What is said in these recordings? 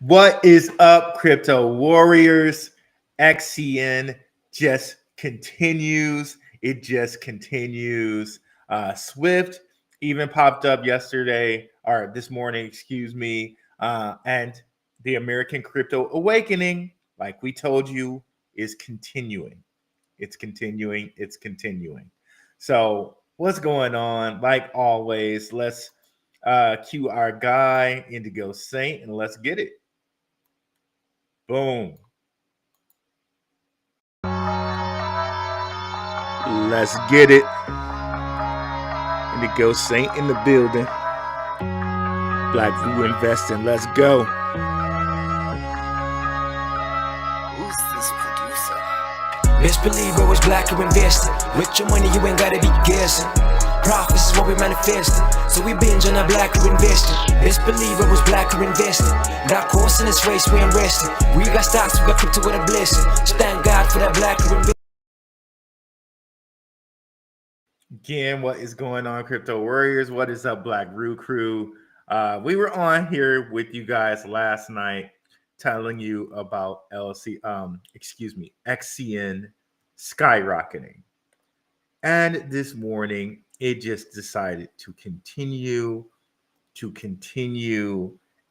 What is up, crypto warriors? XCN just continues. It just continues. Swift even popped up yesterday or this morning, excuse me. And the American Crypto Awakening, like we told you, is continuing. It's continuing. It's continuing. So, what's going on? Like always, let's cue our guy, Indigo Saint, and let's get it. Boom. Let's get it. Indigo Saint in the building. Black View Investing. Let's go. Who's this producer? Best believe always black or invested. With your money, you ain't gotta be guessing. Profits is what we manifesting. So we binge on our black or investing. Best believe always black or investing. Dark horse in this race, we ain't resting. We got stocks, we got crypto with a blessing. Just thank God for that black or investing. Again, what is going on, crypto warriors? What is up, Black Roo crew? We were on here with you guys last night telling you about XCN skyrocketing. And this morning, it just decided to continue.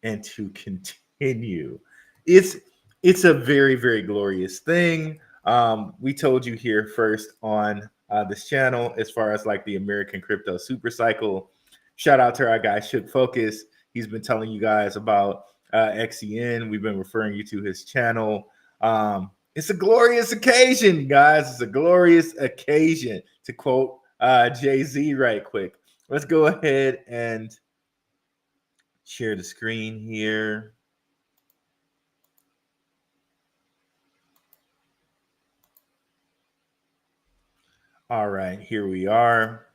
And to continue. It's a very, very glorious thing. We told you here first on this channel as far as like the American crypto super cycle. Shout out to our guy Shook Focus. He's been telling you guys about XCN. We've been referring you to his channel. It's a glorious occasion, guys. It's a glorious occasion, to quote Jay-Z right quick. Let's go ahead and share the screen here. All right, here we are.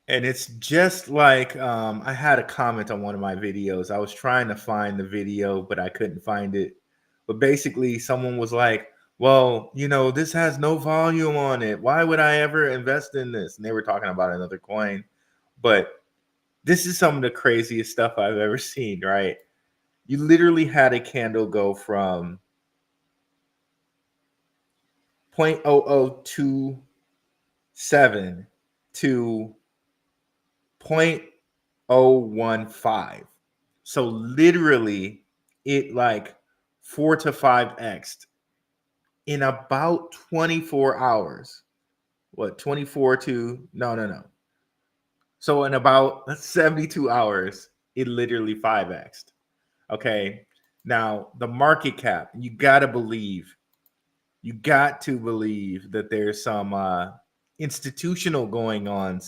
And it's just like I had a comment on one of my videos. I was trying to find the video, but I couldn't find it. But basically, someone was like, well, you know, this has no volume on it. Why would I ever invest in this? And they were talking about another coin. But this is some of the craziest stuff I've ever seen, right? You literally had a candle go from 0.0027 to 0.015. So literally it like 4 to 5x'd in about 24 hours. What, 24 to no. So in about 72 hours, it literally 5x'd. Okay. Now the market cap, you got to believe that there's some institutional going on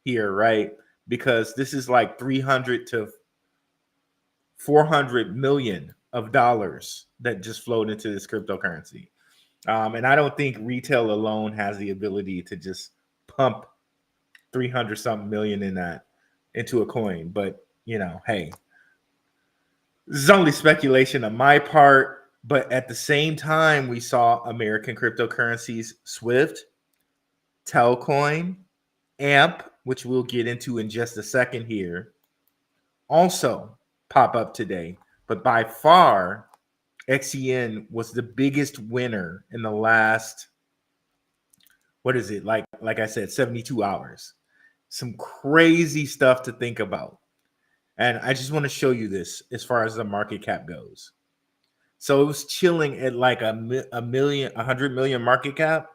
here, right? Because this is like 300 to 400 million of dollars that just flowed into this cryptocurrency. And I don't think retail alone has the ability to just pump 300 something million into a coin. But, you know, hey, this is only speculation on my part. But at the same time, we saw American cryptocurrencies, Swift, Telcoin, AMP, which we'll get into in just a second here, also pop up today. But by far, XCN was the biggest winner in the last, what is it, like I said, 72 hours. Some crazy stuff to think about. And I just want to show you this as far as the market cap goes. So it was chilling at like a 100 million market cap.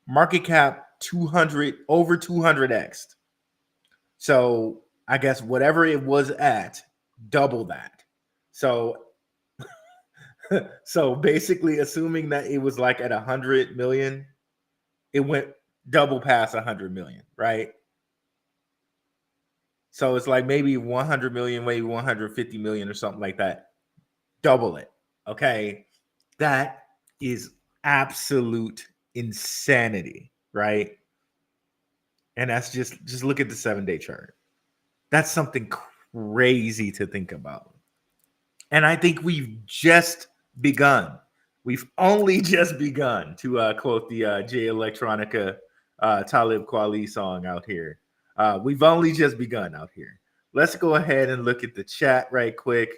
Market cap 200, over 200x. So I guess whatever it was at, double that. So basically assuming that it was like at 100 million, it went double past 100 million, right? So it's like maybe 100 million, maybe 150 million or something like that. Double it. Okay. That is absolute insanity, right? And that's just look at the 7-day chart. That's something crazy to think about. And I think we've just begun. We've only just begun, to quote the J Electronica Talib Kweli song out here. We've only just begun out here. let's go ahead and look at the chat right quick.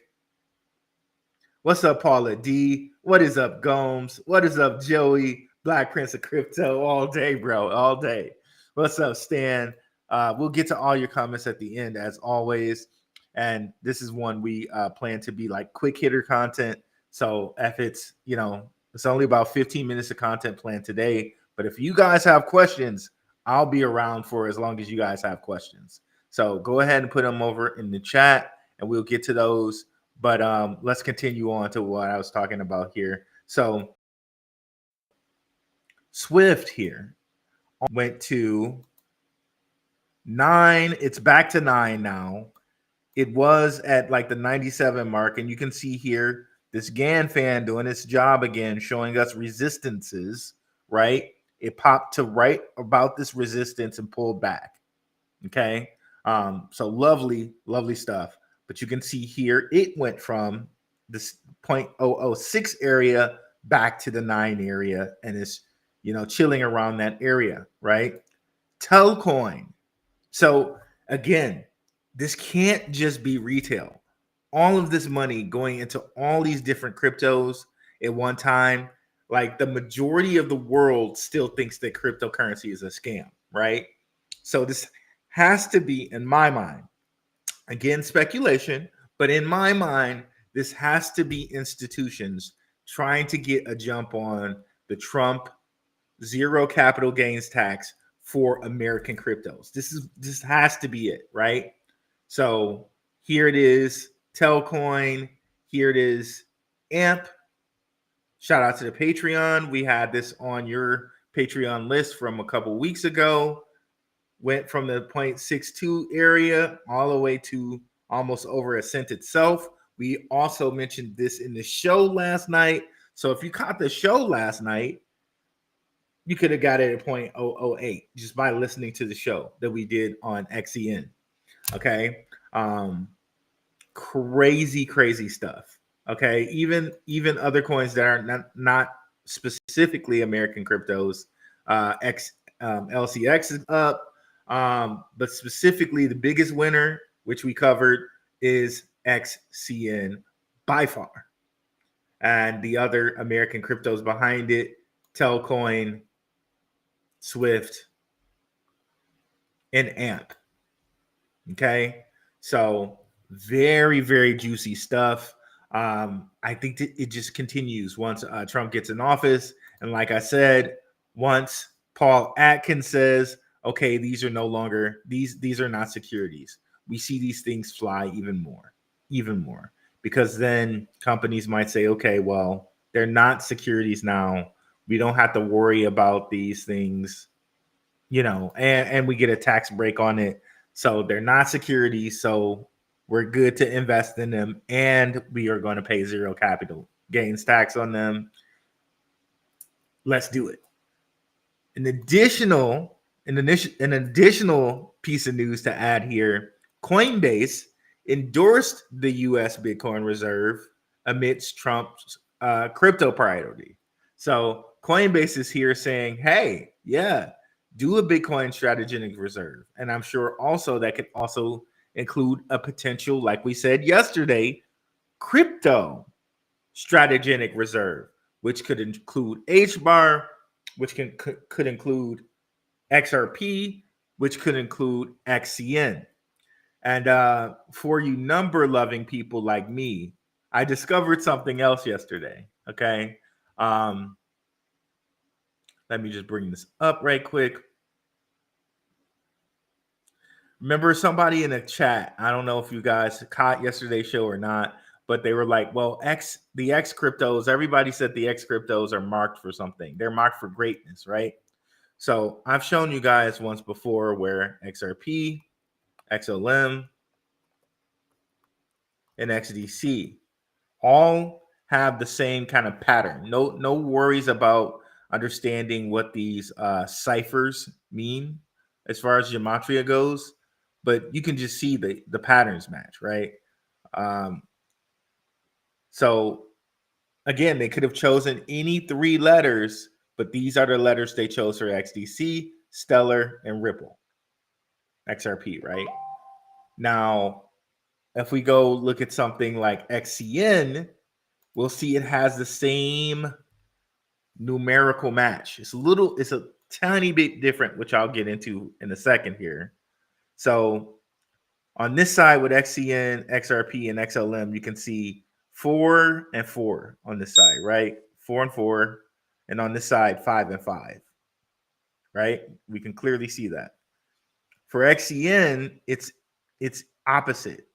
What's up, Paula D? What is up, Gomes? What is up, Joey? Black Prince of Crypto all day, bro, all day. What's up, Stan? We'll get to all your comments at the end, as always. And this is one we plan to be like quick hitter content. So if it's, it's only about 15 minutes of content planned today. But if you guys have questions, I'll be around for as long as you guys have questions. So go ahead and put them over in the chat and we'll get to those. But let's continue on to what I was talking about here. So SWFT here went to 9. It's back to 9 now. It was at like the 97 mark. And you can see here this GAN fan doing its job again, showing us resistances, right? It popped to right about this resistance and pulled back. Okay. So lovely, lovely stuff. But you can see here, it went from this 0.006 area back to the 9 area and it's, chilling around that area, right? Telcoin. So again, this can't just be retail. All of this money going into all these different cryptos at one time, like the majority of the world still thinks that cryptocurrency is a scam, right? So this has to be, in my mind, again, speculation, but in my mind, this has to be institutions trying to get a jump on the Trump zero capital gains tax for American cryptos. This has to be it, right? So here it is, Telcoin. Here it is, AMP. Shout out to the Patreon. We had this on your Patreon list from a couple weeks ago. Went from the 0.62 area all the way to almost over a cent itself. We also mentioned this in the show last night. So if you caught the show last night, you could have got it at 0.008 just by listening to the show that we did on XCN. Okay. Crazy stuff. Okay. Even other coins that are not specifically American cryptos. LCX is up. But specifically the biggest winner, which we covered, is XCN by far. And the other American cryptos behind it, Telcoin, SWFT, and AMP. Okay. So very, very juicy stuff. I think that it just continues once Trump gets in office. And like I said, once Paul Atkins says, okay, these are no longer, these are not securities, we see these things fly even more, because then companies might say, okay, well, they're not securities now. We don't have to worry about these things, and we get a tax break on it. So they're not securities. So we're good to invest in them. And we are going to pay zero capital gains tax on them. Let's do it. An additional piece of news to add here, Coinbase endorsed the U.S. Bitcoin reserve amidst Trump's crypto priority. So Coinbase is here saying, hey, yeah, do a Bitcoin strategic reserve. And I'm sure also that could also include a potential, like we said yesterday, crypto strategic reserve, which could include HBAR, which could include XRP, which could include XCN. And for you number-loving people like me, I discovered something else yesterday, okay? Let me just bring this up right quick. Remember somebody in the chat, I don't know if you guys caught yesterday's show or not, but they were like, well, the X cryptos, everybody said the X cryptos are marked for something. They're marked for greatness, right? So I've shown you guys once before where XRP, XLM, and XDC all have the same kind of pattern. No worries about understanding what these ciphers mean as far as gematria goes, but you can just see the patterns match, right? So again, they could have chosen any 3 letters, but these are the letters they chose for XDC, Stellar, and Ripple. XRP, right? Now, if we go look at something like XCN, we'll see it has the same numerical match. It's a tiny bit different, which I'll get into in a second here. So on this side with XCN, XRP, and XLM, you can see 4 and 4 on this side, right? 4 and 4, and on this side, 5 and 5, right? We can clearly see that. For XCN, it's opposite.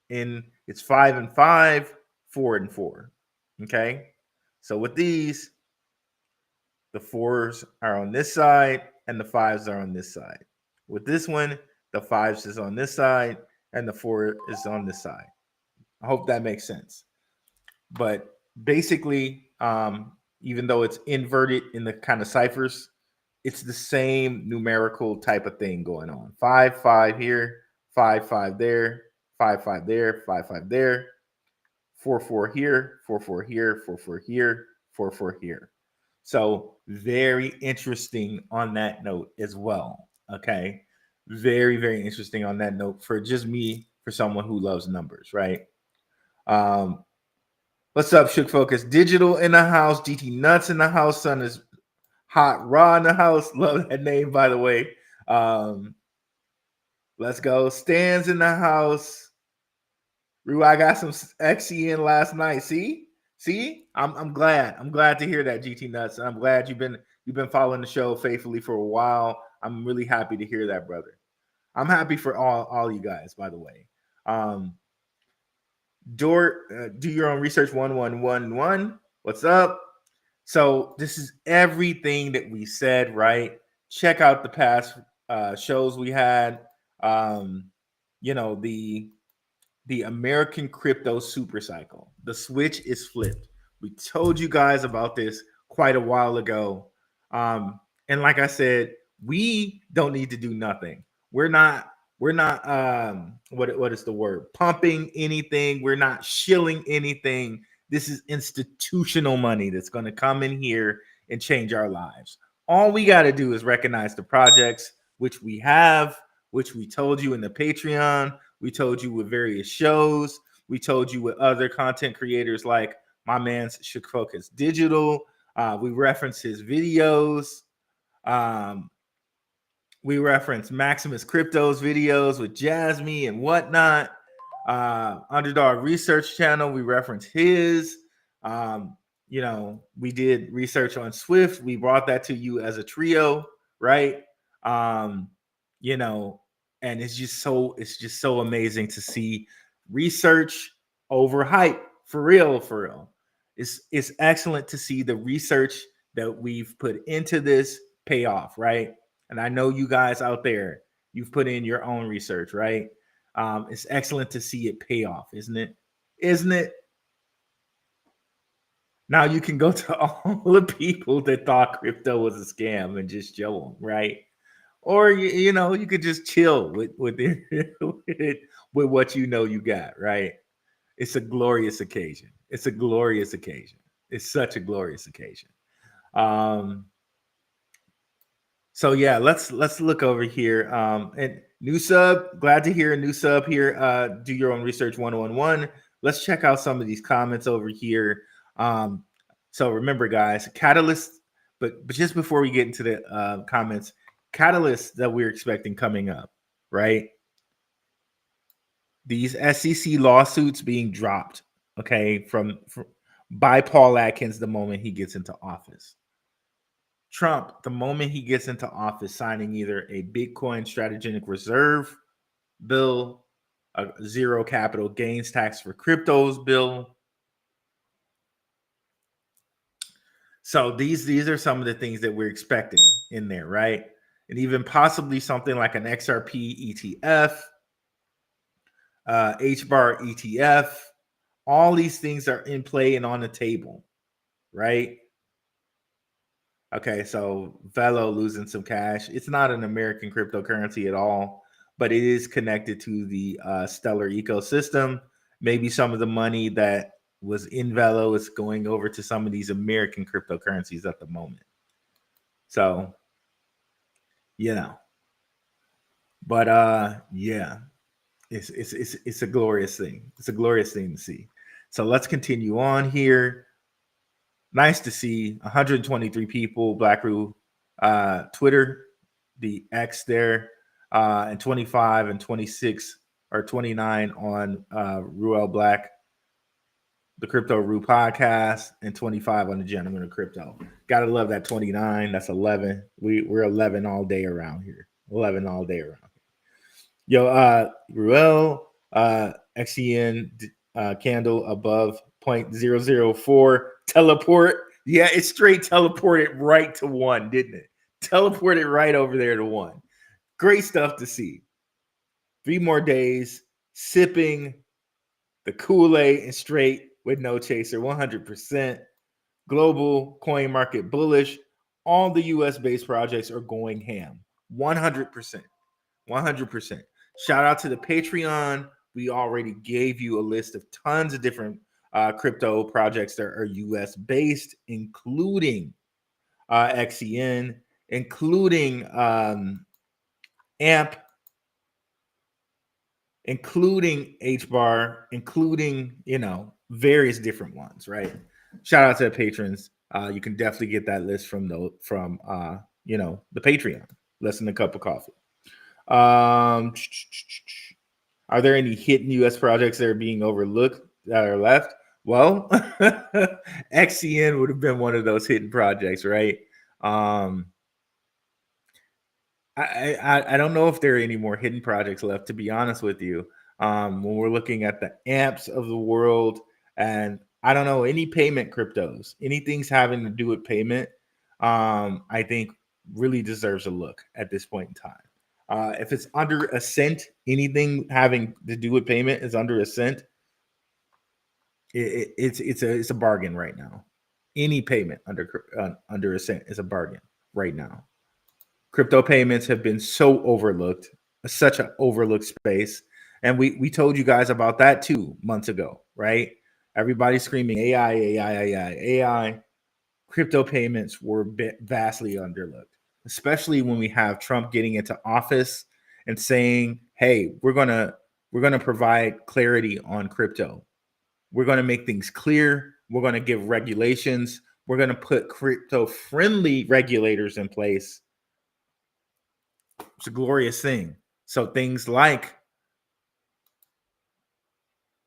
It's 5 and 5, 4 and 4. Okay. So with these, the 4s are on this side and the 5s are on this side. With this one, the 5s is on this side and the 4 is on this side. I hope that makes sense. But basically, even though it's inverted in the kind of ciphers, it's the same numerical type of thing going on. 5, 5 here, 5, 5 there, 5, 5 there, 5, 5 there, 4, 4 here, 4, 4 here, 4, 4 here, 4, 4 here. So very interesting on that note as well. Okay. Very, very interesting on that note for just me, for someone who loves numbers, right? What's up, Shook Focus? Digital in the house, GT Nuts in the house, Sun is Hot Raw in the house. Love that name, by the way. Let's go. Stands in the house. Rue, I got some XCN last night. See? I'm glad. I'm glad to hear that, GT Nuts. I'm glad you've been following the show faithfully for a while. I'm really happy to hear that, brother. I'm happy for all you guys, by the way. Do your own research 1111. What's up? So this is everything that we said, right? Check out the past shows we had. The American crypto super cycle. The switch is flipped. We told you guys about this quite a while ago. And like I said, we don't need to do nothing. We're not what is the word? Pumping anything. We're not shilling anything. This is institutional money that's going to come in here and change our lives. All we got to do is recognize the projects, which we have, which we told you in the Patreon. We told you with various shows. We told you with other content creators like my man's Shook Focus Digital. We reference his videos. We reference Maximus Crypto's videos with Jasmine and whatnot. Underdog Research Channel, we reference his. We did research on Swift. We brought that to you as a trio, right? And it's just so amazing to see research over hype, for real. It's excellent to see the research that we've put into this pay off, right? And I know you guys out there, you've put in your own research, right? It's excellent to see it pay off, isn't it? Now you can go to all the people that thought crypto was a scam and just show them, right? Or you could just chill with it, with what you got, right? It's a glorious occasion. It's such a glorious occasion. So yeah, let's look over here. And new sub, glad to hear a new sub here. Do your own research 111. Let's check out some of these comments over here. So remember, guys, catalyst. But just before we get into the comments, catalysts that we're expecting coming up, right? These SEC lawsuits being dropped, okay, from by Paul Atkins the moment he gets into office. Trump, the moment he gets into office, signing either a Bitcoin strategic reserve bill, a zero capital gains tax for cryptos bill. So these are some of the things that we're expecting in there, right? And even possibly something like an XRP ETF, HBAR ETF. All these things are in play and on the table, right? Okay, so Velo losing some cash. It's not an American cryptocurrency at all, but it is connected to the Stellar ecosystem. Maybe some of the money that was in Velo is going over to some of these American cryptocurrencies at the moment. So, but yeah, It's a glorious thing. It's a glorious thing to see. So let's continue on here. Nice to see 123 people, Black.ru, Twitter, the X there, and 25 and 26 or 29 on Ruel Black, the Crypto Ru podcast, and 25 on the Gentleman of Crypto. Gotta love that 29. That's 11. We're 11 all day around here. 11 all day around. Yo, Ruel, XCN candle above 0.004 teleport. Yeah, it straight teleported right to 1, didn't it? Teleported right over there to 1. Great stuff to see. 3 more days sipping the Kool-Aid and straight with no chaser. 100%. Global coin market bullish. All the US based projects are going ham. 100%. 100%. Shout out to the Patreon. We already gave you a list of tons of different crypto projects that are US based, including XCN, including AMP, including HBAR, including, various different ones, right? Shout out to the patrons. You can definitely get that list from the Patreon. Less than a cup of coffee. Are there any hidden U.S. projects that are being overlooked that are left? Well, XCN would have been one of those hidden projects, right? I don't know if there are any more hidden projects left, to be honest with you. When we're looking at the amps of the world, and I don't know, any payment cryptos, anything's having to do with payment, I think really deserves a look at this point in time. If it's under a cent, anything having to do with payment is under a cent. It's a bargain right now. Any payment under a cent is a bargain right now. Crypto payments have been so overlooked, such an overlooked space, and we told you guys about that 2 months ago, right? Everybody screaming AI, AI, AI, AI. Crypto payments were vastly underlooked, especially when we have Trump getting into office and saying, "Hey, we're gonna provide clarity on crypto. We're gonna make things clear. We're gonna give regulations. We're gonna put crypto-friendly regulators in place." It's a glorious thing. So things like,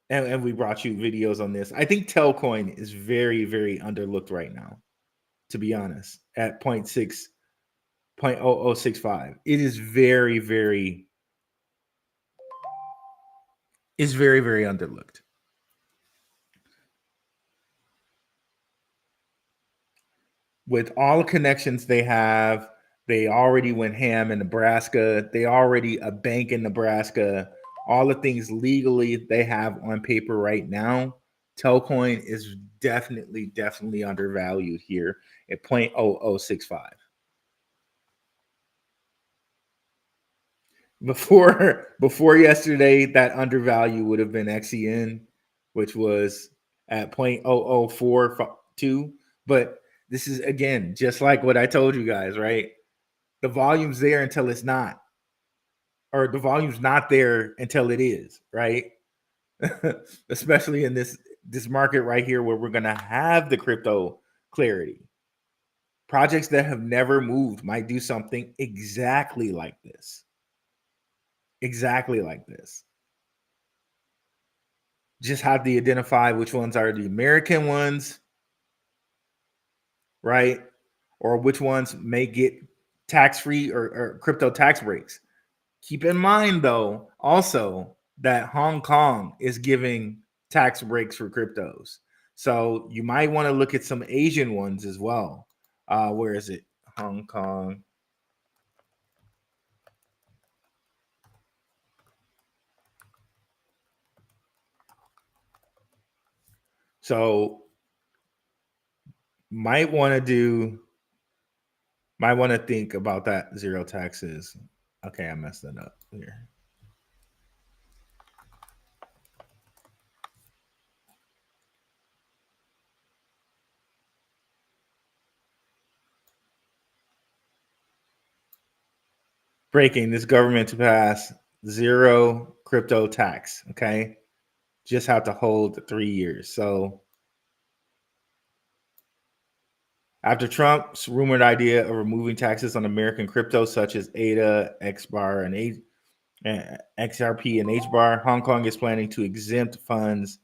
and we brought you videos on this. I think Telcoin is very, very underlooked right now, to be honest, at 0.0065. It is very, very underlooked. With all the connections they have, they already went ham in Nebraska. They already a bank in Nebraska. All the things legally they have on paper right now. Telcoin is definitely undervalued here at 0.0065. Before yesterday, that undervalue would have been XCN, which was at 0.0042. But this is, again, just like what I told you guys, right? The volume's there until it's not, or the volume's not there until it is, right? Especially in this market right here, where we're gonna have the crypto clarity. Projects that have never moved might do something exactly like this. Exactly like this. Just have to identify which ones are the American ones, right? Or which ones may get tax-free or crypto tax breaks. Keep in mind, though, also that Hong Kong is giving tax breaks for cryptos. So you might want to look at some Asian ones as well. Where is it? Hong Kong. So might want to think about that zero taxes. Okay, I messed that up here. Breaking: this government to pass zero crypto tax. Okay. Just have to hold 3 years. So after Trump's rumored idea of removing taxes on American crypto such as ADA, XBAR, and XRP and HBAR, Hong Kong is planning to exempt funds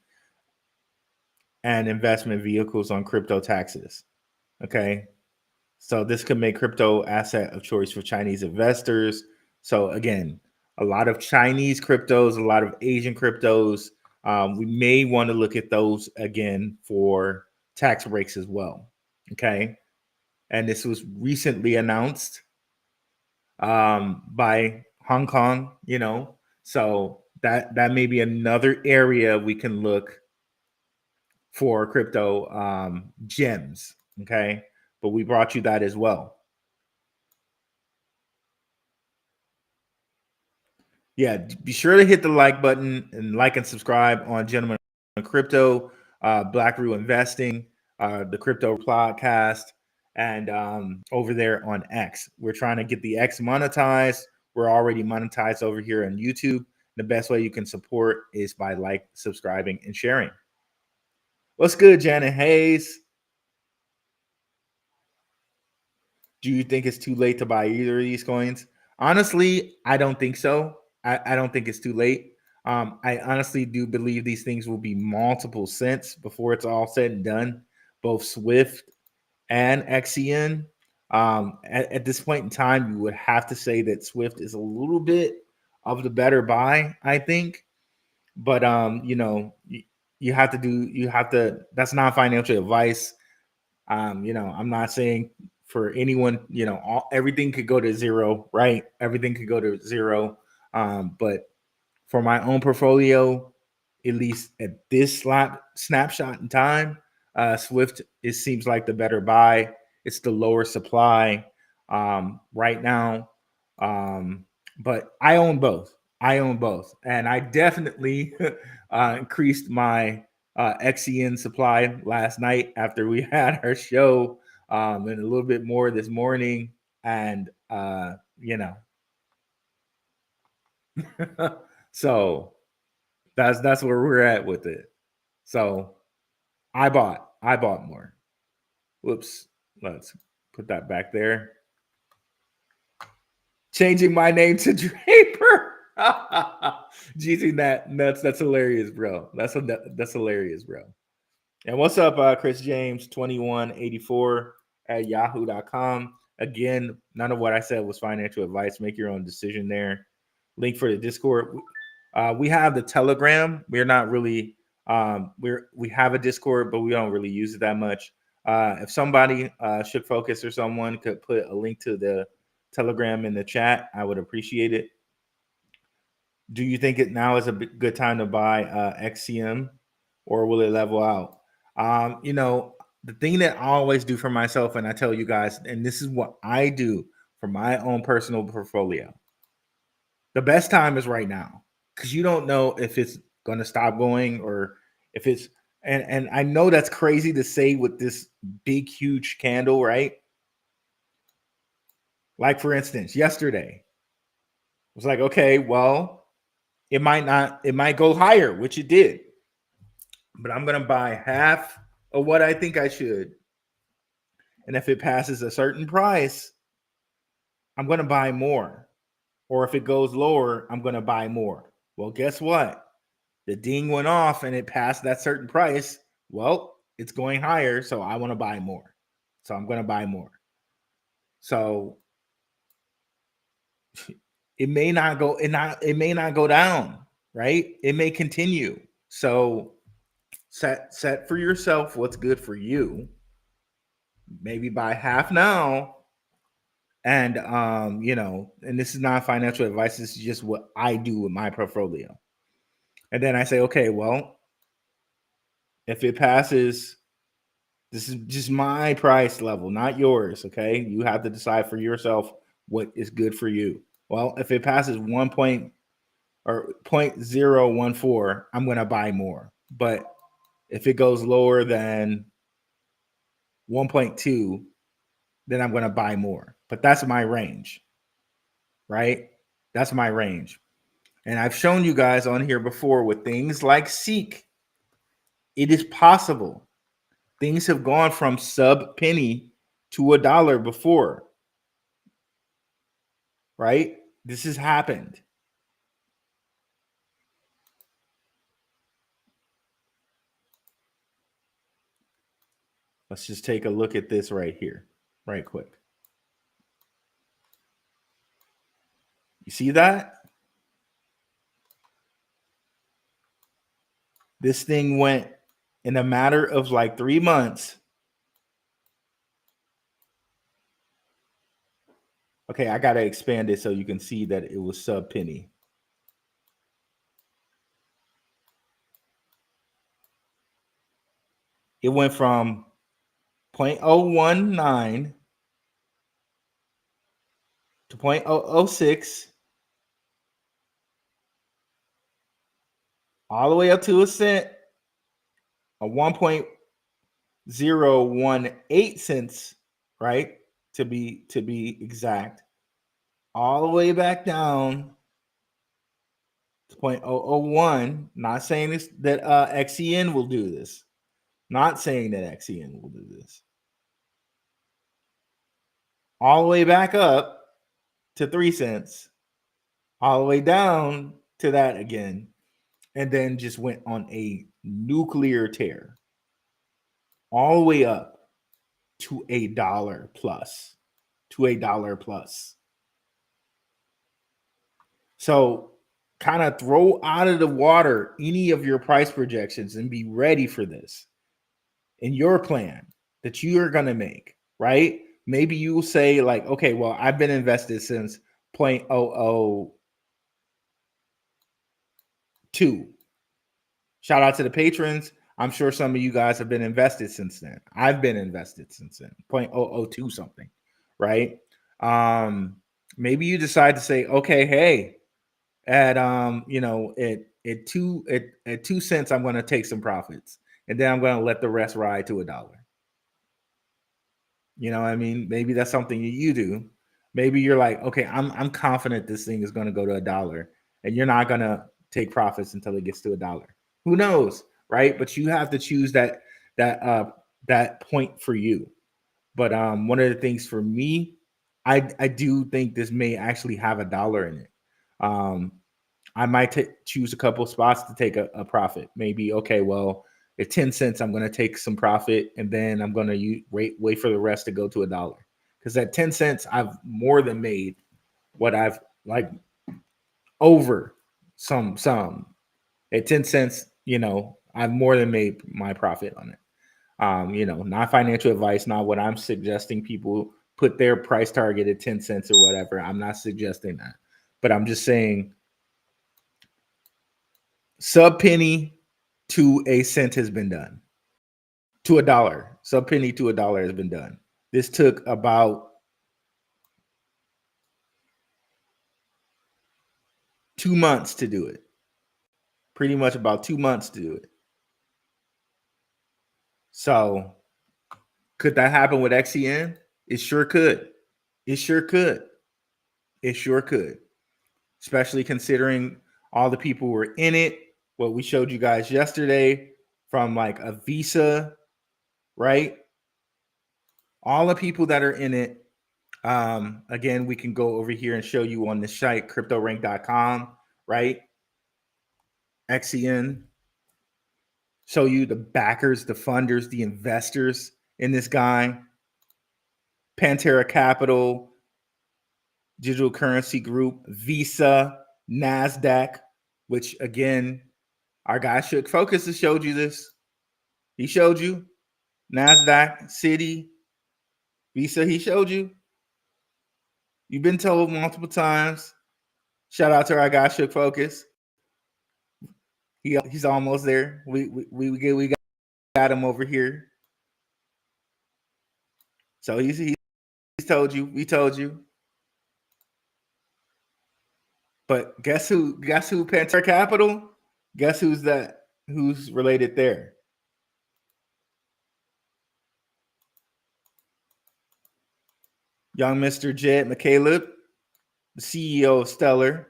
and investment vehicles on crypto taxes. Okay. So this could make crypto asset of choice for Chinese investors. So again, a lot of Chinese cryptos, a lot of Asian cryptos. We may want to look at those again for tax breaks as well. Okay. And this was recently announced by Hong Kong, so that may be another area we can look for crypto gems. Okay. But we brought you that as well. Yeah, be sure to hit the like button and like and subscribe on Gentlemen on Crypto, Black Rue Investing, the Crypto Podcast, and over there on X. We're trying to get the X monetized. We're already monetized over here on YouTube. The best way you can support is by like, subscribing, and sharing. What's good, Janet Hayes? Do you think it's too late to buy either of these coins? Honestly, I don't think so. I don't think it's too late. I honestly do believe these things will be multiple cents before it's all said and done, both SWIFT and XCN. At this point in time, you would have to say that SWIFT is a little bit of the better buy, I think. But you have to. That's not financial advice. I'm not saying for anyone, everything could go to zero, right? Everything could go to zero. But for my own portfolio, at least at this snapshot in time, Swift, it seems like the better buy. It's the lower supply right now. But I own both. And I definitely increased my XCN supply last night after we had our show, and a little bit more this morning. And, so that's where we're at with it. So I bought more. Whoops. Let's put that back there. Changing my name to Draper. GC that nuts. That's hilarious, bro. That's hilarious, bro. And what's up, Chris James 2184 at yahoo.com. Again, none of what I said was financial advice. Make your own decision there. Link for the Discord. We have the Telegram. We're not really we have a Discord, but we don't really use it that much. If somebody should focus or someone could put a link to the Telegram in the chat, I would appreciate it. Do you think it now is a good time to buy XCM, or will it level out? The thing that I always do for myself, and I tell you guys, and this is what I do for my own personal portfolio. The best time is right now, because you don't know if it's going to stop going or if it's, and I know that's crazy to say with this big, huge candle, right? Like, for instance, yesterday, it was like, okay, well, it might go higher, which it did. But I'm going to buy half of what I think I should. And if it passes a certain price, I'm going to buy more. Or if it goes lower, I'm going to buy more. Well, guess what? The ding went off and it passed that certain price. Well, it's going higher, so I want to buy more. So I'm going to buy more. So it may not go down, right? It may continue. So set for yourself what's good for you. Maybe buy half now. And and this is not financial advice. This is just what I do with my portfolio. And then I say, okay, well, if it passes, this is just my price level, not yours. Okay. You have to decide for yourself what is good for you. Well, if it passes 0.014, I'm going to buy more. But if it goes lower than 1.2, then I'm going to buy more. But that's my range, right? That's my range. And I've shown you guys on here before with things like Seek, it is possible. Things have gone from sub penny to $1 before, right? This has happened. Let's just take a look at this right here, right quick. You see that? This thing went in a matter of like 3 months. Okay, I got to expand it so you can see that it was sub penny. It went from 0.019 to 0.006 all the way up to a cent, a 1.018 cents, right? To be exact, all the way back down to 0.001. Not saying this that XCN will do this. Not saying that XCN will do this. All the way back up to 3 cents, all the way down to that again, and then just went on a nuclear tear, all the way up to $1 plus, to $1 plus. So kind of throw out of the water any of your price projections and be ready for this in your plan that you are going to make, right? Maybe you'll say like, okay, well, I've been invested since 0.002. Shout out to the patrons. I'm sure some of you guys have been invested since then. I've been invested since then, 0.002 something, right? Maybe you decide to say, okay, hey, at at 2 cents, I'm going to take some profits, and then I'm going to let the rest ride to $1. You know what I mean? Maybe that's something that you do. Maybe you're like, okay, I'm confident this thing is going to go to $1, and you're not going to take profits until it gets to $1. Who knows, right? But you have to choose that point for you. But one of the things for me, I do think this may actually have $1 in it. I might choose a couple spots to take a profit. Maybe, okay, well, at 10 cents, I'm going to take some profit, and then I'm going to wait for the rest to go to $1. Because at 10 cents, I've more than made what I've like over some. At 10 cents, I've more than made my profit on it. Not financial advice, not what I'm suggesting people put their price target at 10 cents or whatever. I'm not suggesting that. But I'm just saying sub penny to a cent has been done. To $1. Sub penny to $1 has been done. This took about 2 months to do it. Pretty much about 2 months to do it. So could that happen with XCN? It sure could. It sure could. It sure could. Especially considering all the people who were in it, what we showed you guys yesterday from like a Visa, right? All the people that are in it. Again, we can go over here and show you on the site, cryptorank.com, right? XCN. Show you the backers, the funders, the investors in this guy. Pantera Capital, Digital Currency Group, Visa, NASDAQ, which again, our guy Shook Focus has showed you this. He showed you. NASDAQ, Citi, Visa, he showed you. You've been told multiple times. Shout out to our guy Shook Focus. He's almost there. We got him over here. So he's told you. We told you. But guess who? Pantera Capital. Guess who's that? Who's related there? Young Mr. Jed McCaleb, the CEO of Stellar.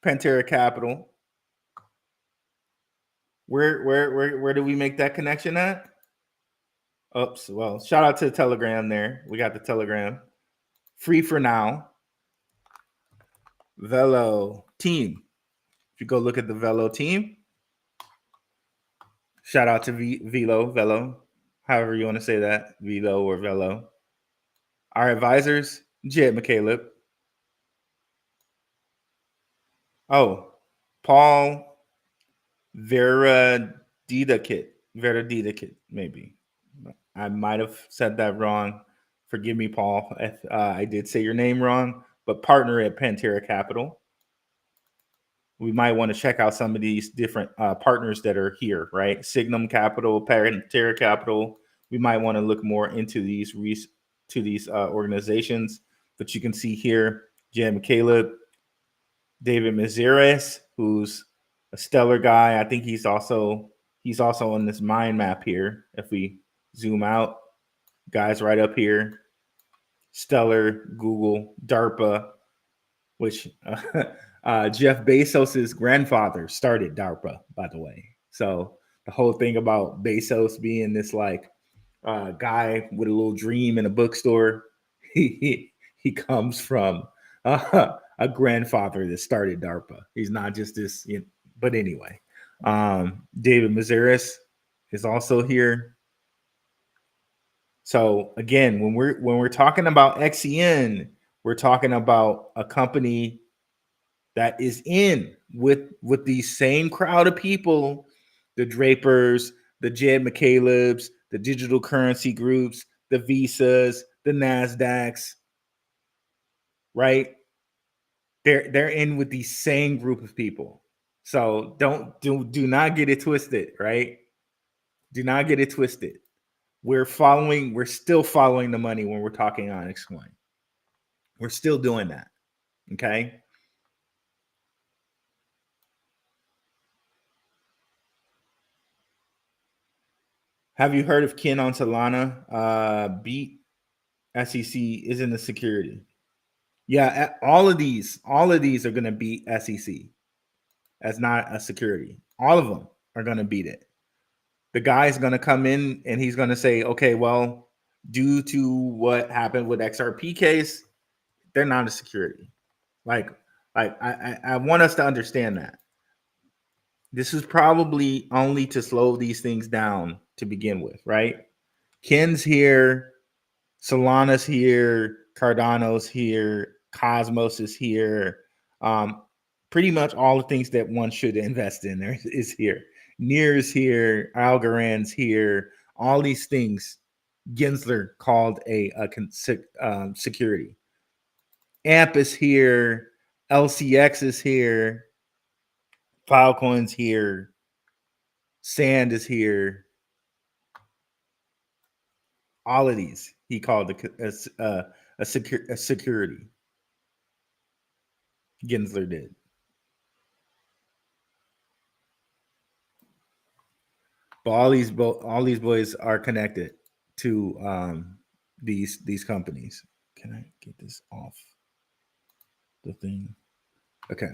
Pantera Capital. Where do we make that connection at? Oops. Well, shout out to the Telegram there. We got the Telegram. Free for now. Velo team. If you go look at the Velo team, shout out to Velo, however you want to say that, Velo or Velo. Our advisors, Jed McCaleb. Oh, Paul Veradidakit, maybe. I might have said that wrong. Forgive me, Paul, if I did say your name wrong, but partner at Pantera Capital. We might want to check out some of these different partners that are here, right? Signum Capital, Pantera Capital. We might want to look more into these organizations. But you can see here, Jim Caleb, David Maziris, who's a stellar guy. I think he's also on this mind map here. If we zoom out, guys right up here, stellar, Google, DARPA, which Jeff Bezos's grandfather started DARPA, by the way. So the whole thing about Bezos being this like guy with a little dream in a bookstore, he comes from a grandfather that started DARPA. He's not just this, but anyway. David Maziris is also here. So again, when we're talking about XCN, we're talking about a company that is in with the same crowd of people, the Drapers, the Jed McCalebs, the digital currency groups, the Visas, the NASDAQs, right? They're in with the same group of people. So do not get it twisted, right? Do not get it twisted. We're still following the money when we're talking Onyxcoin. We're still doing that. Okay. Have you heard of Kin on Solana? Beat SEC isn't a security. Yeah, all of these are going to beat SEC as not a security. All of them are going to beat it. The guy's going to come in and he's going to say, okay, well, due to what happened with XRP case, they're not a security. Like I want us to understand that. This is probably only to slow these things down to begin with, right? Ken's here, Solana's here, Cardano's here, Cosmos is here. Pretty much all the things that one should invest in there is here. Near's here, Algorand's here. All these things Gensler called a security. AMP is here, LCX is here, Filecoin's here, Sand is all of these he called a security. Gensler did. But all these boys are connected to these companies. Can I get this off the thing? Okay.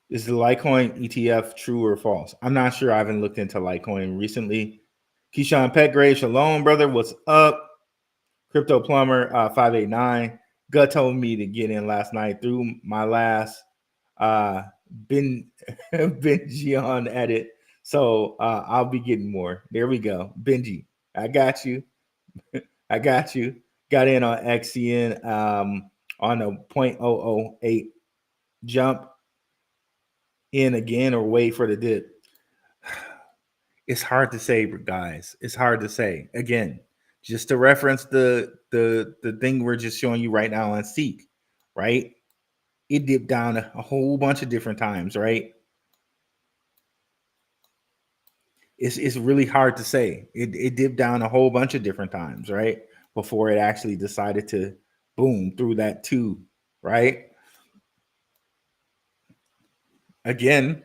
Is the Litecoin ETF true or false? I'm not sure. I haven't looked into Litecoin recently. Keyshawn Petgrave, shalom, brother. What's up? Crypto Plumber 589. Gut told me to get in last night through my last Benji on edit. So I'll be getting more. There we go. Benji, I got you. I got you. Got in on XCN on a 0.008 jump. In again or wait for the dip. It's hard to say, guys. It's hard to say. Again, just to reference the thing we're just showing you right now on Seek, right? It dipped down a whole bunch of different times, right? It's really hard to say. It dipped down a whole bunch of different times, right? Before it actually decided to boom through that tube, right? Again,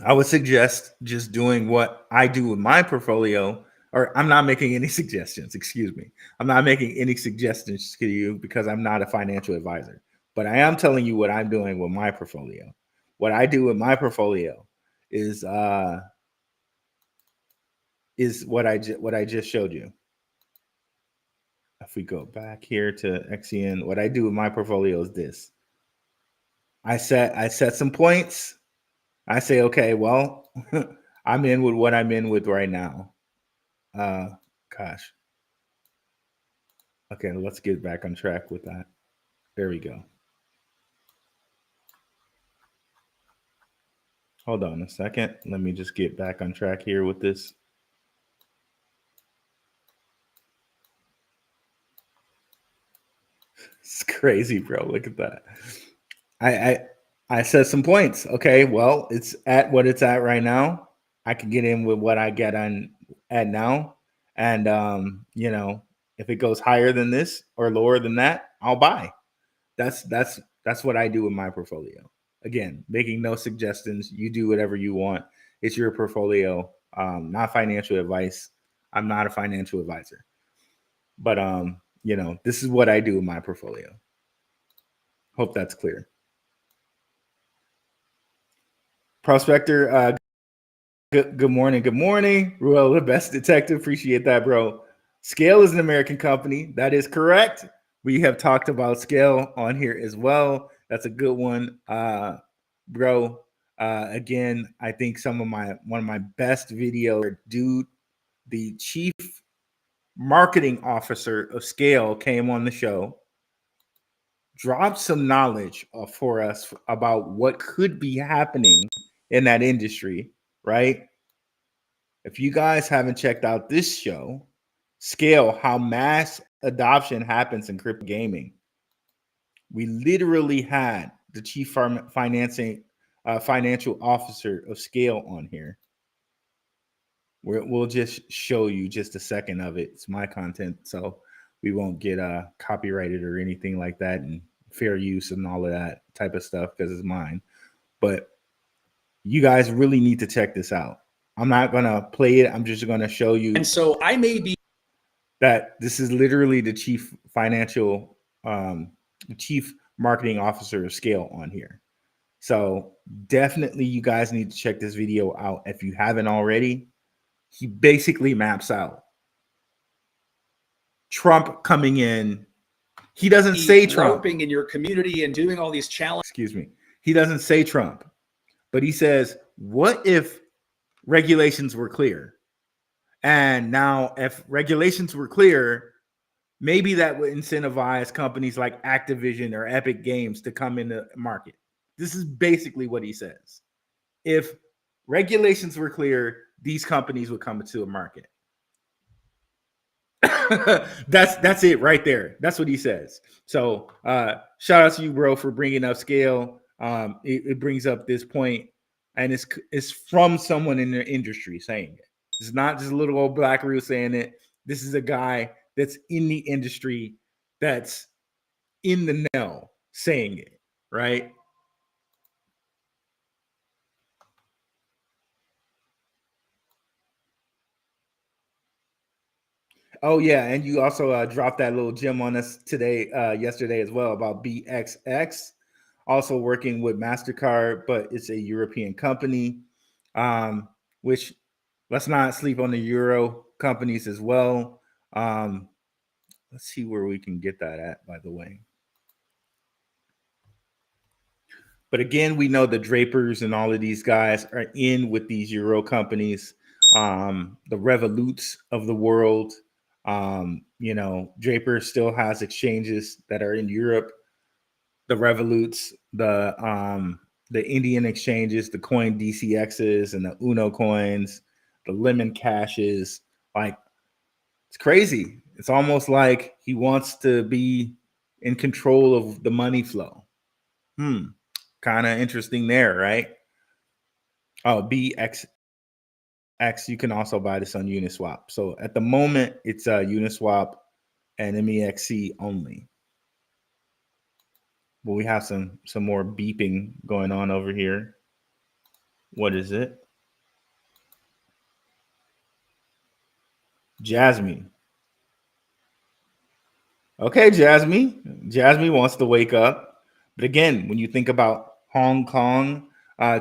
I would suggest just doing what I do with my portfolio, or I'm not making any suggestions. Excuse me. I'm not making any suggestions to you because I'm not a financial advisor. But I am telling you what I'm doing with my portfolio. What I do with my portfolio is what I just showed you. If we go back here to XCN, what I do with my portfolio is this. I set some points. I say, okay, well, I'm in with what I'm in with right now. Gosh. Okay, let's get back on track with that. There we go. Hold on a second. Let me just get back on track here with this. It's crazy, bro. Look at that. I set some points. Okay, well, it's at what it's at right now. I can get in with what I get on at now. And you know, if it goes higher than this or lower than that, I'll buy. That's what I do with my portfolio. Again, making no suggestions. You do whatever you want. It's your portfolio. Not financial advice. I'm not a financial advisor. But you know, this is what I do with my portfolio. Hope that's clear. Prospector, good morning. Good morning. Ruel, the best detective. Appreciate that, bro. Scale is an American company. That is correct. We have talked about Scale on here as well. That's a good one, bro. Again, I think one of my best videos, dude, the chief marketing officer of Scale came on the show, dropped some knowledge for us about what could be happening in that industry, right? If you guys haven't checked out this show, Scale, how mass adoption happens in crypto gaming, we literally had the chief financial officer of Scale on here. We'll just show you just a second of it. It's my content, so we won't get copyrighted or anything like that, and fair use and all of that type of stuff because it's mine. But you guys really need to check this out. I'm not going to play it. I'm just going to show you. And so I may be that this is literally the chief chief marketing officer of Scale on here. So definitely you guys need to check this video out if you haven't already. He basically maps out Trump coming in. He doesn't say Trump. in your community and doing all these challenges. Excuse me. He doesn't say Trump, but he says, what if regulations were clear? And now if regulations were clear, maybe that would incentivize companies like Activision or Epic Games to come in the market. This is basically what he says. If regulations were clear, these companies would come into the market. That's it right there. That's what he says. So shout out to you, bro, for bringing up Scale. It brings up this point, and it's from someone in the industry saying it. It's not just a little old black Roo saying it. This is a guy that's in the industry, that's in the know saying it, right? Oh yeah, and you also dropped that little gem on us yesterday as well about BXX, also working with MasterCard, but it's a European company. Which let's not sleep on the Euro companies as well. Let's see where we can get that at, by the way. But again, we know the Drapers and all of these guys are in with these Euro companies, the Revoluts of the world. You know, Draper still has exchanges that are in Europe. The Revoluts, the Indian exchanges, the Coin DCXs and the Uno coins, the Lemon Cashes. Like, it's crazy. It's almost like he wants to be in control of the money flow. Kind of interesting there, right? Oh, BXX. You can also buy this on Uniswap. So at the moment, it's Uniswap and MEXC only. But we have some more beeping going on over here. What is it? Jasmine. Okay, Jasmine. Jasmine wants to wake up. But again, when you think about Hong Kong,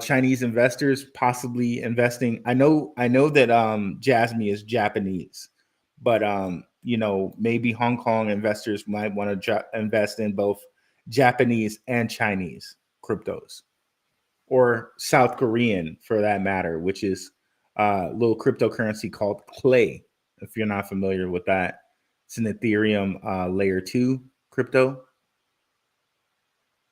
Chinese investors possibly investing, I know that Jasmine is Japanese, but maybe Hong Kong investors might want to invest in both Japanese and Chinese cryptos, or South Korean for that matter, which is a little cryptocurrency called Clay. If you're not familiar with that, it's an Ethereum layer 2 crypto.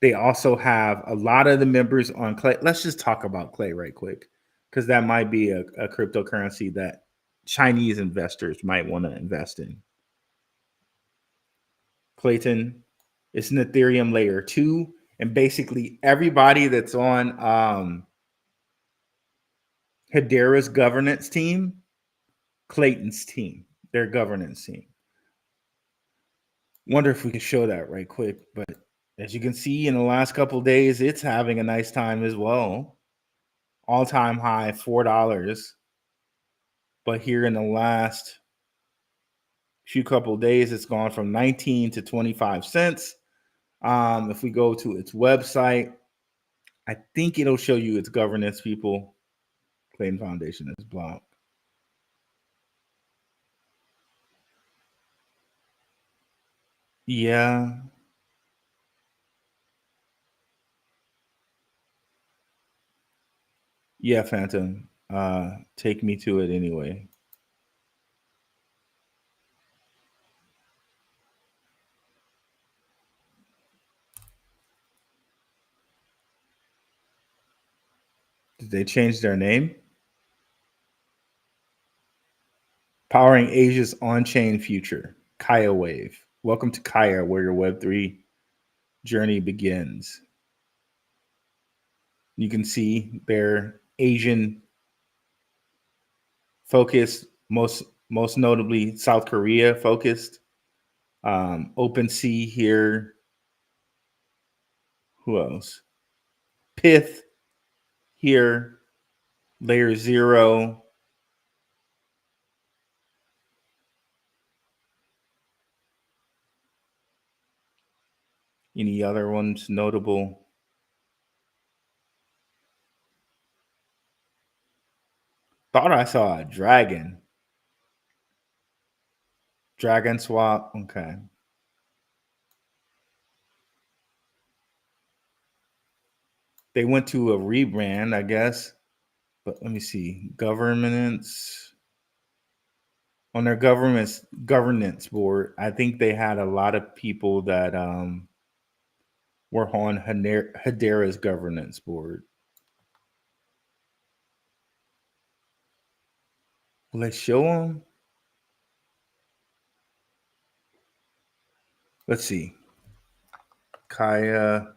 They also have a lot of the members on Clay. Let's just talk about Clay right quick, because that might be a cryptocurrency that Chinese investors might want to invest in. Clayton, it's an Ethereum layer 2, and basically everybody that's on Hedera's governance team, Clayton's team, their governance team. Wonder if we can show that right quick, but as you can see in the last couple of days, it's having a nice time as well. All-time high, $4. But here in the last few couple of days, it's gone from 19 to 25 cents. If we go to its website, I think it'll show you its governance people. Clayton Foundation is blocked. Yeah. Yeah, Phantom. Take me to it anyway. Did they change their name? Powering Asia's on-chain future. Kaya Wave. Welcome to Kaya, where your Web3 journey begins. You can see their Asian focused, most notably South Korea focused. OpenSea here. Who else? Pith here. Layer 0. Any other ones notable? Thought I saw a dragon. Dragon swap. Okay. They went to a rebrand, I guess. But let me see. Governance. On their governance board, I think they had a lot of people that were on Hedera's governance board. Let's show them. Let's see. Kaya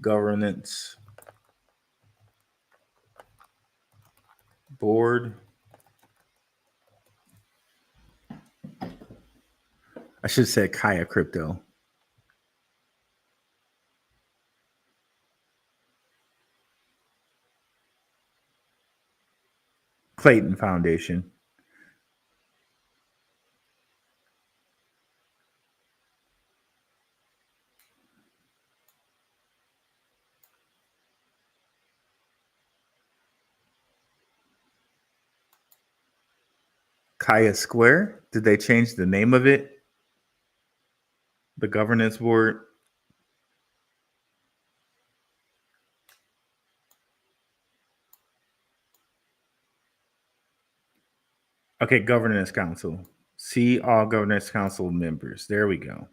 governance board. I should say Kaya Crypto. Clayton Foundation. Kaya Square. Did they change the name of it? The governance board. Okay, governance council. See all governance council members. There we go.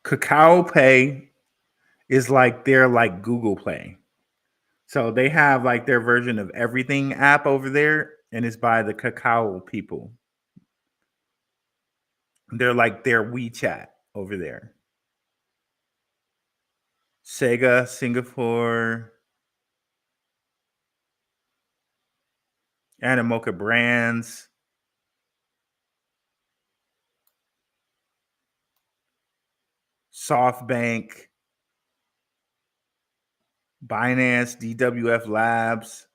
Kakao Pay is like they're like Google Play. So they have like their version of everything app over there, and it's by the Kakao people. They're like their WeChat over there. Sega, Singapore, Animoca Brands. SoftBank. Binance, DWF Labs.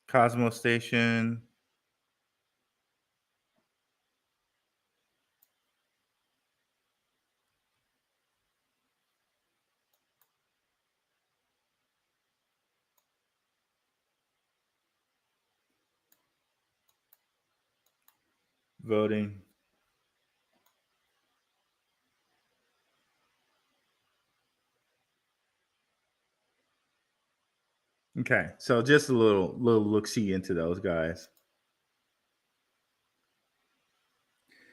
Cosmos Station. Voting. Okay, so just a little look-see into those guys.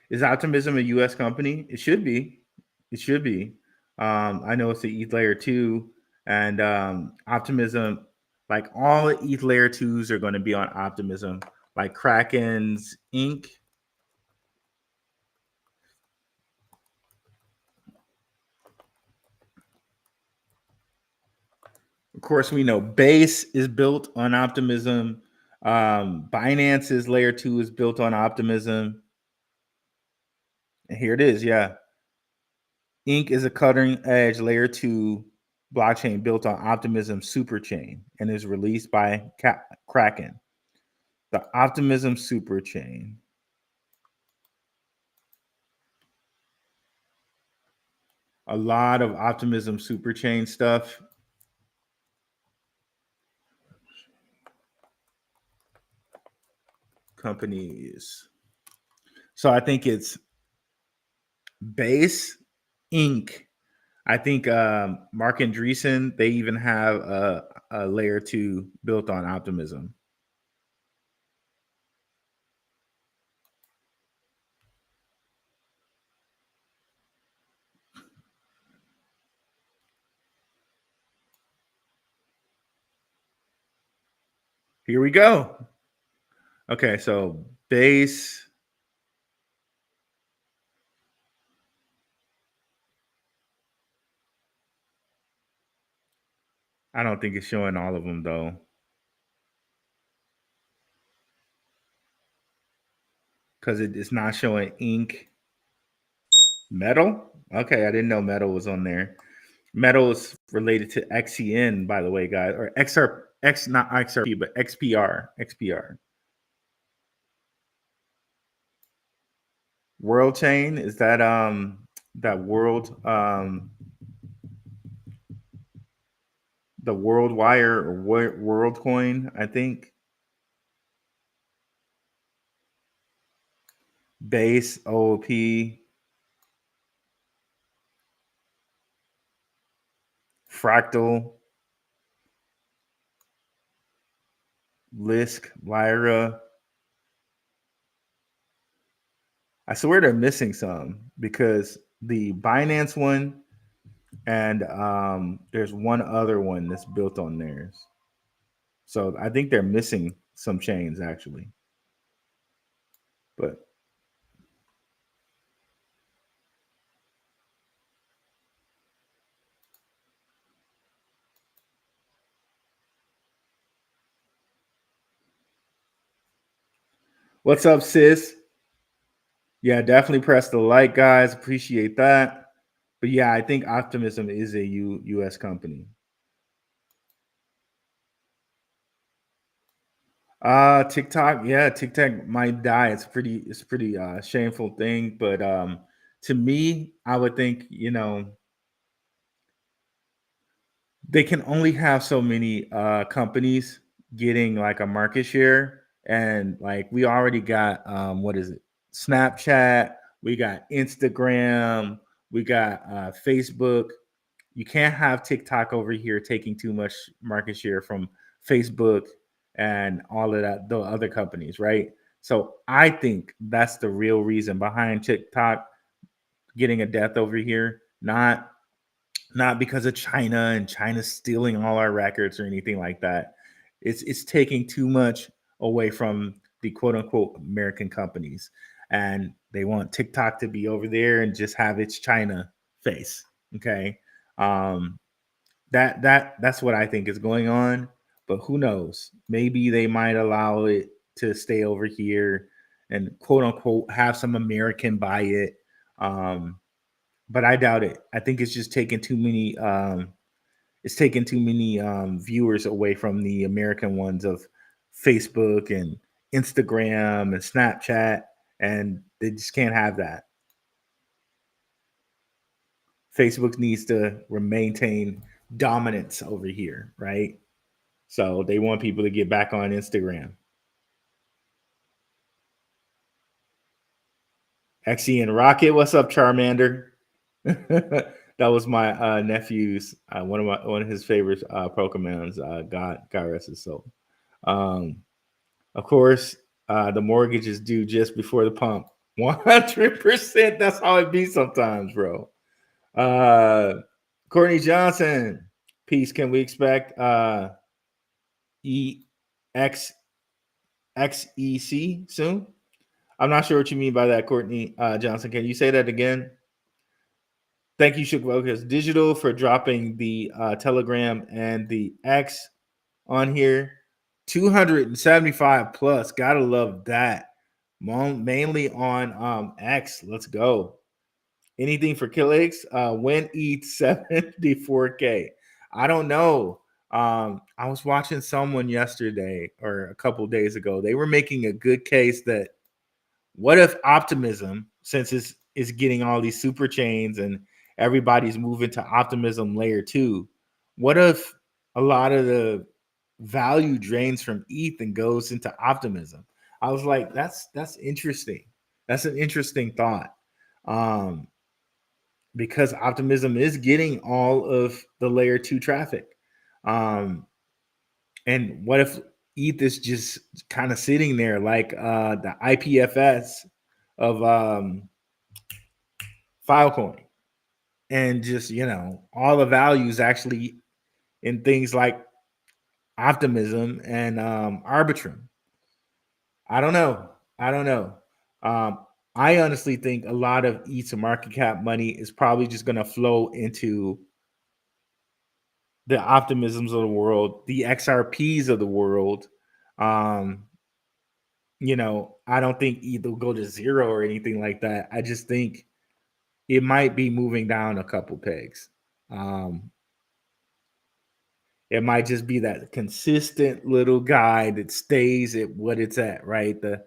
Is Optimism a U.S. company? It should be. It should be. I know it's the ETH layer 2, and Optimism, like all the ETH layer 2s are going to be on Optimism, like Kraken's Inc. Of course, we know Base is built on Optimism. Binance's layer 2 is built on Optimism. And here it is, yeah. Inc. is a cutting edge layer 2 blockchain built on Optimism superchain and is released by Kraken. The Optimism superchain. A lot of Optimism superchain stuff. Companies. So I think it's Base, Inc. I think Mark Andreessen, they even have a layer 2 built on Optimism. Here we go. Okay, so Base. I don't think it's showing all of them though. Because it's not showing Inc. Metal? Okay, I didn't know Metal was on there. Metal is related to XCN, by the way, guys, or not XRP, but XPR. World Chain, is that that world the World Wire or World Coin, I think. Base, OOP. Fractal. Lisk, Lyra. I swear they're missing some because the Binance one and there's one other one that's built on theirs. So I think they're missing some chains actually. But what's up, sis? Yeah, definitely press the like, guys. Appreciate that. But yeah, I think Optimism is a U.S. company. TikTok, yeah, TikTok might die. It's pretty shameful thing. But to me, I would think, they can only have so many companies getting like a market share. And like we already got what is it? Snapchat, we got Instagram, we got Facebook. You can't have TikTok over here taking too much market share from Facebook and all of that, the other companies, right? So I think that's the real reason behind TikTok getting a death over here, not because of China and China stealing all our records or anything like that. It's taking too much away from the quote unquote American companies, and they want TikTok to be over there and just have its China face. Okay, That's what I think is going on. But who knows? Maybe they might allow it to stay over here and quote unquote have some American buy it. But I doubt it. I think it's just taking too many. It's taking too many viewers away from the American ones of Facebook and Instagram and Snapchat, and they just can't have that. Facebook needs to maintain dominance over here, right? So they want people to get back on Instagram. XCN Rocket, what's up, Charmander? That was my nephew's one of his favorite Pokemons. God rest his soul. Of course, the mortgage is due just before the pump. 100%. That's how it be sometimes, bro. Courtney Johnson, peace. Can we expect XEC soon? I'm not sure what you mean by that, Courtney Johnson. Can you say that again? Thank you, Shukwokas Digital, for dropping the Telegram and the X on here. 275 plus. Gotta love that. Mainly on X. Let's go. Anything for Killix? When ETH 74K? I don't know. I was watching someone yesterday or a couple days ago. They were making a good case that what if Optimism, since it's getting all these super chains and everybody's moving to Optimism layer 2, what if a lot of the value drains from ETH and goes into Optimism? I was like, that's interesting. That's an interesting thought. Because Optimism is getting all of the layer 2 traffic. And what if ETH is just kind of sitting there like the IPFS of Filecoin, and just, all the values actually in things like Optimism and Arbitrum. I don't know. I honestly think a lot of ETH's market cap money is probably just going to flow into the Optimisms of the world, the XRPs of the world. I don't think either will go to zero or anything like that. I just think it might be moving down a couple pegs. It might just be that consistent little guy that stays at what it's at, right? The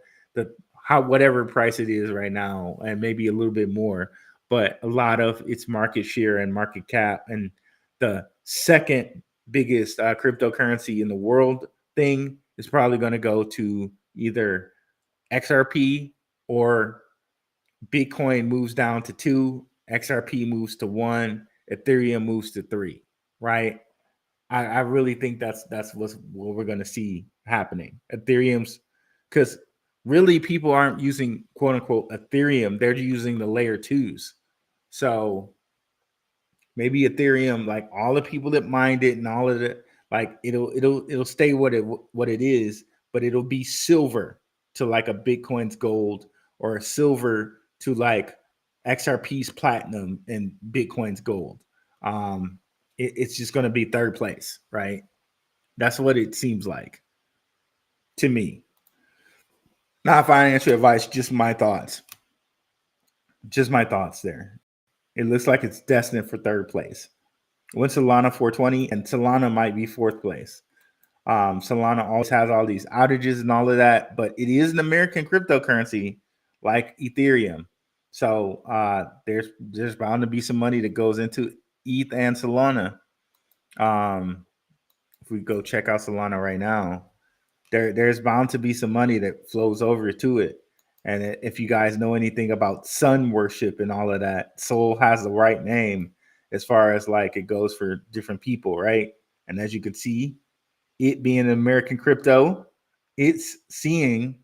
whatever price it is right now, and maybe a little bit more, but a lot of its market share and market cap and the second biggest cryptocurrency in the world thing is probably going to go to either XRP or Bitcoin moves down to 2, XRP moves to 1, Ethereum moves to 3, right? I really think that's what we're going to see happening. Ethereum's, because really people aren't using quote unquote Ethereum, they're using the layer 2s. So maybe Ethereum, like all the people that mined it and all of it, like it'll stay what it is, but it'll be silver to like a Bitcoin's gold, or a silver to like XRP's platinum and Bitcoin's gold. It's just going to be third place, right? That's what it seems like to me. Not financial advice, just my thoughts. Just my thoughts there. It looks like it's destined for third place. When Solana 420, and Solana might be fourth place. Solana always has all these outages and all of that, but it is an American cryptocurrency like Ethereum. So there's bound to be some money that goes into ETH and Solana. If we go check out Solana right now, there's bound to be some money that flows over to it. And if you guys know anything about sun worship and all of that, Sol has the right name as far as like it goes for different people, right? And as you can see, it being an American crypto, it's seeing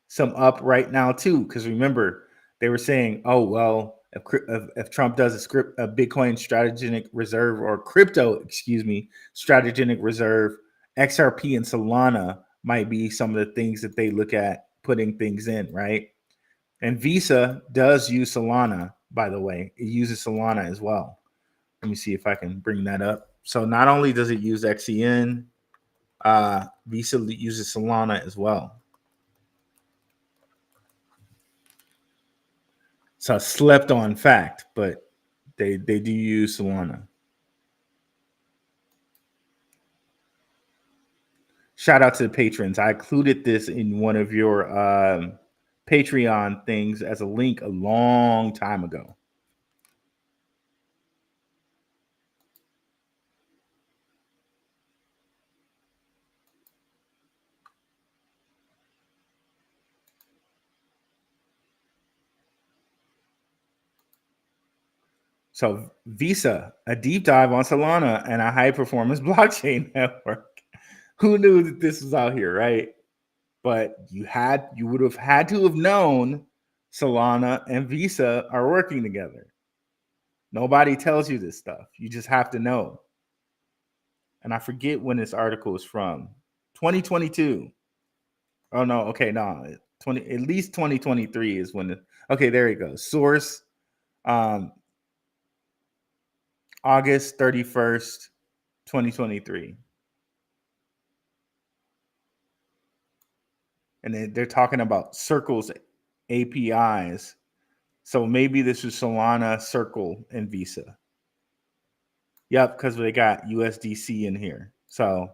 some up right now too. Because remember, they were saying, oh, well, if Trump does a Bitcoin strategic reserve, or crypto, strategic reserve, XRP and Solana might be some of the things that they look at putting things in, right? And Visa does use Solana, by the way. It uses Solana as well. Let me see if I can bring that up. So not only does it use XCN, Visa uses Solana as well. So slept on fact, but they do use Solana. Shout out to the patrons. I included this in one of your Patreon things as a link a long time ago. So Visa, a deep dive on Solana and a high performance blockchain network. Who knew that this was out here, right? But you would have had to have known Solana and Visa are working together. Nobody tells you this stuff. You just have to know. And I forget when this article is from. 2022. Oh no, okay, no. At least 2023 is when okay, there you go. Source August 31st, 2023. And they're talking about Circle's APIs. So maybe this is Solana, Circle, and Visa. Yep, because they got USDC in here. So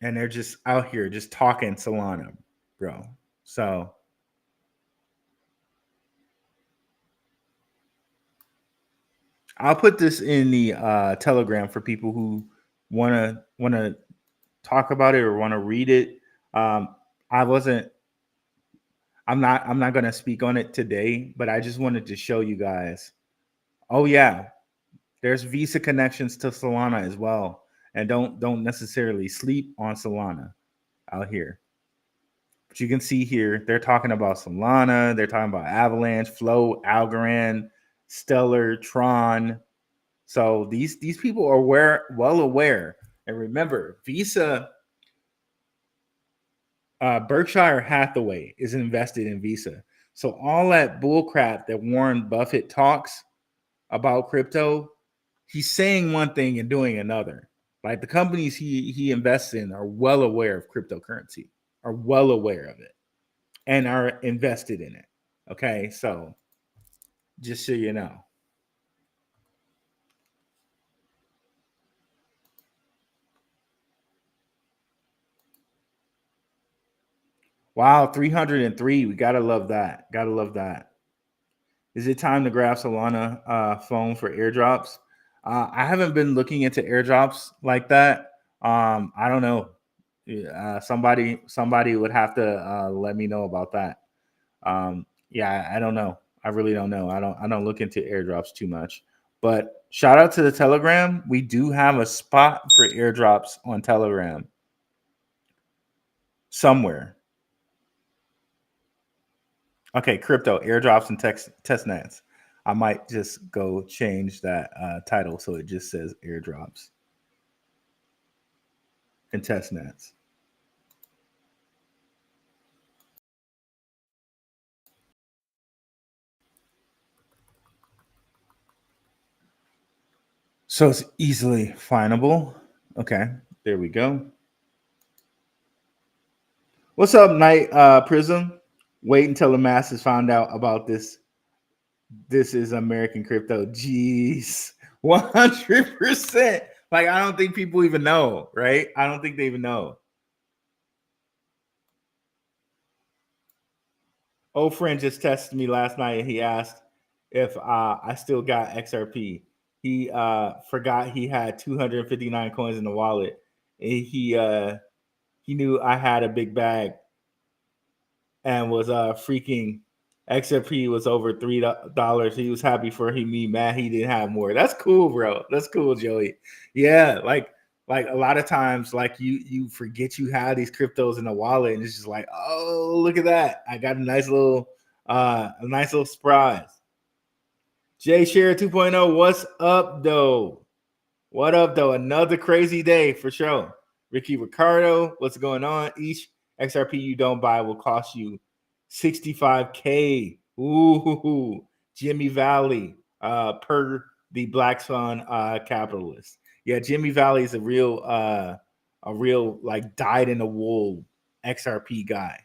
and they're just out here just talking Solana, bro. So I'll put this in the Telegram for people who want to talk about it or want to read it. I'm not going to speak on it today, but I just wanted to show you guys. Oh yeah, there's Visa connections to Solana as well. And don't necessarily sleep on Solana out here. But you can see here, they're talking about Solana, they're talking about Avalanche, Flow, Algorand, Stellar, Tron. So these people are well aware. And remember, Visa, Berkshire Hathaway is invested in Visa. So all that bullcrap that Warren Buffett talks about crypto, he's saying one thing and doing another. Like the companies he invests in are well aware of cryptocurrency, are well aware of it, and are invested in it. Okay, so just so you know. Wow, 303. We gotta love that. Gotta love that. Is it time to grab Solana phone for airdrops? I haven't been looking into airdrops like that. I don't know. Somebody would have to let me know about that. Yeah, I don't know. I really don't know. I don't look into airdrops too much. But shout out to the Telegram. We do have a spot for airdrops on Telegram somewhere. Okay, crypto airdrops and test nets. I might just go change that title so it just says airdrops and test nets. So it's easily findable. Okay, there we go. What's up, Night Prism? Wait until the masses found out about this. This is American crypto. Jeez, 100%. Like, I don't think people even know, right? I don't think they even know. Old friend just texted me last night and he asked if I still got XRP. He forgot he had 259 coins in the wallet. And he knew I had a big bag and was freaking XRP was over $3. He was happy for me, mad he didn't have more. That's cool, bro. That's cool, Joey. Yeah, like a lot of times, like you forget you have these cryptos in the wallet, and it's just like, oh, look at that. I got a nice little surprise. Jay Share 2.0, what's up, though? What up, though? Another crazy day for sure. Ricky Ricardo, what's going on? Each XRP you don't buy will cost you $65K. Ooh, Jimmy Valley, per the Black Swan capitalist. Yeah, Jimmy Valley is a real like dyed in the wool XRP guy,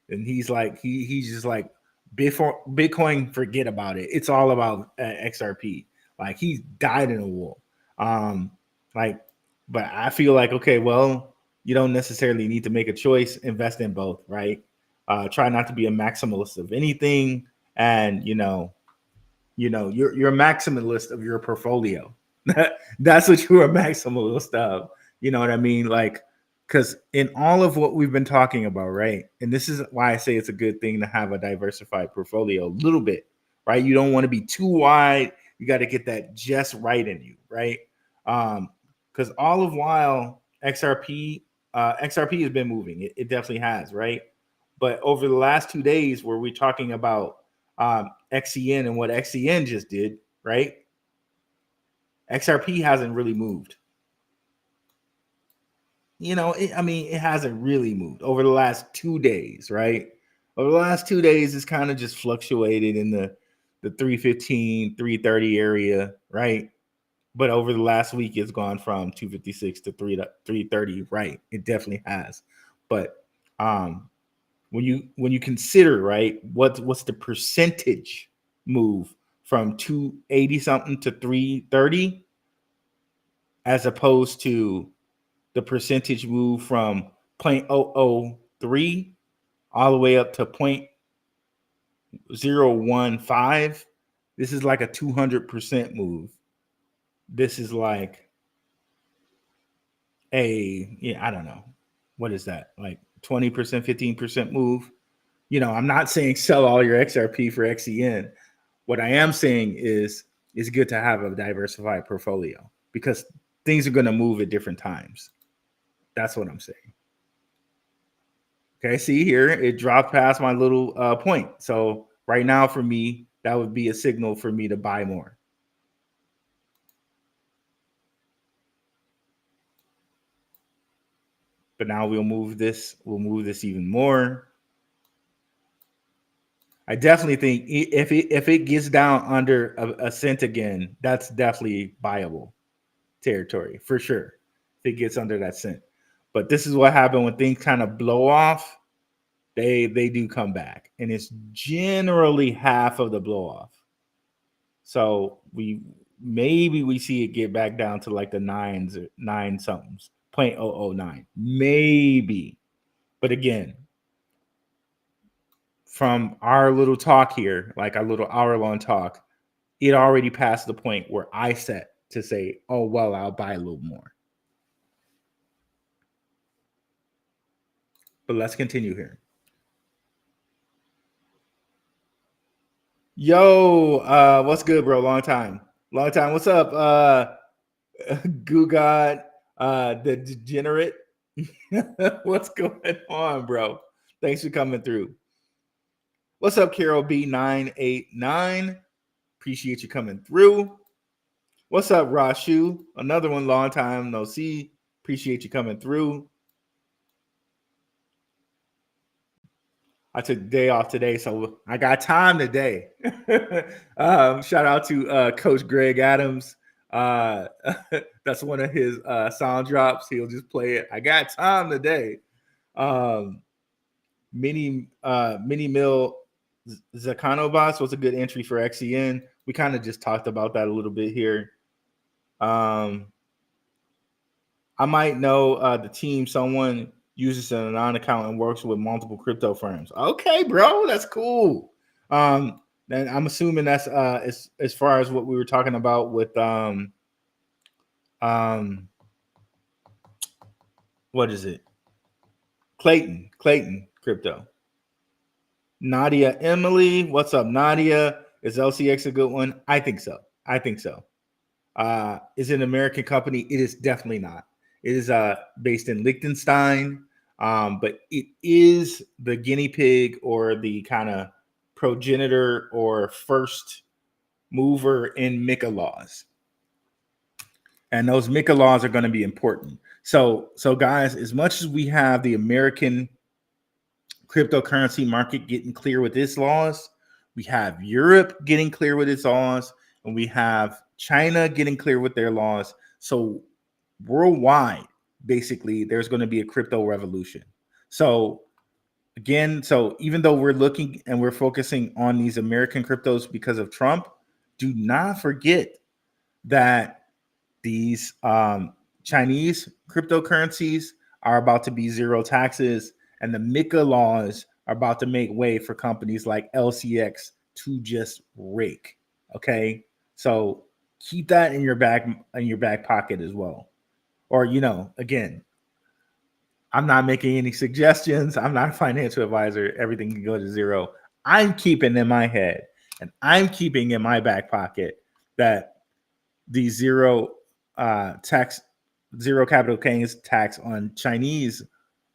and he's like he's just like before Bitcoin, forget about it. It's all about XRP. Like he's dyed in the wool. Like, but I feel like okay, well, you don't necessarily need to make a choice. Invest in both, right? Try not to be a maximalist of anything, and you're a maximalist of your portfolio. That's what you're a maximalist of. You know what I mean? Like, because in all of what we've been talking about, right? And this is why I say it's a good thing to have a diversified portfolio a little bit, right? You don't want to be too wide. You got to get that just right in you, right? Because all of while XRP has been moving. It definitely has, right? But over the last 2 days where we're talking about XCN and what XCN just did, right? XRP hasn't really moved. It hasn't really moved over the last 2 days, right? Over the last 2 days, it's kind of just fluctuated in the 315, 330 area, right? But over the last week, it's gone from 256 to 330, right? It definitely has. But when you consider, right, what's the percentage move from 280 something to 330, as opposed to the percentage move from 0.003 all the way up to 0.015, this is like a 200% move. This is like I don't know. What is that? Like 20%, 15% move. I'm not saying sell all your XRP for XCN. What I am saying is it's good to have a diversified portfolio because things are going to move at different times. That's what I'm saying. Okay, see here, it dropped past my little point. So right now for me, that would be a signal for me to buy more. But now we'll move this even more. I definitely think if it gets down under a cent again, that's definitely buyable territory for sure. If it gets under that cent. But this is what happened when things kind of blow off. They do come back, and it's generally half of the blow off. So we see it get back down to like the 9 somethings, 0.009, maybe. But again, from our little talk here, like our little hour-long talk, it already passed the point where I set to say, oh, well, I'll buy a little more. But let's continue here. Yo, what's good, bro? Long time. What's up? Goo God, the degenerate. What's going on, bro? Thanks for coming through. What's up, Carol B989? Appreciate you coming through. What's up, Rashu? Another one, long time no see. Appreciate you coming through. I took the day off today, so I got time today. Shout out to Coach Greg Adams. That's one of his sound drops. He'll just play it. I got time today. Mini Mill Zakhanovas was a good entry for XCN. We kind of just talked about that a little bit here. I might know the team. Someone uses an anon account and works with multiple crypto firms. Okay, bro, that's cool. And I'm assuming that's as far as what we were talking about with what is it? Clayton Crypto. Nadia Emily, what's up, Nadia? Is LCX a good one? I think so. Is it an American company? It is definitely not. It is based in Liechtenstein, but it is the guinea pig or the kind of progenitor or first mover in MiCA laws. And those MiCA laws are going to be important. So guys, as much as we have the American cryptocurrency market getting clear with its laws, We have Europe getting clear with its laws, and we have China getting clear with their laws. So worldwide, basically, there's going to be a crypto revolution. So again, so even though we're looking and we're focusing on these American cryptos because of Trump, do not forget that these Chinese cryptocurrencies are about to be zero taxes, and the MiCA laws are about to make way for companies like LCX to just rake. Okay, so keep that in your back pocket as well. Or again, I'm not making any suggestions. I'm not a financial advisor. Everything can go to zero. I'm keeping in my head and I'm keeping in my back pocket that the zero capital gains tax on Chinese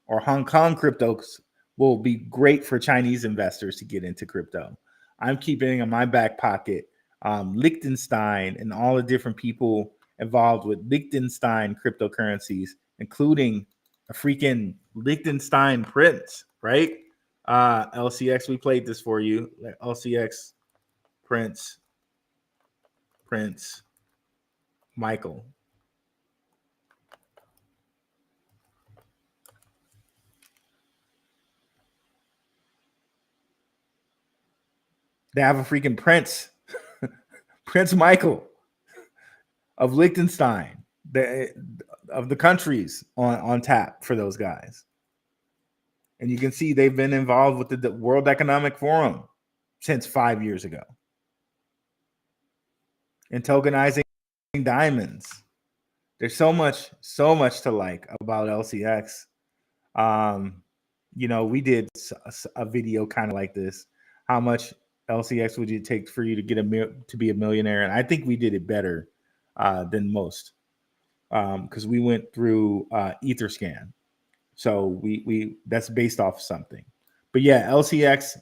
or Hong Kong cryptos will be great for Chinese investors to get into crypto. I'm keeping in my back pocket Liechtenstein and all the different people involved with Liechtenstein cryptocurrencies, including a freaking Liechtenstein prince, right? LCX, we played this for you. LCX Prince Michael. They have a freaking prince, Prince Michael of Liechtenstein, of the countries on tap for those guys. And you can see they've been involved with the World Economic Forum since 5 years ago. And tokenizing diamonds. There's so much to like about LCX. We did a video kind of like this. How much LCX would it take for you to get to be a millionaire? And I think we did it better than most because we went through Etherscan. So we that's based off something. But yeah, LCX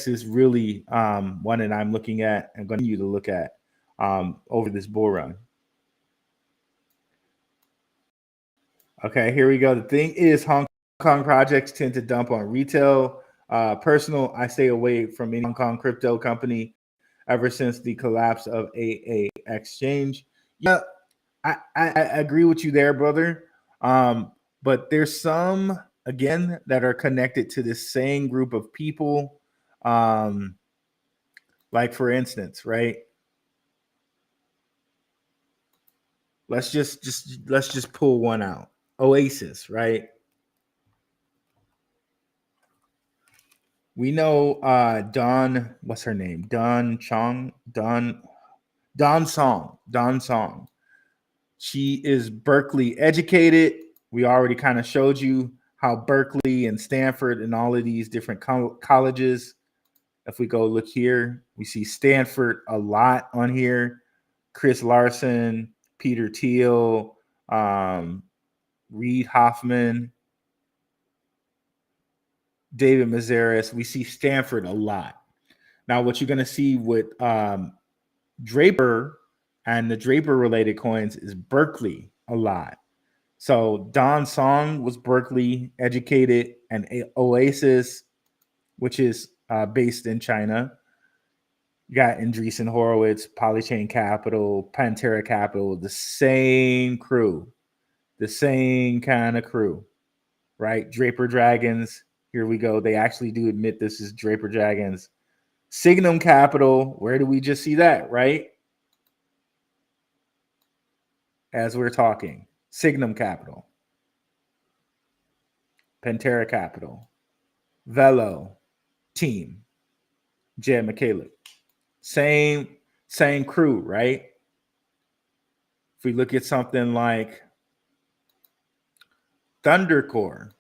is really one that I'm looking at and going to continue to look at over this bull run. Okay, here we go. The thing is, Hong Kong projects tend to dump on retail. Personal, I stay away from any Hong Kong crypto company ever since the collapse of AA Exchange. Yeah, I agree with you there, brother. But there's some, again, that are connected to the same group of people. Like, for instance, right? Let's just pull one out. Oasis, right? We know Dawn, what's her name? Dawn Song. She is Berkeley educated. We already kind of showed you how Berkeley and Stanford and all of these different colleges. If we go look here, we see Stanford a lot on here. Chris Larson, Peter Thiel, Reid Hoffman, David Mazaris. We see Stanford a lot. Now, what you're going to see with Draper and the Draper related coins is Berkeley a lot. So Don Song was Berkeley educated, and Oasis, which is based in China. You got Andreessen Horowitz, Polychain Capital, Pantera Capital, the same crew, the same kind of crew, right? Draper Dragons, here we go. They actually do admit this is Draper Dragons. Signum Capital, where do we just see that, right? As we're talking, Signum Capital, Pantera Capital, Velo, Team, Jed McCaleb. Same crew, right? If we look at something like Thundercore,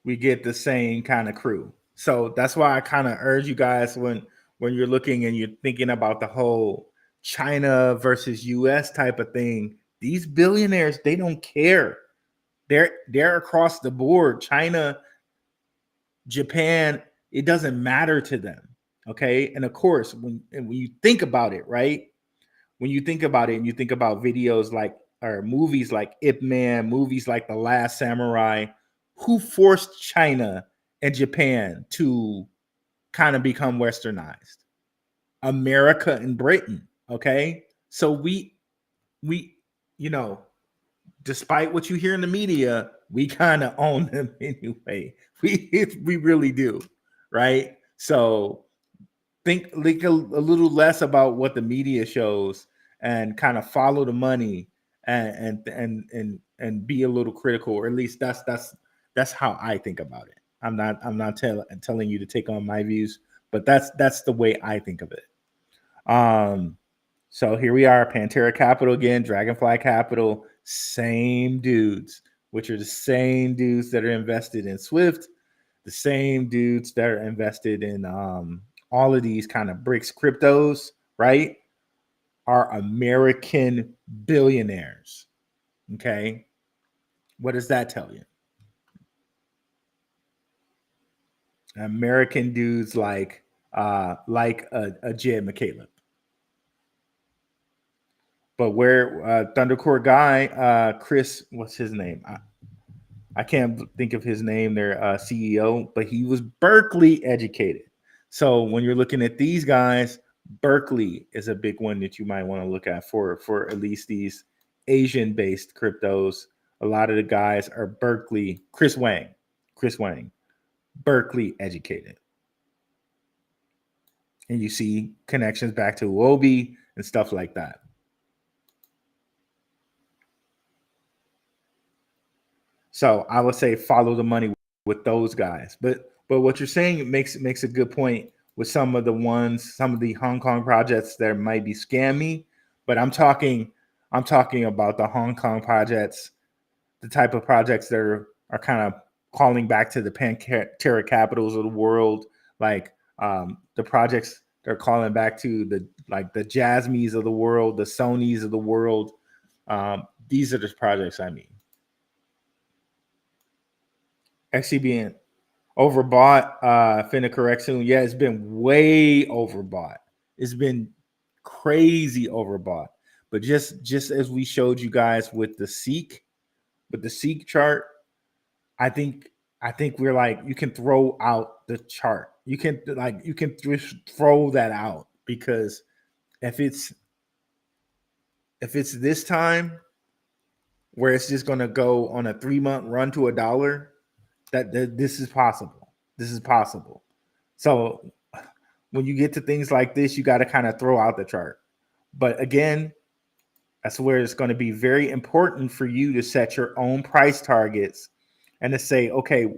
we get the same kind of crew. So that's why I kind of urge you guys when you're looking and you're thinking about the whole China versus US type of thing, these billionaires, they don't care. They're across the board. China, Japan, it doesn't matter to them. Okay. And of course, when you think about it, right? When you think about it and you think about videos like, or movies like Ip Man, movies like The Last Samurai, who forced China and Japan to kind of become westernized. America and Britain, okay? So we you know, despite what you hear in the media, we kind of own them anyway. We really do, right? So think like a little less about what the media shows and kind of follow the money and be a little critical, or at least that's how I think about it. I'm not telling you to take on my views, but that's the way I think of it. So here we are, Pantera Capital again, Dragonfly Capital, same dudes, which are the same dudes that are invested in Swift, the same dudes that are invested in all of these kind of bricks cryptos, right? Are American billionaires. Okay. What does that tell you? American dudes like a Jed McCaleb. But where Thundercore guy, Chris, what's his name? I can't think of his name, their CEO, but he was Berkeley educated. So when you're looking at these guys, Berkeley is a big one that you might want to look at for at least these Asian-based cryptos. A lot of the guys are Berkeley, Chris Wang, Berkeley educated. And you see connections back to Huobi and stuff like that. So I would say follow the money with those guys. But what you're saying makes a good point with some of the Hong Kong projects that might be scammy. But I'm talking about the Hong Kong projects, the type of projects that are kind of calling back to the Pantera Capitals of the world, like the projects they're calling back to the Jasmys of the world, the Sonys of the world. These are the projects I mean. XCBN overbought, finna correct soon. Yeah, it's been way overbought. It's been crazy overbought. But just as we showed you guys with the Seek chart, I think we're like, you can throw out the chart. You can throw that out, because if it's this time where it's just gonna go on a 3-month run to $1, that this is possible. This is possible. So when you get to things like this, you got to kind of throw out the chart. But again, that's where it's going to be very important for you to set your own price targets and to say, okay,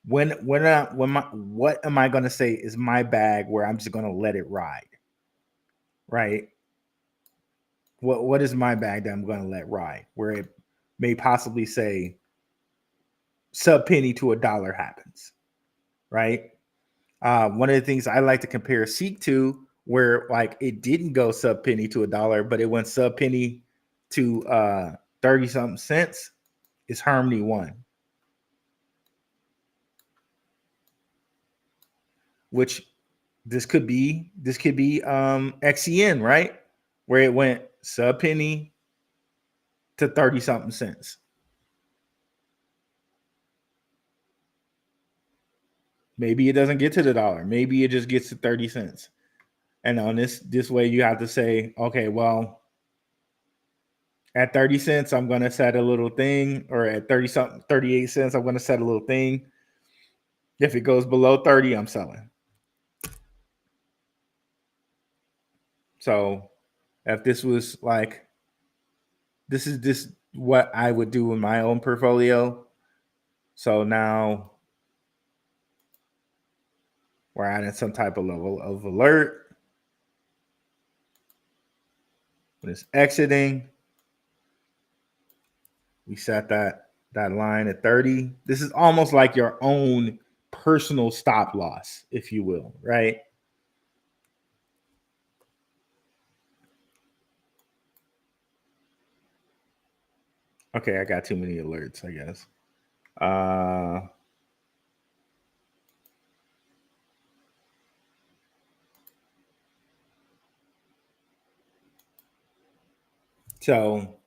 what am I going to say is my bag where I'm just going to let it ride, right? What is my bag that I'm going to let ride, where it may possibly say sub penny to $1 happens, right? One of the things I like to compare Seek to, where like it didn't go sub penny to $1, but it went sub penny to 30 something cents, is Harmony One, which this could be XCN, right? Where it went sub penny to 30 something cents. Maybe it doesn't get to the $1. Maybe it just gets to 30 cents. And on this way, you have to say, okay, well, at 30 cents, I'm going to set a little thing, or at 38 cents, I'm going to set a little thing. If it goes below 30, I'm selling. So if this was like, this is what I would do in my own portfolio. So now we're adding some type of level of alert. When it's exiting, we set that line at 30. This is almost like your own personal stop loss, if you will, right? Okay, I got too many alerts, I guess. So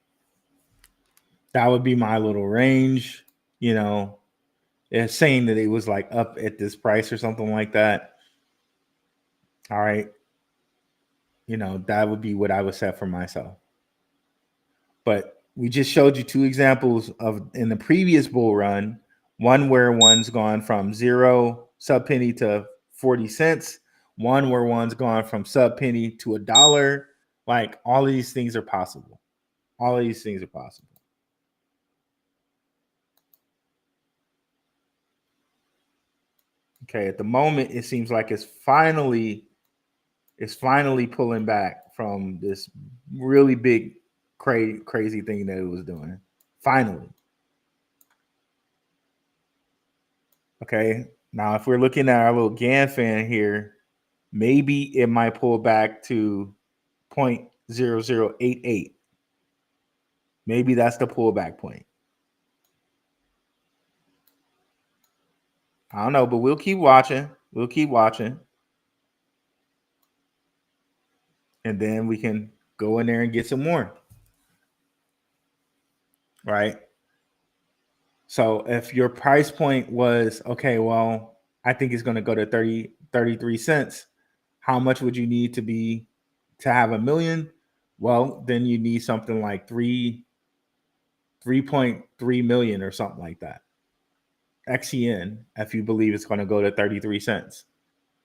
that would be my little range, it's saying that it was like up at this price or something like that. All right. That would be what I would set for myself. But we just showed you two examples of in the previous bull run, one where one's gone from 0 sub penny to 40 cents, one where one's gone from sub penny to $1. Like, all of these things are possible. All of these things are possible. Okay, at the moment, it seems like it's finally pulling back from this really big, crazy thing that it was doing. Finally. Okay, now if we're looking at our little GAN fan here, maybe it might pull back to 0.0088. Maybe that's the pullback point. I don't know, but we'll keep watching. We'll keep watching. And then we can go in there and get some more. Right? So if your price point was, okay, well, I think it's going to go to 33 cents. How much would you need to have $1 million? Well, then you need something like 3.3 million or something like that. XCN, if you believe it's going to go to 33 cents.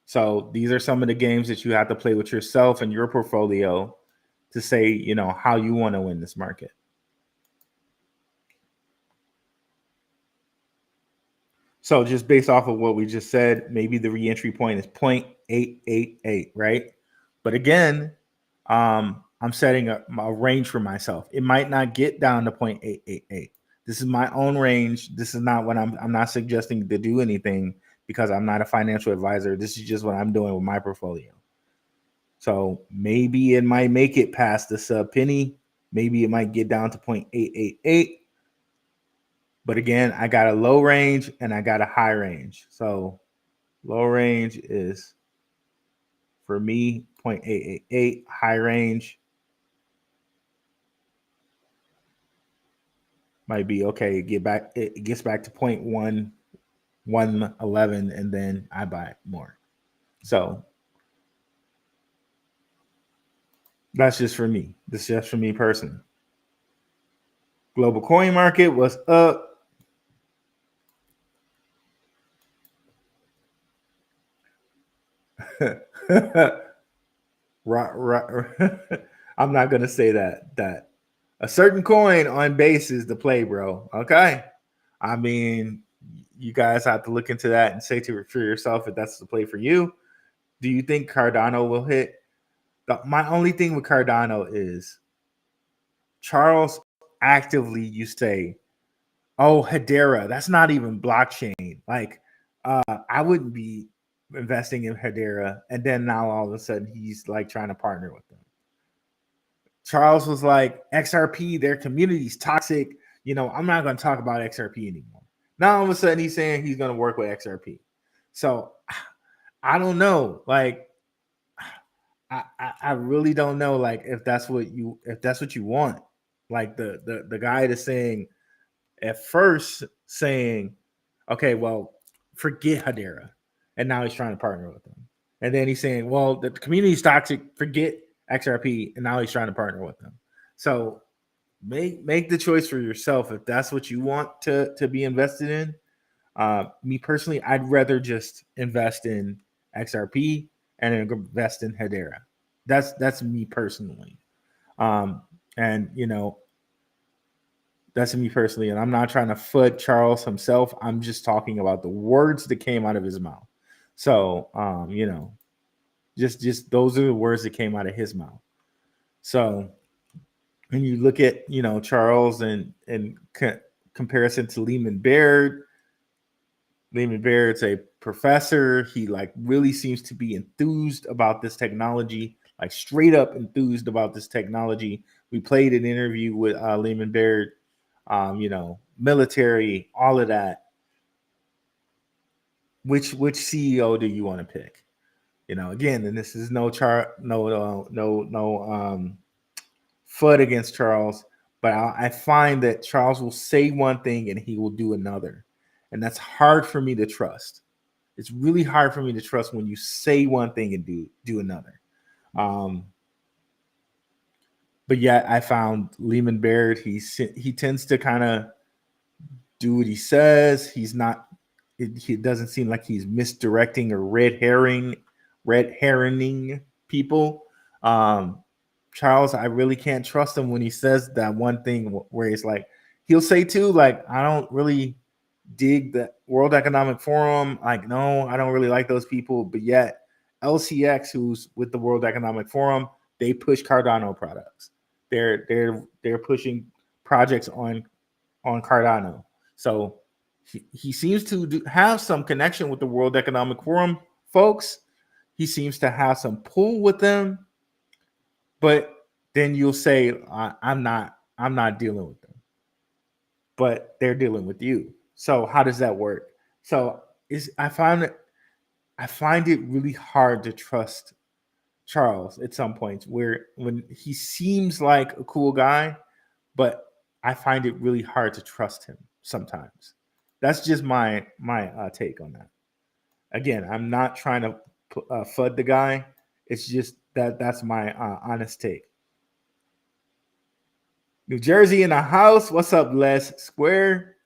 So these are some of the games that you have to play with yourself and your portfolio to say, how you want to win this market. So just based off of what we just said, maybe the reentry point is 0.888, right? But again, I'm setting a range for myself. It might not get down to 0.888. This is my own range. This is not what I'm not suggesting to do anything because I'm not a financial advisor. This is just what I'm doing with my portfolio. So maybe it might make it past the sub penny. Maybe it might get down to 0.888. But again, I got a low range and I got a high range. So low range is, for me, 0.888. High range might be, okay, it gets back to 0.1111, and then I buy more. So that's just for me. This is just for me personally. Global coin market was up. I'm not gonna say that a certain coin on base is the play, bro. Okay, I mean, you guys have to look into that and say for yourself if that's the play for you. Do you think Cardano will hit? My only thing with Cardano is Charles actively you say, oh, Hedera, that's not even blockchain. Like, I wouldn't be investing in Hedera, and then now all of a sudden he's like trying to partner with them. Charles was like, XRP, their community's toxic. I'm not going to talk about XRP anymore. Now all of a sudden he's saying he's going to work with XRP. So I don't know. Like, I really don't know. Like, if that's what you want. Like the guy that's saying at first saying, okay, well, forget Hedera. And now he's trying to partner with them. And then he's saying, well, the community's toxic, forget XRP. And now he's trying to partner with them. So make the choice for yourself if that's what you want to be invested in. Me personally, I'd rather just invest in XRP and invest in Hedera. That's me personally. That's me personally. And I'm not trying to foot Charles himself. I'm just talking about the words that came out of his mouth. So, just those are the words that came out of his mouth. So when you look at, Charles and comparison to Lehman Baird, Lehman Baird's a professor. He like really seems to be enthused about this technology, like straight up enthused about this technology. We played an interview with Lehman Baird, military, all of that. Which CEO do you want to pick? Again, and this is no foot against Charles, but I find that Charles will say one thing and he will do another, and that's hard for me to trust. It's really hard for me to trust when you say one thing and do another. But yet I found Lehman Baird, he tends to kind of do what he says. He's not, he doesn't seem like he's misdirecting or red herring people. Charles, I really can't trust him when he says that one thing where he's like, he'll say too, like, I don't really dig the World Economic Forum. Like, no, I don't really like those people. But yet LCX, who's with the World Economic Forum, they push Cardano products. They're pushing projects on Cardano. So he seems to have some connection with the World Economic Forum folks. He seems to have some pull with them. But then you'll say, I'm not dealing with them. But they're dealing with you. So how does that work? So I find it really hard to trust Charles at some points, when he seems like a cool guy, but I find it really hard to trust him sometimes. That's just my take on that. Again, I'm not trying to FUD the guy. It's just that's my honest take. New Jersey in the house. What's up, Les Square?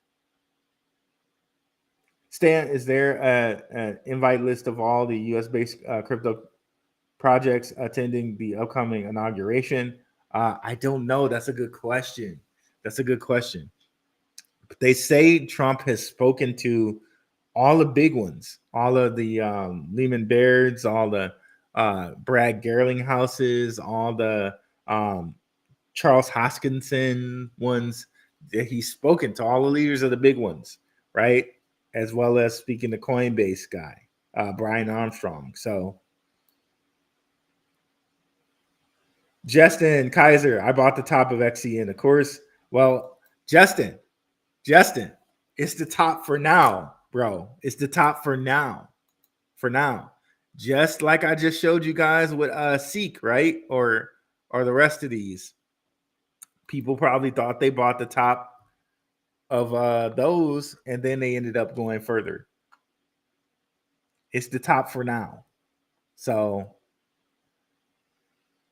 Stan, is there an invite list of all the U.S.-based crypto projects attending the upcoming inauguration? I don't know. That's a good question. But they say Trump has spoken to all the big ones, all of the Lehman Bairds, all the Brad Garlinghouses, all the Charles Hoskinson ones. That he's spoken to all the leaders of the big ones, right? As well as speaking to Coinbase guy, Brian Armstrong. So Justin Kaiser, I bought the top of XCN, of course. Well, Justin, it's the top for now, bro. It's the top for now. Just like I just showed you guys with Seek, right? Or the rest of these. People probably thought they bought the top of those, and then they ended up going further. It's the top for now. So,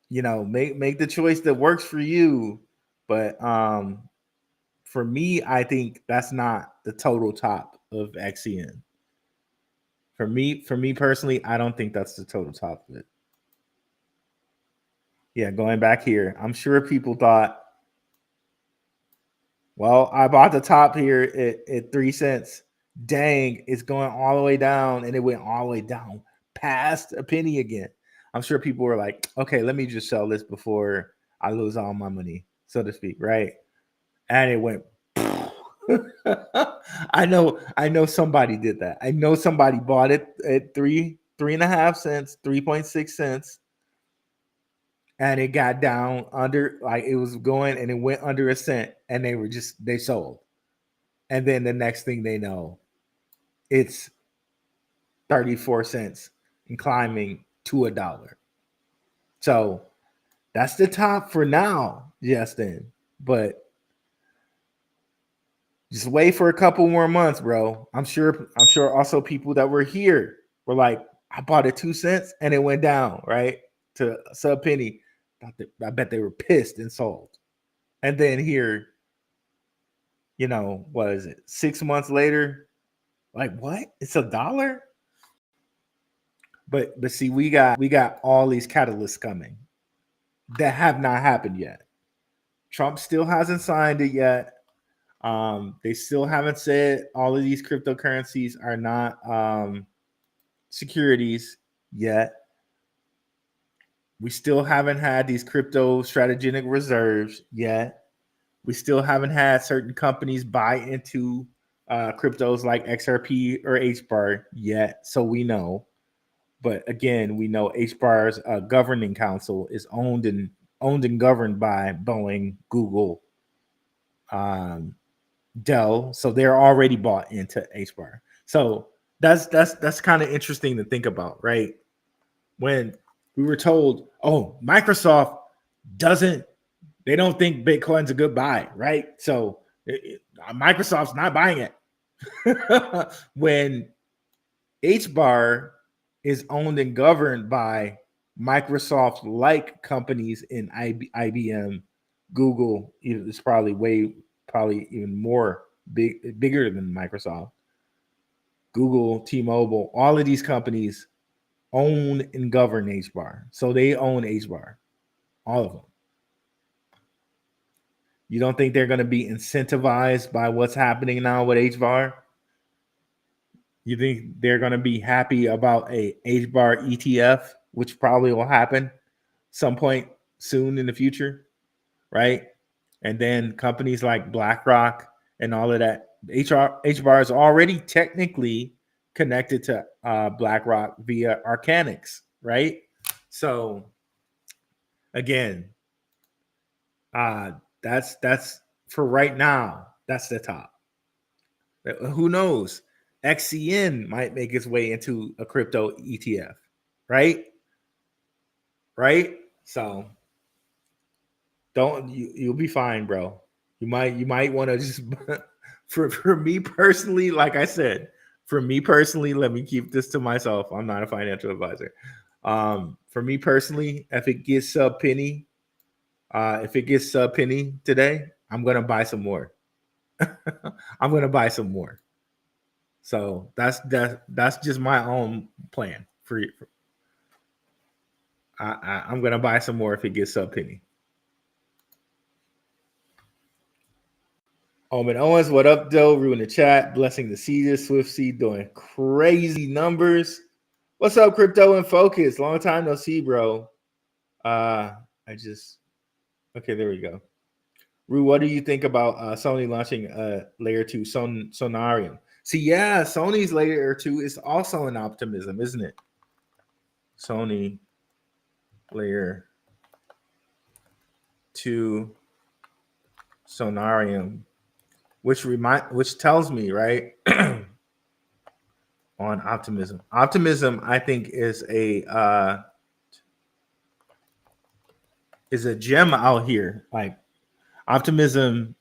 make the choice that works for you. But for me, I think that's not the total top of XCN. For me personally, I don't think that's the total top of it. Yeah, going back here, I'm sure people thought, well, I bought the top here at 3 cents. Dang, it's going all the way down, and it went all the way down past a penny again. I'm sure people were like, okay, let me just sell this before I lose all my money, so to speak, right? And it went. I know somebody did that. I know somebody bought it at 3.5 cents, 3.6 cents. And it got down under, like it was going, and it went under a cent, and they sold. And then the next thing they know, it's 34 cents and climbing to $1. So that's the top for now, Justin. But just wait for a couple more months, bro. I'm sure also people that were here were like, I bought it 2 cents and it went down, right? To sub penny. I bet they were pissed and sold. And then here, what is it? 6 months later, like, what? It's $1? But see, we got all these catalysts coming that have not happened yet. Trump still hasn't signed it yet. They still haven't said all of these cryptocurrencies are not securities yet. We still haven't had these crypto strategic reserves yet. We still haven't had certain companies buy into cryptos like XRP or HBAR yet. So we know. But again, we know HBAR's governing council is owned and governed by Boeing, Google, Dell. So they're already bought into HBAR. So that's kind of interesting to think about, right? When we were told, oh, Microsoft they don't think Bitcoin's a good buy, right? So Microsoft's not buying it. When HBAR is owned and governed by Microsoft-like companies in IBM, Google. It's probably even more bigger than Microsoft. Google, T-Mobile, all of these companies own and govern HBAR. So they own HBAR, all of them. You don't think they're going to be incentivized by what's happening now with HBAR? You think they're going to be happy about a HBAR ETF, which probably will happen some point soon in the future, right? And then companies like BlackRock and all of that. HBAR is already technically connected to BlackRock via Arcanix, right? So again, that's for right now. That's the top. Who knows? XCN might make its way into a crypto ETF, right? Right? So you'll be fine, bro. You might want to just for me personally, like I said, for me personally, let me keep this to myself. I'm not a financial advisor. For me personally, if it gets sub penny today, I'm gonna buy some more. I'm gonna buy some more. So that's just my own plan for you. I'm gonna buy some more if it gets sub penny. Omen Owens, what up, Joe? Rue in the chat. Blessing to see this. SWFT doing crazy numbers. What's up, Crypto in Focus? Long time no see, bro. Okay, there we go. Rue, what do you think about Sony launching layer 2 Sonarium? See, yeah, Sony's layer 2 is also an optimism, isn't it? Sony layer 2 Sonarium, which tells me, right, on optimism. Optimism, I think, is a gem out here. Like, optimism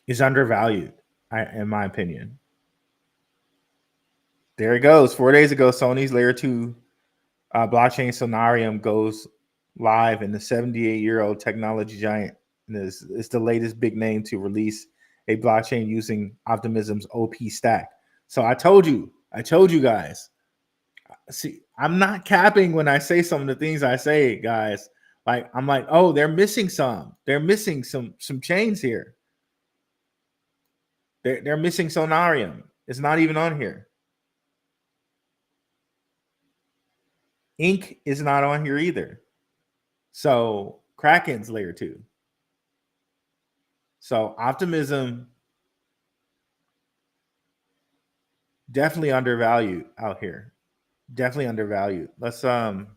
is undervalued, in my opinion. There it goes. 4 days ago, Sony's layer 2 blockchain Sonarium goes live, and the 78-year-old technology giant is the latest big name to release a blockchain using Optimism's OP stack. So I told you guys. See, I'm not capping when I say some of the things I say, guys. Like, I'm like, oh, they're missing some. They're missing some chains here. They're missing Sonarium. It's not even on here. Ink is not on here either. So Kraken's layer 2. So Optimism definitely undervalued out here. Definitely undervalued. Let's I'm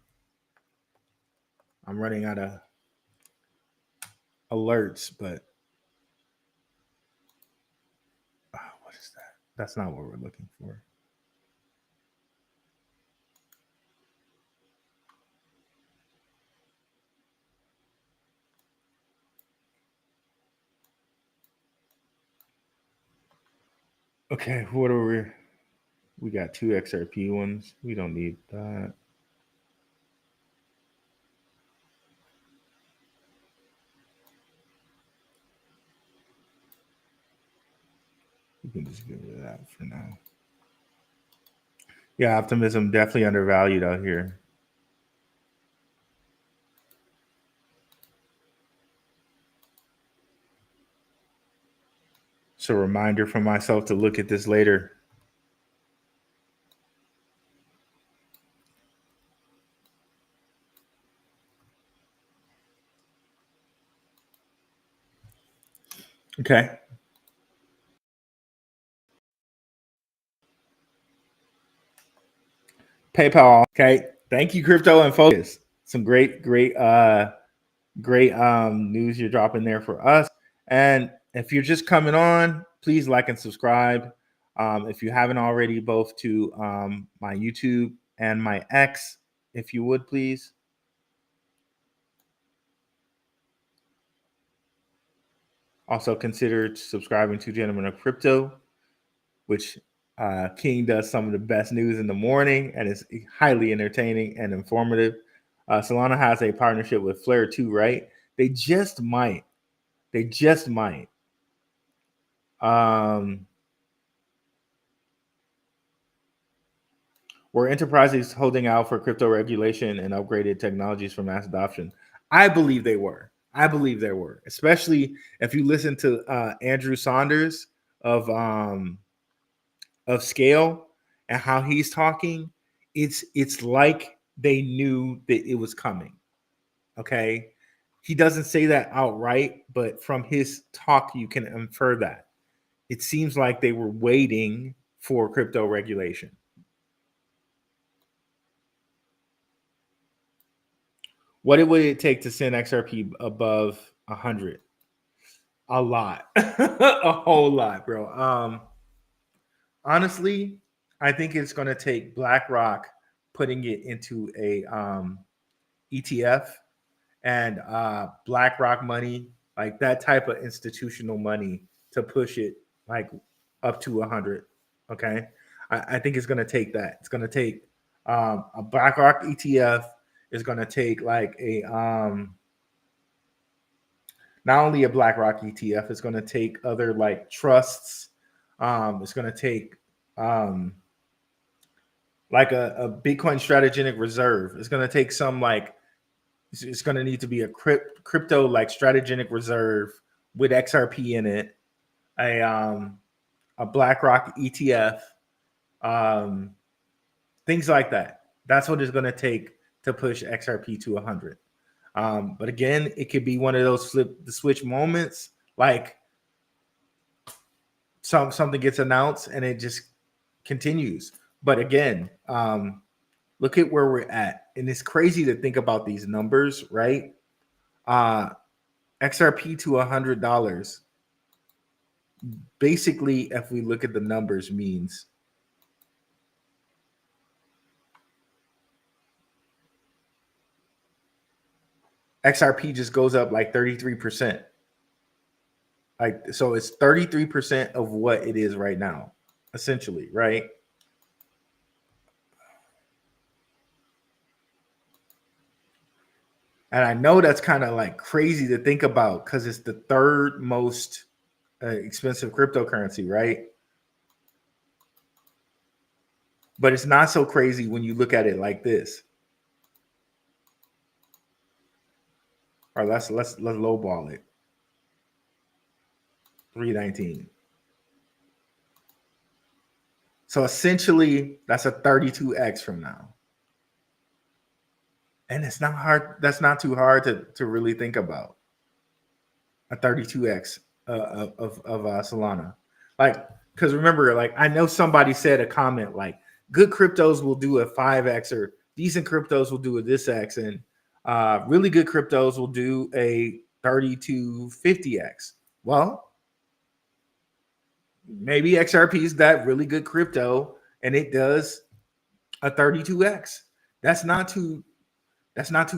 running out of alerts, but what is that? That's not what we're looking for. Okay, what are we got 2 XRP ones. We don't need that. We can just get rid of that for now. Yeah, Optimism definitely undervalued out here. So, reminder for myself to look at this later. Okay. PayPal. Okay. Thank you, Crypto and Focus. Some great news you're dropping there for us. And if you're just coming on, please like and subscribe. If you haven't already, both to my YouTube and my X, if you would, please. Also consider subscribing to Gentlemen of Crypto, which King does some of the best news in the morning, and it's highly entertaining and informative. Solana has a partnership with Flare too, right? They just might. They just might. Were enterprises holding out for crypto regulation and upgraded technologies for mass adoption? I believe they were. I believe there were, especially if you listen to Andrew Saunders of Scale and how he's talking. It's like they knew that it was coming. Okay, he doesn't say that outright, but from his talk, you can infer that. It seems like they were waiting for crypto regulation. What would it take to send XRP above 100? A lot. A whole lot, bro. Honestly, I think it's going to take BlackRock putting it into a ETF and BlackRock money, like that type of institutional money, to push it like up to 100. Okay, I think it's going to take that. It's going to take a BlackRock ETF. Is going to take like a not only a BlackRock ETF, it's going to take other like trusts. It's going to take like a Bitcoin strategic reserve. It's going to take some like it's going to need to be a crypto like strategic reserve with XRP in it, a BlackRock ETF, things like that. That's what it's going to take to push XRP to 100. But again, it could be one of those flip the switch moments, like something gets announced and it just continues. But again, look at where we're at. And it's crazy to think about these numbers, right? XRP to $100. Basically, if we look at the numbers, means XRP just goes up like 33%. Like, so it's 33% of what it is right now, essentially, right? And I know that's kind of like crazy to think about because it's the third most expensive cryptocurrency, right? But it's not so crazy when you look at it like this. All right, let's lowball it. 319. So essentially, that's a 32x from now. And it's not hard. That's not too hard to really think about. A 32x of Solana. Like, because remember, like, I know somebody said a comment like, good cryptos will do a 5x, or decent cryptos will do a this x, and really good cryptos will do a 30 to 50x. Well, maybe XRP is that really good crypto, and it does a 32x. That's not too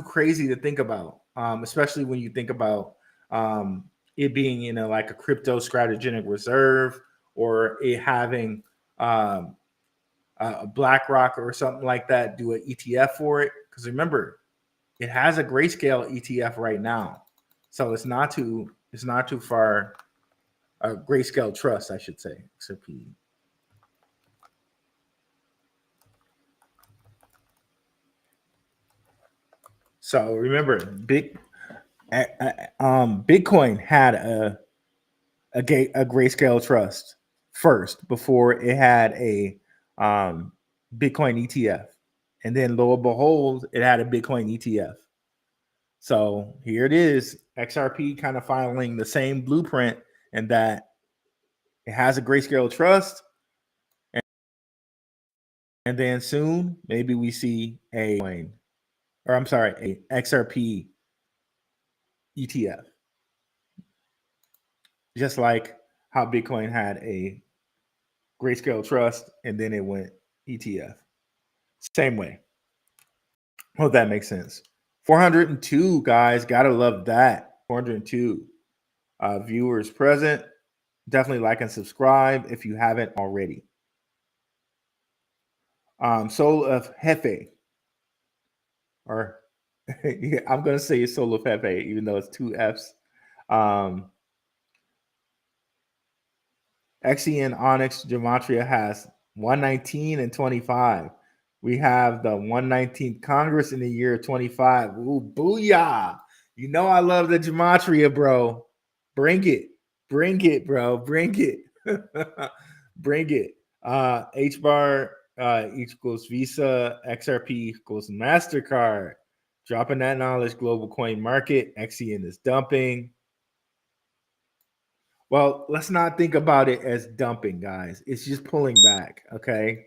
crazy to think about, especially when you think about it being in like a crypto strategic reserve, or it having a BlackRock or something like that do an ETF for it. Because remember, it has a Grayscale ETF right now, so it's not too far. Grayscale Trust, I should say, XRP. So remember, Bitcoin had a Grayscale Trust first before it had a Bitcoin ETF, and then lo and behold, it had a Bitcoin ETF. So here it is, XRP kind of following the same blueprint, and that it has a Grayscale Trust, and then soon maybe we see a XRP ETF, just like how Bitcoin had a Grayscale Trust and then it went ETF. Same way. Hope that makes sense. 402 guys, gotta love that. 402 viewers present. Definitely like and subscribe if you haven't already. Soul of Jefe, or yeah, I'm gonna say Soul of Jefe, even though it's two F's. XCN Onyx Gematria has 119 and 25. We have the 119th Congress in the year 25. Ooh, booyah! You know I love the Gematria, bro. Bring it, bro. Bring it, bring it. H bar equals Visa, XRP equals Mastercard. Dropping that knowledge, global coin market. XCN is dumping. Well, let's not think about it as dumping, guys. It's just pulling back, okay?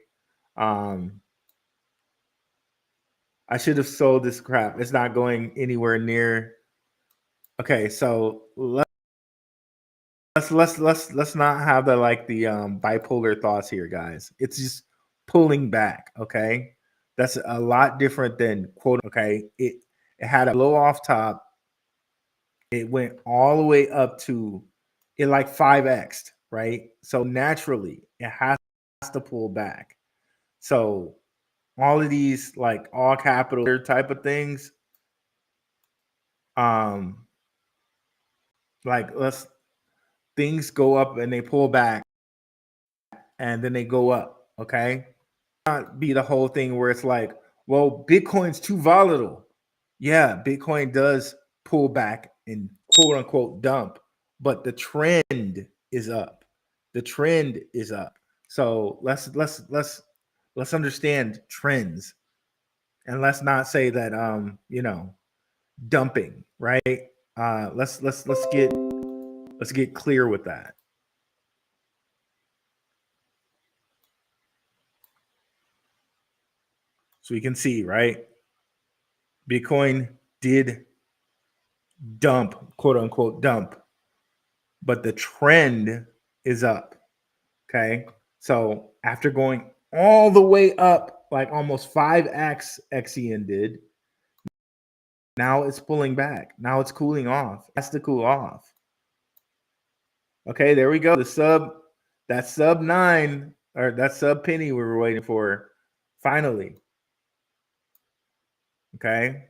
I should have sold this crap. It's not going anywhere near. Okay, so let's not have the bipolar thoughts here, guys. It's just pulling back, okay? That's a lot different than quote. Okay, it had a blow off top. It went all the way up to it like 5x'd, right? So naturally, it has to pull back. So all of these like all capital type of things, like things go up and they pull back and then they go up, okay? Not be the whole thing where it's like, well, Bitcoin's too volatile. Yeah, Bitcoin does pull back and quote unquote dump, but the trend is up. The trend is up. So let's understand trends, and let's not say that dumping, right? Let's get clear with that. So you can see, right? Bitcoin did dump, quote unquote dump, but the trend is up. Okay. So after going all the way up, like almost 5x XCN did, now it's pulling back. Now it's cooling off. It has to cool off. Okay, there we go. That sub 9 or that sub penny we were waiting for finally. Okay.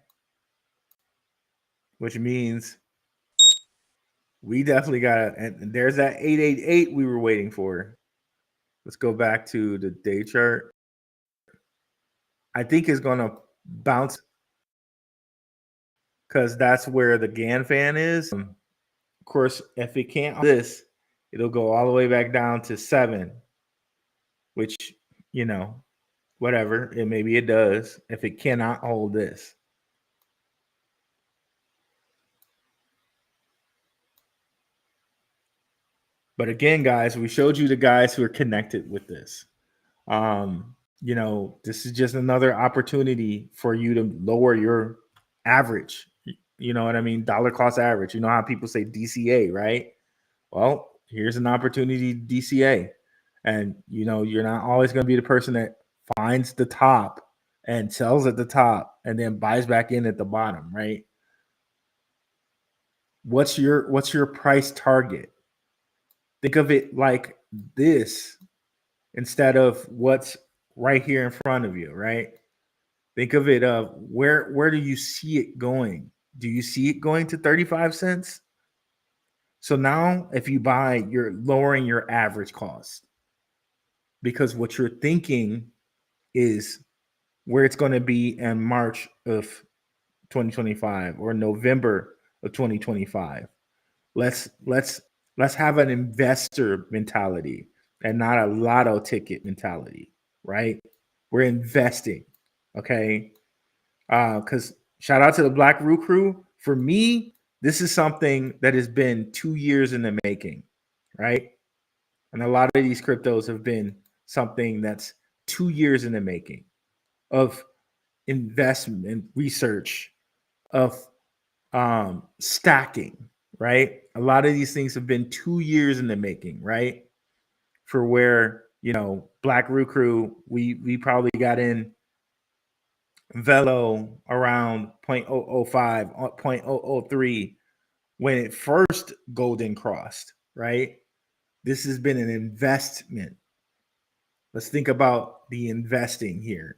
Which means we definitely got it. And there's that 888 we were waiting for. Let's go back to the day chart. I think it's going to bounce because that's where the GAN fan is. Of course, if it can't this, it'll go all the way back down to 7, which, whatever. Maybe it does if it cannot hold this. But again, guys, we showed you the guys who are connected with this. This is just another opportunity for you to lower your average. You know what I mean? Dollar cost average. You know how people say DCA, right? Well, here's an opportunity DCA. And, you're not always going to be the person that finds the top and sells at the top and then buys back in at the bottom, right? What's your price target? Think of it like this instead of what's right here in front of you, right? Think of it of where do you see it going? Do you see it going to 35 cents? So now if you buy, you're lowering your average cost because what you're thinking is where it's going to be in March of 2025 or November of 2025. Let's have an investor mentality and not a lotto ticket mentality, right? We're investing, okay? Because shout out to the Black Root Crew. For me, this is something that has been 2 years in the making, right? And a lot of these cryptos have been something that's 2 years in the making of investment, research, of stacking, right? A lot of these things have been 2 years in the making, right? For where, Black Root Crew, we probably got in Velo around 0.005, 0.003 when it first golden crossed, right? This has been an investment, let's think about the investing here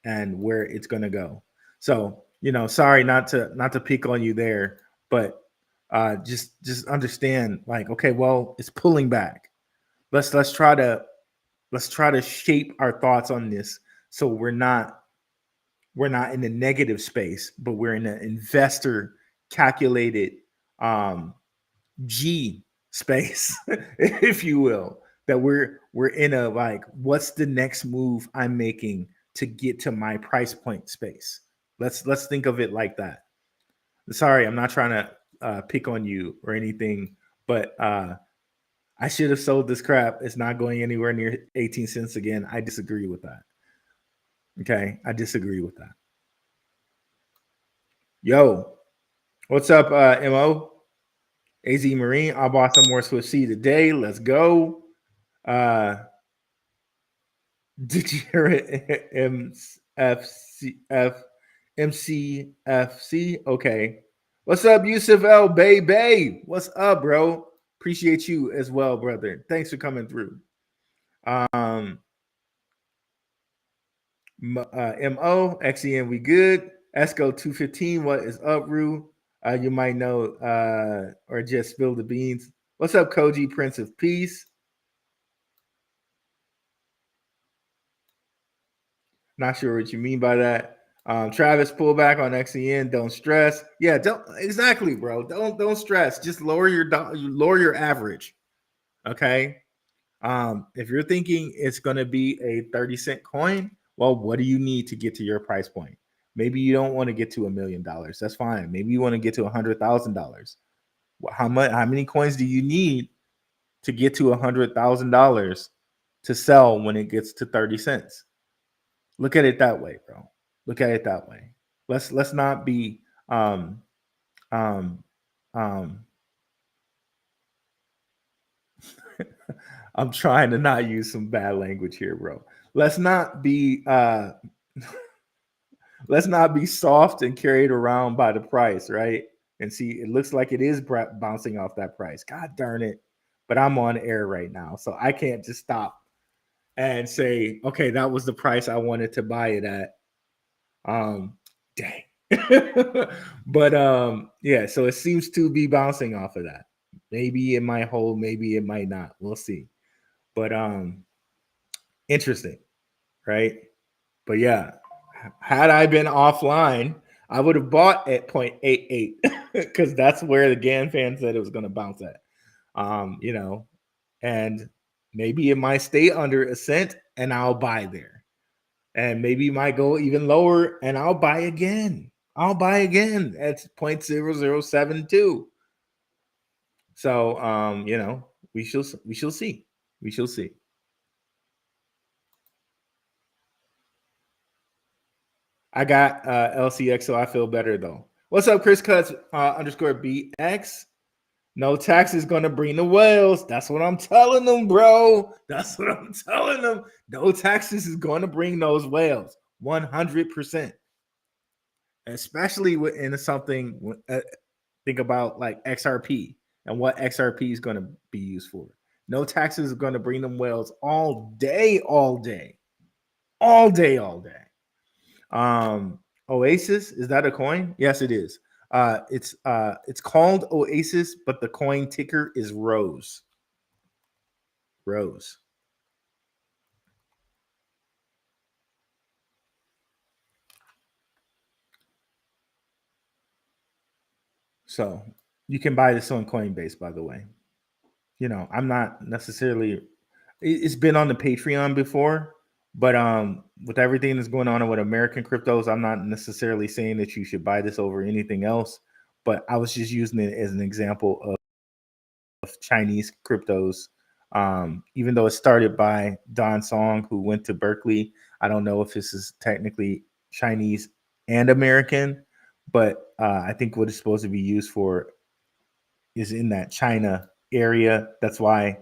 and where it's going to go. So, sorry not to pick on you there, but just understand, like, okay, well, it's pulling back. Let's try to shape our thoughts on this so we're not in the negative space, but we're in an investor calculated G space, if you will, that we're in a, like, what's the next move I'm making to get to my price point space. Let's think of it like that. Sorry, I'm not trying to pick on you or anything, but I should have sold this crap. It's not going anywhere near 18 cents again. I disagree with that. Okay, I disagree with that. Yo, what's up, Mo? AZ Marine, I bought some more SWFT today. Let's go. Did you hear it? MCFC? Okay. What's up, Yusuf L. Bay? What's up, bro? Appreciate you as well, brother. Thanks for coming through. MO, XCN, we good. Esco 215, what is up, Rue? You might know or just spill the beans. What's up, Koji, Prince of Peace? Not sure what you mean by that. Travis, pullback on XCN. Don't stress. Yeah, don't exactly, bro. Don't stress. Just lower your average. Okay. If you're thinking it's going to be a 30-cent coin, well, what do you need to get to your price point? Maybe you don't want to get to $1 million. That's fine. Maybe you want to get to $100,000. How many coins do you need to get to $100,000 to sell when it gets to 30 cents? Look at it that way, bro. Look at it that way. Let's not be I'm trying to not use some bad language here, bro. Let's not be let's not be soft and carried around by the price, right? And see, it looks like it is bouncing off that price. God darn it. But I'm on air right now, so I can't just stop and say, okay, that was the price I wanted to buy it at. Dang. But yeah, so it seems to be bouncing off of that. Maybe it might hold, maybe it might not. We'll see. But interesting, right? But yeah, had I been offline, I would have bought at 0.88 because that's where the GAN fan said it was going to bounce at. And maybe it might stay under a cent and I'll buy there. And maybe it might go even lower and I'll buy again. At 0.0072. So we shall see. We shall see. I got LCX, so I feel better though. What's up, Chris Cuts _BX? No tax is gonna bring the whales. That's what I'm telling them, bro. That's what I'm telling them. No taxes is gonna bring those whales, 100%. Especially in something. Think about like XRP and what XRP is gonna be used for. No taxes is gonna bring them whales all day. Oasis, is that a coin? Yes, it is. It's called Oasis, but the coin ticker is Rose. So you can buy this on Coinbase, by the way. I'm not necessarily. It's been on the Patreon before, but with everything that's going on with American cryptos, I'm not necessarily saying that you should buy this over anything else. But I was just using it as an example of Chinese cryptos. Even though it started by Don Song, who went to Berkeley. I don't know if this is technically Chinese and American, but I think what it's supposed to be used for is in that China area. That's why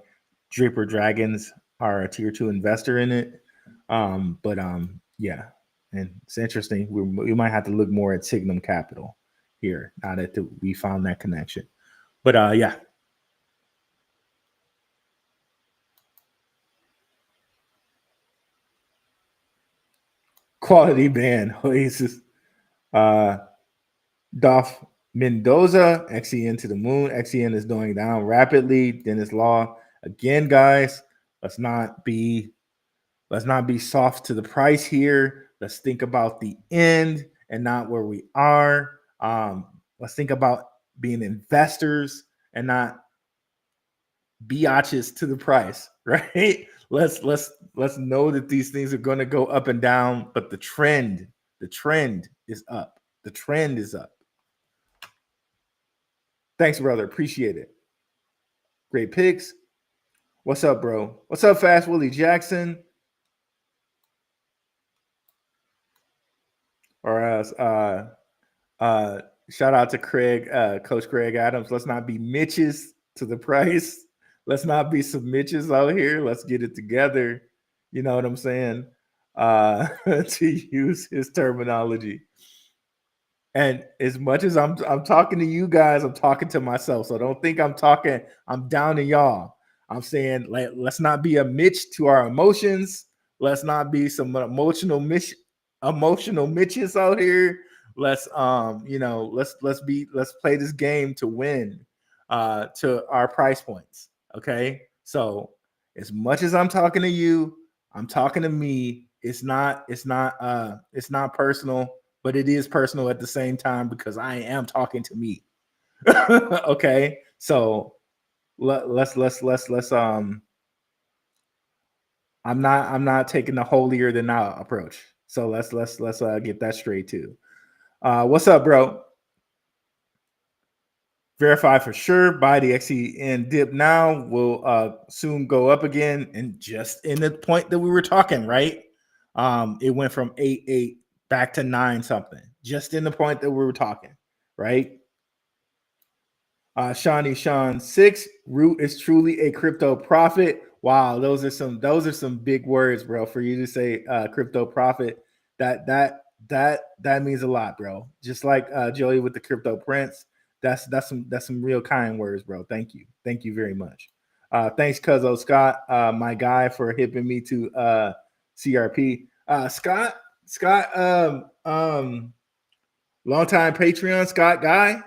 Draper Dragons are a tier 2 investor in it. Yeah, and it's interesting. We might have to look more at Signum Capital here now that we found that connection. But yeah. Quality band. Oasis. Dolph Mendoza. XCN to the moon. XCN is going down rapidly. Dennis Law. Again, guys, let's not be soft to the price here. Let's think about the end and not where we are. Let's think about being investors and not biatches to the price, right? Let's know that these things are going to go up and down, but the trend is up. The trend is up. Thanks, brother. Appreciate it. Great picks. What's up, bro? What's up, Fast Willie Jackson? Or shout out to Craig, Coach Craig Adams. Let's not be Mitches to the price. Let's not be some Mitches out here. Let's get it together. You know what I'm saying? To use his terminology. And as much as I'm talking to you guys, I'm talking to myself. So don't think I'm down to y'all. I'm saying let's not be a Mitch to our emotions. Let's not be some emotional Mitches out here. Let's let's play this game to win to our price points. Okay. So as much as I'm talking to you, I'm talking to me. It's not personal, but it is personal at the same time because I am talking to me. Okay. So let's I'm not taking the holier than thou approach. So let's get that straight too. What's up, bro? Verify for sure. Buy the XCN dip now. Will soon go up again. And just in the point that we were talking, right? It went from 8.8 back to 9 something. Just in the point that we were talking, right? Sean 6. Root is truly a crypto profit. Wow, those are some big words, bro. For you to say crypto profit, that means a lot, bro. Just like Joey with the crypto prince, that's some real kind words, bro. Thank you very much. Thanks, Cuzzo Scott, my guy, for hipping me to CRP. Scott, longtime Patreon, Scott guy.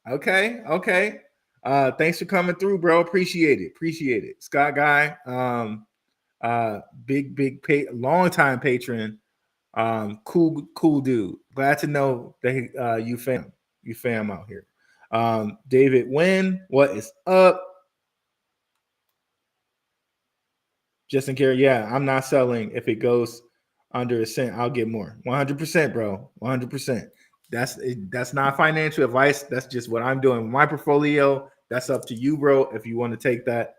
Okay. Thanks for coming through, bro. Appreciate it. Scott guy, long time patron, cool dude. Glad to know that you fam out here. David Wynn, what is up? Just in case, yeah, I'm not selling. If it goes under a cent, I'll get more. 100%, bro. 100%. That's not financial advice. That's just what I'm doing with my portfolio. That's up to you, bro. If you want to take that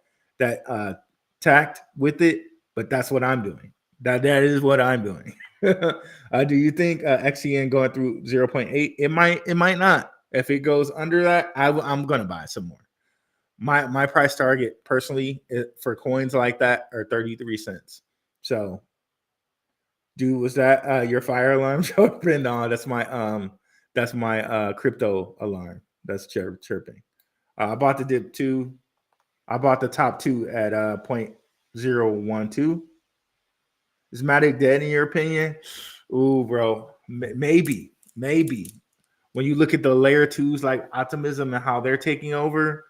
tact with it, but that's what I'm doing. That is what I'm doing. Do you think XCN going through 0.8? It might not. If it goes under that, I'm gonna buy some more. My price target personally for coins like that are 33 cents. So, dude, was that your fire alarm chirping? No, that's my crypto alarm. That's chirping. I bought the dip 2. I bought the top 2 at 0.012. Is Matic dead in your opinion? Ooh, bro, maybe. When you look at the layer 2s like Optimism and how they're taking over,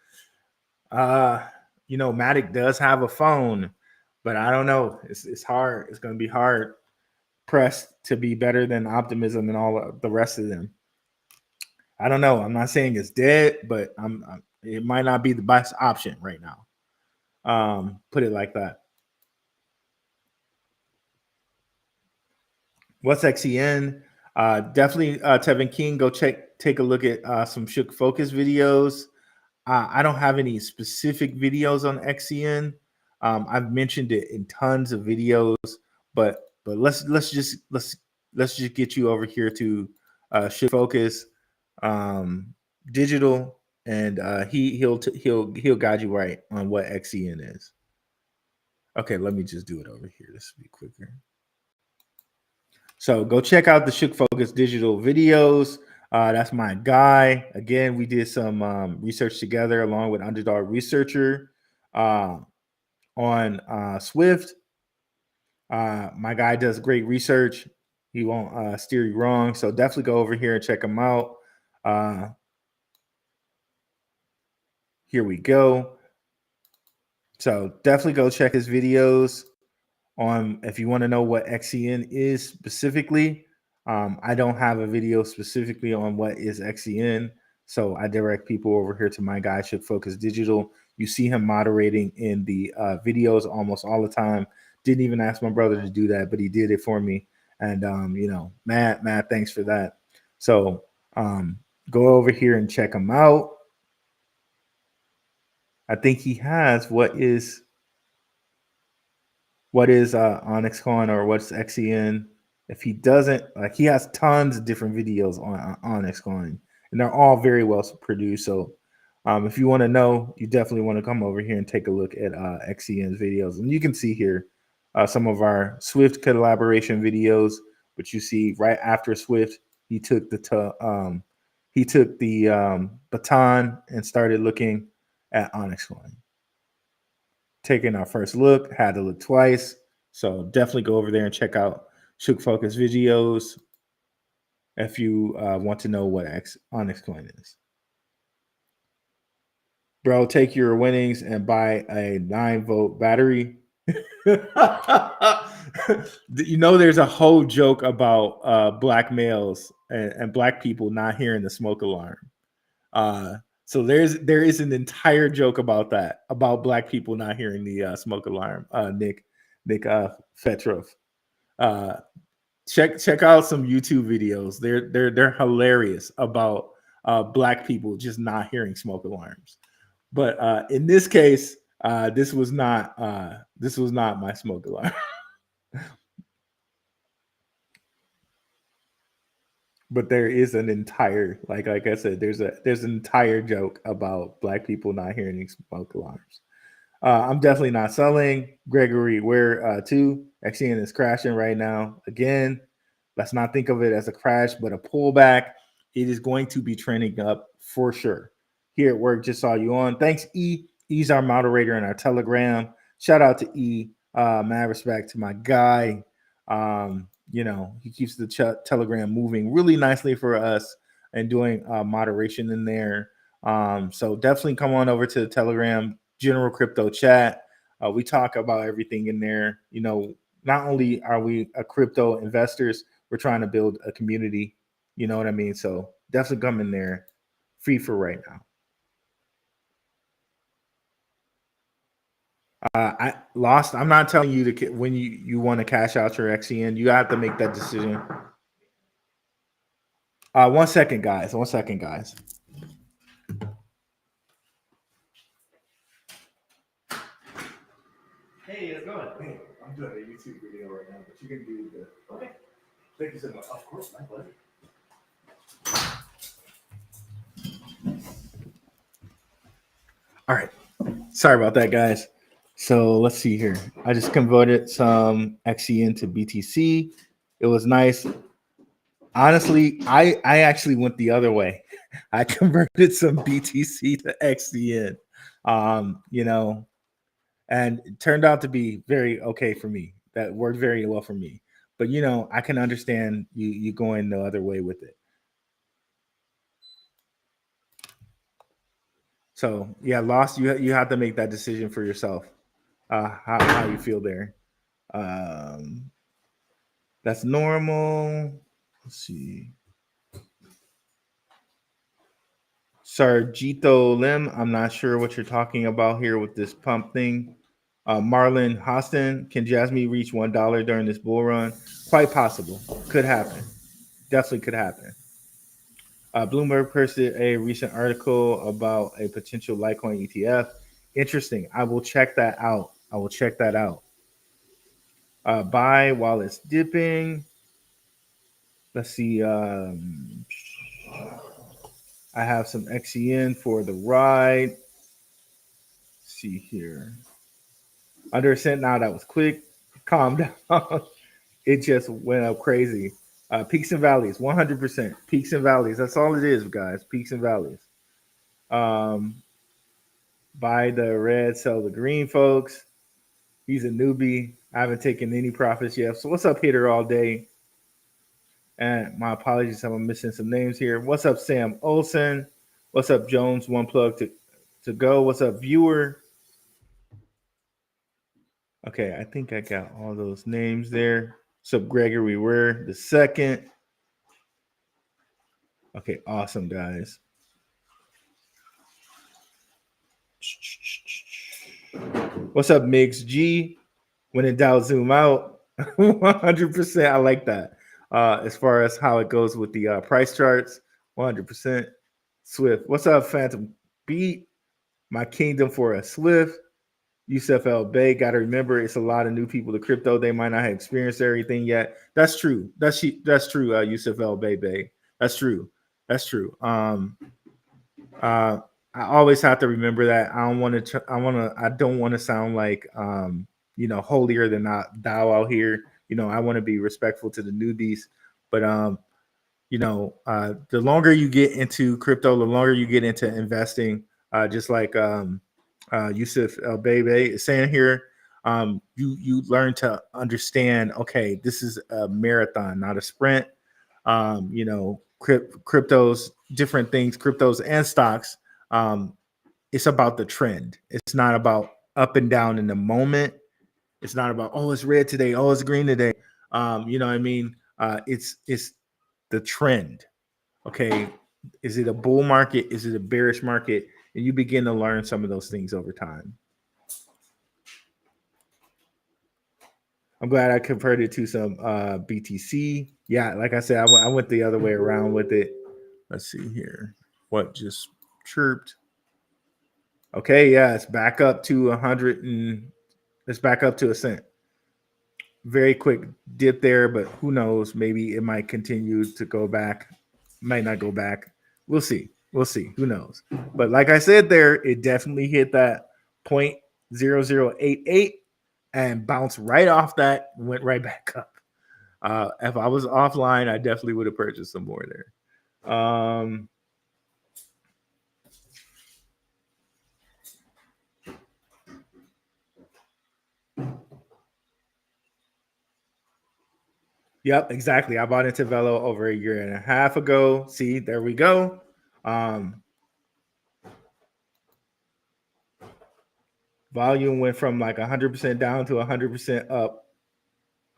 Matic does have a phone, but I don't know. It's hard. It's going to be hard pressed to be better than Optimism and all of the rest of them. I don't know. I'm not saying it's dead, but it might not be the best option right now. Put it like that. What's XCN? Definitely Tevin King. Go take a look at some Shook Focus videos. I don't have any specific videos on XCN. I've mentioned it in tons of videos, but let's just get you over here to Shook Focus Digital, and he'll guide you right on what XCN is. Okay, let me just do it over here. This will be quicker. So go check out the Shook Focus Digital videos. That's my guy. Again, we did some research together along with Underdog Researcher on Swift. My guy does great research. He won't steer you wrong. So definitely go over here and check him out. Here we go. So definitely go check his videos on if you want to know what XCN is specifically. I don't have a video specifically on what is XCN. So I direct people over here to my guy, Shook Focus Digital. You see him moderating in the videos almost all the time. Didn't even ask my brother to do that, but he did it for me. And, Matt, thanks for that. So go over here and check him out. I think he has what is Onyxcoin or what's XCN. If he doesn't, like, he has tons of different videos on Onyxcoin, and they're all very well produced. So if you want to know, you definitely want to come over here and take a look at XCN's videos. And you can see here some of our Swift collaboration videos, which you see right after Swift, he took the baton and started looking at Onyxcoin. Taking our first look, had to look twice. So definitely go over there and check out Shook Focus videos if you want to know what Onyxcoin is. Bro, take your winnings and buy a 9-volt battery. There's a whole joke about black males and black people not hearing the smoke alarm. So there is an entire joke about that, about black people not hearing the smoke alarm. Nick Fetrov. Check out some YouTube videos. They're hilarious about black people just not hearing smoke alarms. But in this case, this was not my smoke alarm. But there is an entire, like I said, there's an entire joke about black people not hearing smoke alarms. I'm definitely not selling. Gregory, where too? XCN is crashing right now. Again, let's not think of it as a crash, but a pullback. It is going to be trending up for sure. Here at work, just saw you on. Thanks, E. E's our moderator in our Telegram. Shout out to E. Mad respect to my guy. He keeps the Telegram moving really nicely for us and doing moderation in there. So definitely come on over to the Telegram general crypto chat. We talk about everything in there. Not only are we a crypto investors, we're trying to build a community. You know what I mean? So definitely come in there. Free for right now. I'm not telling you to when you want to cash out your XCN, you have to make that decision. 1 second, guys. 1 second, guys. Hey, how's it going? Hey, I'm doing a YouTube video right now, but you can do the. Okay. Thank you so much. Of course, my pleasure. All right. Sorry about that, guys. So let's see here. I just converted some XCN to BTC. It was nice. Honestly, I actually went the other way. I converted some BTC to XCN. And it turned out to be very okay for me. That worked very well for me. But I can understand you going the other way with it. So yeah, lost. You have to make that decision for yourself. How you feel there. That's normal. Let's see. Sarjito Lim, I'm not sure what you're talking about here with this pump thing. Marlon Hostin, can Jasmine reach $1 during this bull run? Quite possible. Could happen. Definitely could happen. Bloomberg posted a recent article about a potential Litecoin ETF. Interesting. I will check that out. Buy while it's dipping. Let's see. I have some XCN for the ride. Let's see here. Under a cent now. That was quick. Calm down. It just went up crazy. Peaks and valleys, 100%. Peaks and valleys. That's all it is, guys. Peaks and valleys. Buy the red, sell the green, folks. He's a newbie. I haven't taken any profits yet. So what's up, Hitter All Day? And my apologies, I'm missing some names here. What's up, Sam Olson? What's up, Jones? One plug to go. What's up, viewer? Okay, I think I got all those names there. What's up, Gregory Ware the second? Okay, awesome, guys. What's up, Migs G? When in doubt, zoom out. 100%. I like that. As far as how it goes with the price charts, 100%. Swift. What's up, Phantom Beat? My kingdom for a Swift. Yusuf El Bay. Got to remember, it's a lot of new people to crypto. They might not have experienced everything yet. That's true. That's true. Yusuf El Bay. That's true. That's true. I always have to remember that. I don't want to sound like holier than thou out here. I want to be respectful to the newbies, but the longer you get into crypto, the longer you get into investing, just like Yusuf El Bebe is saying here, you learn to understand, okay, this is a marathon, not a sprint. Cryptos, different things, cryptos and stocks. It's about the trend. It's not about up and down in the moment. It's not about, oh, it's red today, oh, it's green today. You know what I mean? It's the trend. Okay. Is it a bull market? Is it a bearish market? And you begin to learn some of those things over time. I'm glad I converted to some BTC. Yeah, like I said, I went the other way around with it. Let's see here. What just chirped? Okay, yeah, it's back up to 100 and it's back up to a cent. Very quick dip there, but who knows? Maybe it might continue to go back. Might not go back. We'll see. We'll see. Who knows? But like I said there, it definitely hit that 0.0088 and bounced right off that, went right back up. If I was offline, I definitely would have purchased some more there. Yep, exactly. I bought into Velo over a year and a half ago. See, there we go. Volume went from like 100% down to 100% up.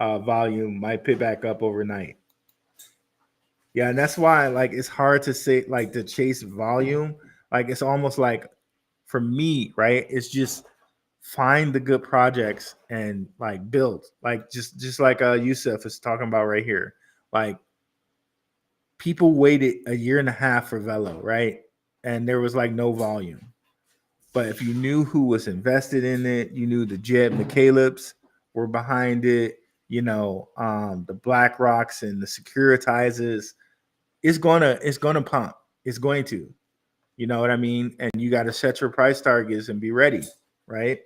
Volume might pick back up overnight. Yeah, and that's why like it's hard to say like to chase volume. Like it's almost like for me, right? It's just find the good projects and like build. Like just like Yusuf is talking about right here. Like people waited a year and a half for Velo, right? And there was like no volume. But if you knew who was invested in it, you knew the Jeb McCalebs were behind it, the Black Rocks and the securitizers, it's gonna pump. It's going to. You know what I mean? And you got to set your price targets and be ready, right?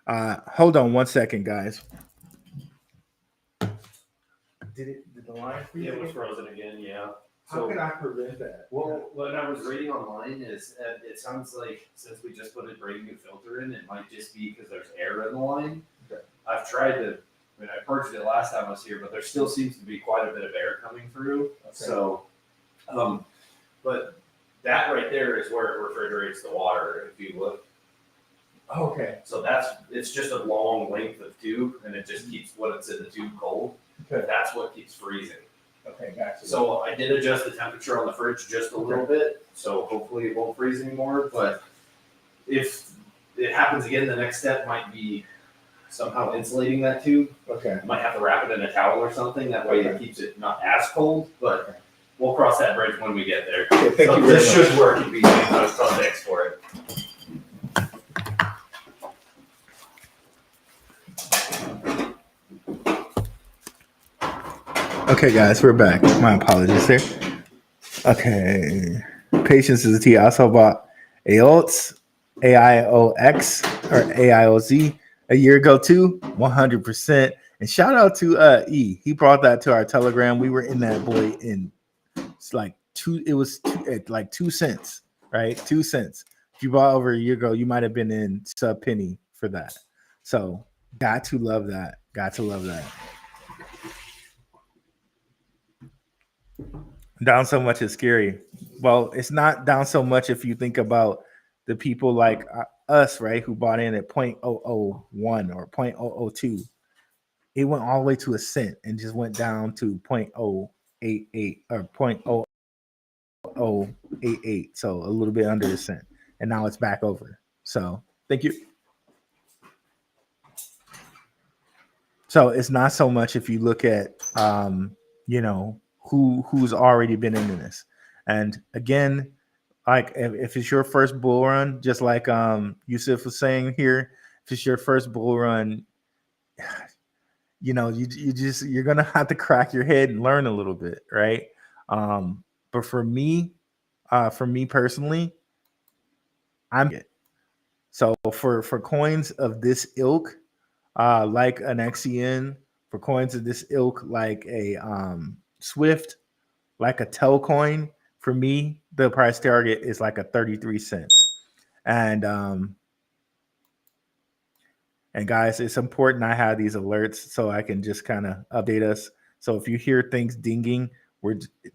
Hold on 1 second, guys. Did the line freeze? It was frozen again, yeah. How can I prevent that? Well, what I was reading online is it sounds like since we just put a brand new filter in, it might just be because there's air in the line. Okay. I've tried to, I purged it last time I was here, but there still seems to be quite a bit of air coming through. Okay. So, but that right there is where it refrigerates the water, if you look. Okay. So it's just a long length of tube, and it just keeps what's in the tube cold. Okay. That's what keeps freezing. Okay, gotcha. So I did adjust the temperature on the fridge just a little bit, so hopefully it won't freeze anymore. But if it happens again, the next step might be somehow insulating that tube. Okay. I might have to wrap it in a towel or something. That way it keeps it not as cold, but we'll cross that bridge when we get there. Okay, thank you very this much. should work if we use those projects for it. Okay, guys, we're back. My apologies there. Okay. Patience is a T. I also bought AIOX, AIOX, or AIOZ a year ago too, 100%. And shout out to E. He brought that to our Telegram. We were in that boy in It's like like 2 cents, right? 2 cents. If you bought over a year ago, you might have been in sub penny for that. So got to love that. Got to love that. Down so much is scary. Well, it's not down so much if you think about the people like us, right, who bought in at 0.001 or 0.002. It went all the way to a cent and just went down to 0.088 or 0.0088. So a little bit under a cent. And now it's back over. So thank you. So it's not so much if you look at who's already been into this. And again, like if it's your first bull run, just like Yusuf was saying here, if it's your first bull run, you're gonna have to crack your head and learn a little bit, right? But for me personally, so for coins of this ilk, like an XCN, for coins of this ilk, like a SWFT, like a Telcoin, for me, the price target is like a 33 cents. And guys, it's important I have these alerts so I can just kind of update us. So if you hear things dinging,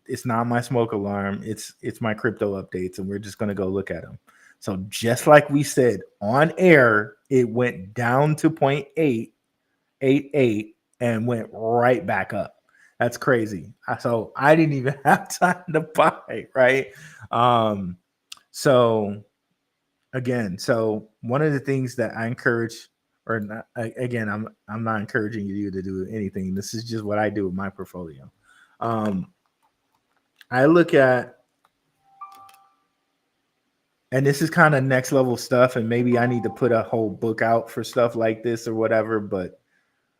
it's not my smoke alarm. It's my crypto updates, and we're just going to go look at them. So just like we said on air, it went down to 0.888 and went right back up. That's crazy. So I didn't even have time to buy, right? So again, one of the things that I encourage, or not, again, I'm not encouraging you to do anything. This is just what I do with my portfolio. I look at, and this is kind of next level stuff, and maybe I need to put a whole book out for stuff like this or whatever. But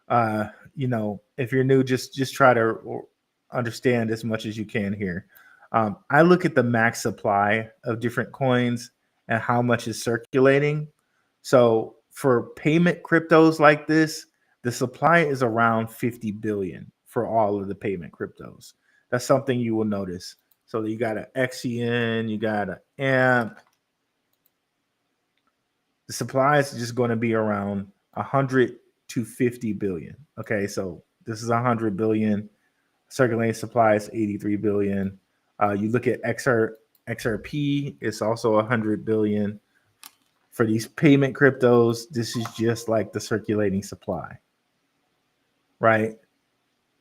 if you're new, just try to understand as much as you can here. I look at the max supply of different coins and how much is circulating. So for payment cryptos like this, the supply is around 50 billion for all of the payment cryptos. That's something you will notice. So you got an XCN, you got an AMP. The supply is just going to be around 100 to 50 billion. Okay, so this is 100 billion. Circulating supply is 83 billion. You look at XRP, it's also 100 billion. For these payment cryptos, this is just like the circulating supply, right?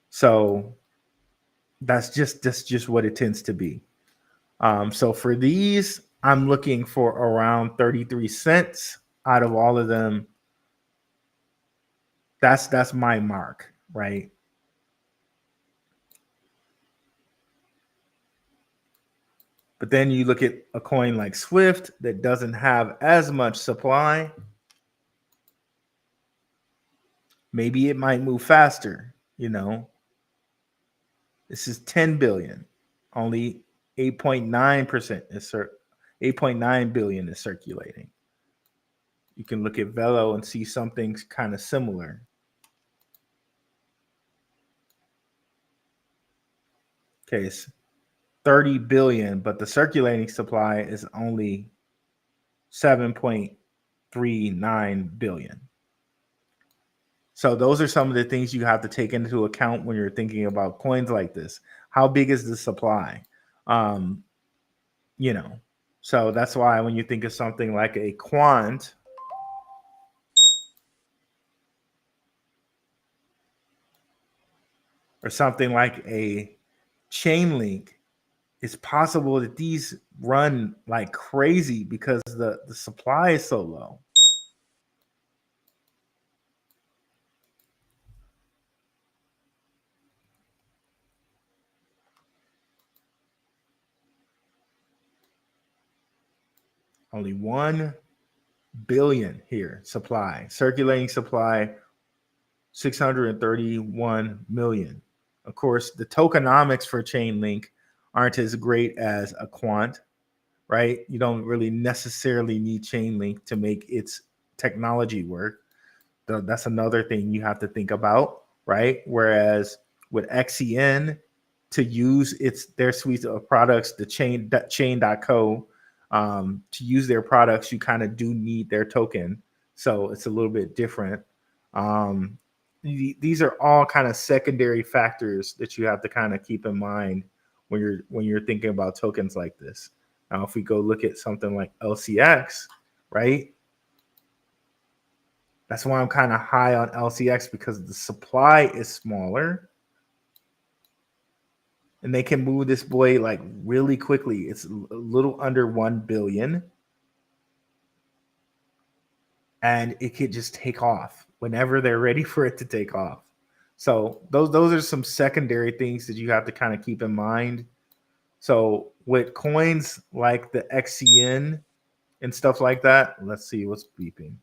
So that's just what it tends to be. So for these, I'm looking for around 33 cents out of all of them. That's my mark, right? But then you look at a coin like SWFT that doesn't have as much supply. Maybe it might move faster, This is 10 billion. Only 8.9% is 8.9 billion is circulating. You can look at Velo and see something kind of similar. Okay, it's 30 billion, but the circulating supply is only 7.39 billion. So those are some of the things you have to take into account when you're thinking about coins like this. How big is the supply? So that's why when you think of something like a quant, or something like a chain link, it's possible that these run like crazy because the supply is so low. Only 1 billion here supply. Circulating supply, 631 million. Of course, the tokenomics for Chainlink aren't as great as a quant, right? You don't really necessarily need Chainlink to make its technology work. That's another thing you have to think about, right? Whereas with XCN, to use their suite of products, the chain.co, to use their products, you kind of do need their token. So it's a little bit different. These are all kind of secondary factors that you have to kind of keep in mind when you're thinking about tokens like this. Now, if we go look at something like LCX, right? That's why I'm kind of high on LCX, because the supply is smaller and they can move this boy like really quickly. It's a little under 1 billion and it could just take off whenever they're ready for it to take off. So those are some secondary things that you have to kind of keep in mind. So with coins like the XCN and stuff like that, let's see what's beeping.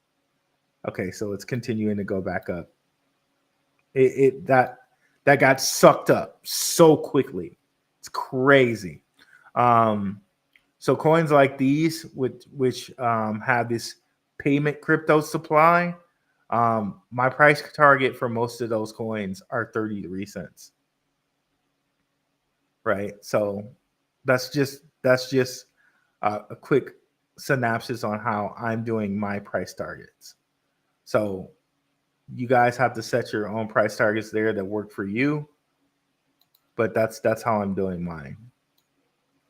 Okay, so it's continuing to go back up. That got sucked up so quickly. It's crazy. So coins like these, which have this payment crypto supply, my price target for most of those coins are 33 cents. Right. So that's just a quick synopsis on how I'm doing my price targets. So you guys have to set your own price targets there that work for you. But that's how I'm doing mine.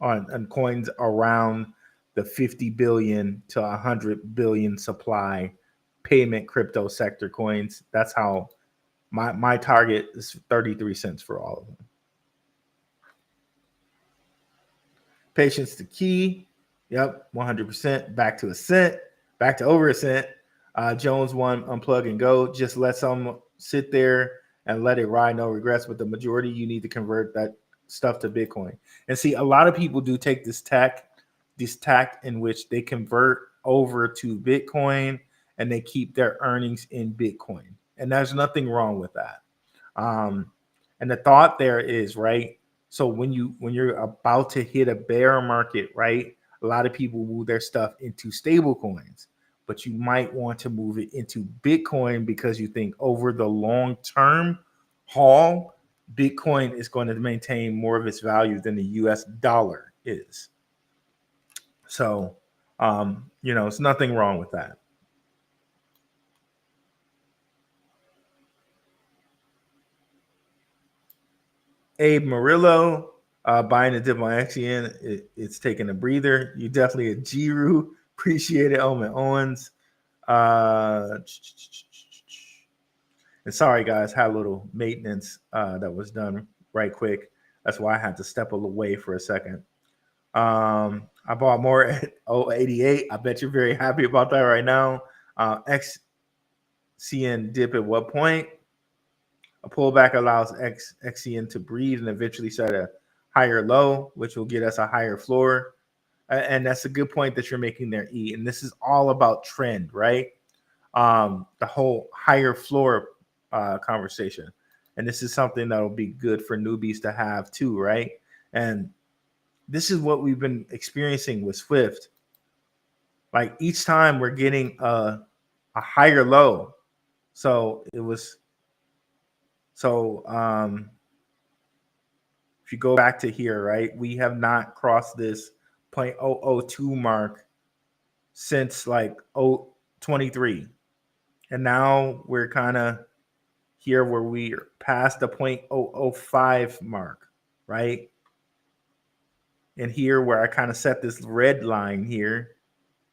On coins around the 50 billion to 100 billion supply payment crypto sector coins. That's how my target is 33 cents for all of them. Patience the key. Yep, 100%. Back to a cent. Back to over a cent. Jones 1, unplug and go. Just let some sit there and let it ride, no regrets. But the majority, you need to convert that stuff to Bitcoin. And see, a lot of people do take this tact in which they convert over to Bitcoin and they keep their earnings in Bitcoin. And there's nothing wrong with that. And the thought there is, right, so when you're about to hit a bear market, right, a lot of people move their stuff into stable coins, but you might want to move it into Bitcoin because you think over the long term haul, Bitcoin is going to maintain more of its value than the US dollar is. So, it's nothing wrong with that. Abe Murillo, buying a dip on XCN, it's taking a breather. You definitely a Giroux. Appreciate it, Omen Owens. And sorry, guys, had a little maintenance that was done right quick. That's why I had to step away for a second. I bought more at 088. I bet you're very happy about that right now. XCN dip at what point? A pullback allows XCN to breathe and eventually set a higher low, which will get us a higher floor. And that's a good point that you're making there, E. And this is all about trend, right? The whole higher floor conversation. And this is something that will be good for newbies to have too, right? And this is what we've been experiencing with Swift. Like each time we're getting a higher low. So it was, if you go back to here, right, we have not crossed this 0.002 mark since like 23. And now we're kind of here where we're past the 0.005 mark, right? And here where I kind of set this red line here,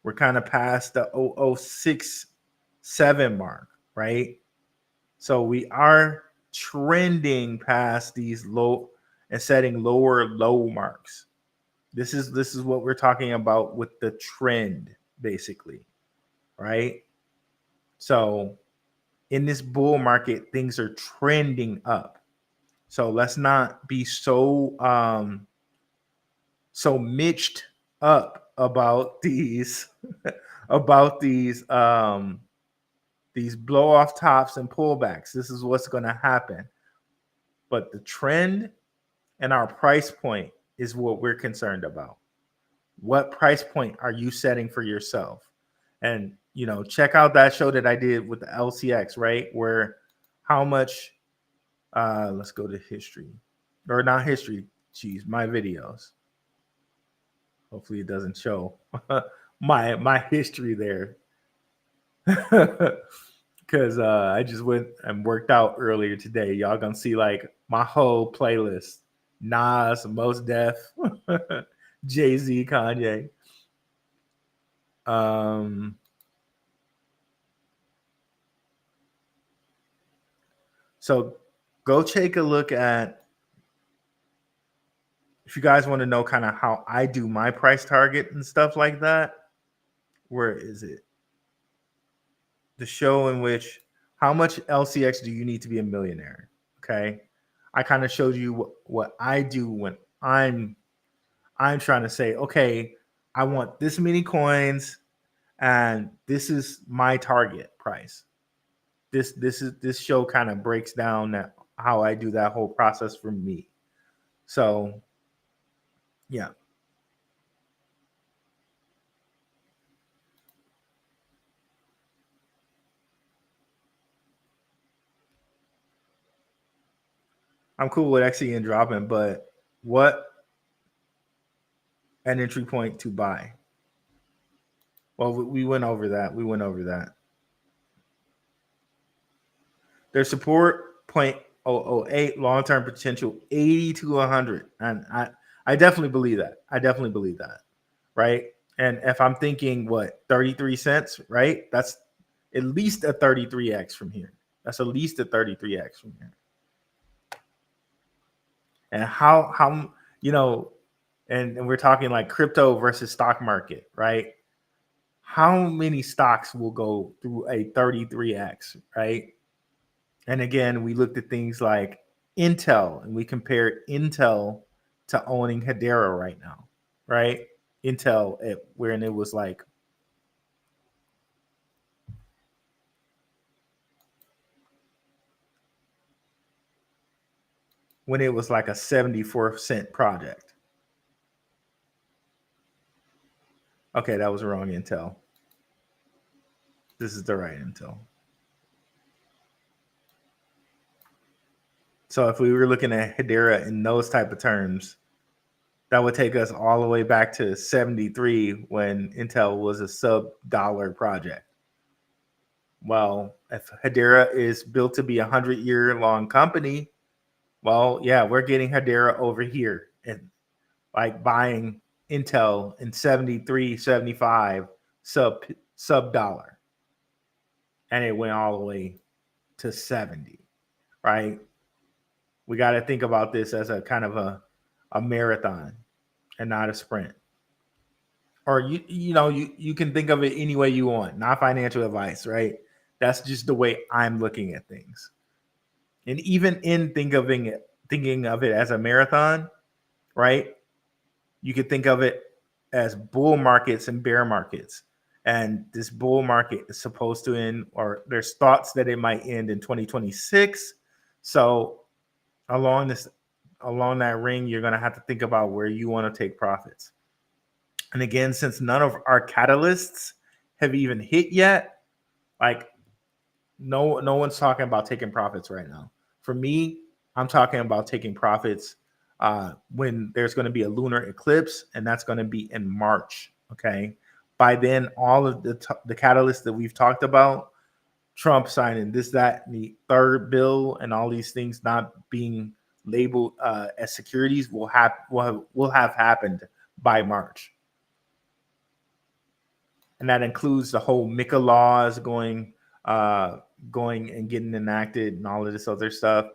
we're kind of past the 0.067 mark, right? So we are trending past these low and setting lower low marks. This is what we're talking about with the trend, basically, right? So in this bull market, things are trending up. So let's not be so mitched up about these these blow off tops and pullbacks. This is what's going to happen. But the trend and our price point is what we're concerned about. What price point are you setting for yourself? And, check out that show that I did with the LCX, right? Where how much, let's go to history. or not history. Geez, my videos. Hopefully it doesn't show my history there. Because I just went and worked out earlier today. Y'all gonna see like my whole playlist: Nas, Mos Def, Jay-Z, Kanye. So go take a look at, if you guys want to know kind of how I do my price target and stuff like that. Where is it? The show in which, how much LCX do you need to be a millionaire? Okay. I kind of showed you what I do when I'm trying to say, okay, I want this many coins and this is my target price. This show kind of breaks down that how I do that whole process for me. So yeah. I'm cool with XCN dropping, but what an entry point to buy? Well, we went over that. Their support 0.008, long-term potential 80 to 100. And I definitely believe that. Right? And if I'm thinking, what, 33 cents, right? That's at least a 33x from here. That's at least a 33x from here. And how and we're talking like crypto versus stock market, right? How many stocks will go through a 33x, right? And again, we looked at things like Intel, and we compared Intel to owning Hedera right now, right? Intel, when it was like, a 74-cent project. Okay, that was the wrong Intel. This is the right Intel. So if we were looking at Hedera in those type of terms, that would take us all the way back to 73 when Intel was a sub-dollar project. Well, if Hedera is built to be a 100-year-long company, well, yeah, we're getting Hedera over here and like buying Intel in 73, 75 sub-dollar. And it went all the way to 70, right? We got to think about this as a kind of a marathon and not a sprint. Or you can think of it any way you want, not financial advice, right? That's just the way I'm looking at things. And even in thinking of it as a marathon, right? You could think of it as bull markets and bear markets. And this bull market is supposed to end, or there's thoughts that it might end in 2026. So along that ring, you're going to have to think about where you want to take profits. And again, since none of our catalysts have even hit yet, like no one's talking about taking profits right now. For me, I'm talking about taking profits when there's going to be a lunar eclipse, and that's going to be in March. Okay. By then, all of the catalysts that we've talked about, Trump signing this, that, and the third bill, and all these things not being labeled as securities will have happened by March. And that includes the whole MiCA laws going and getting enacted and all of this other stuff.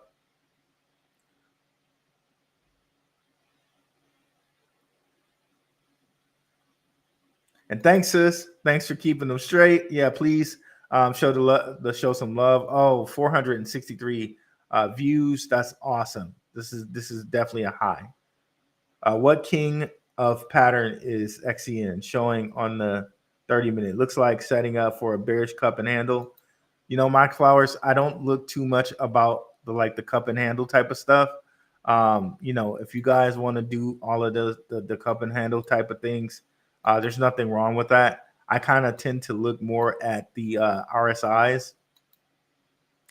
And thanks, sis. Thanks for keeping them straight. Yeah, please show some love. Oh, 463 views. That's awesome. This is definitely a high. What king of pattern is XCN showing on the 30-minute? Looks like setting up for a bearish cup and handle. Mike Flowers, I don't look too much about the cup and handle type of stuff. If you guys want to do all of the cup and handle type of things, there's nothing wrong with that. I kind of tend to look more at the RSIs.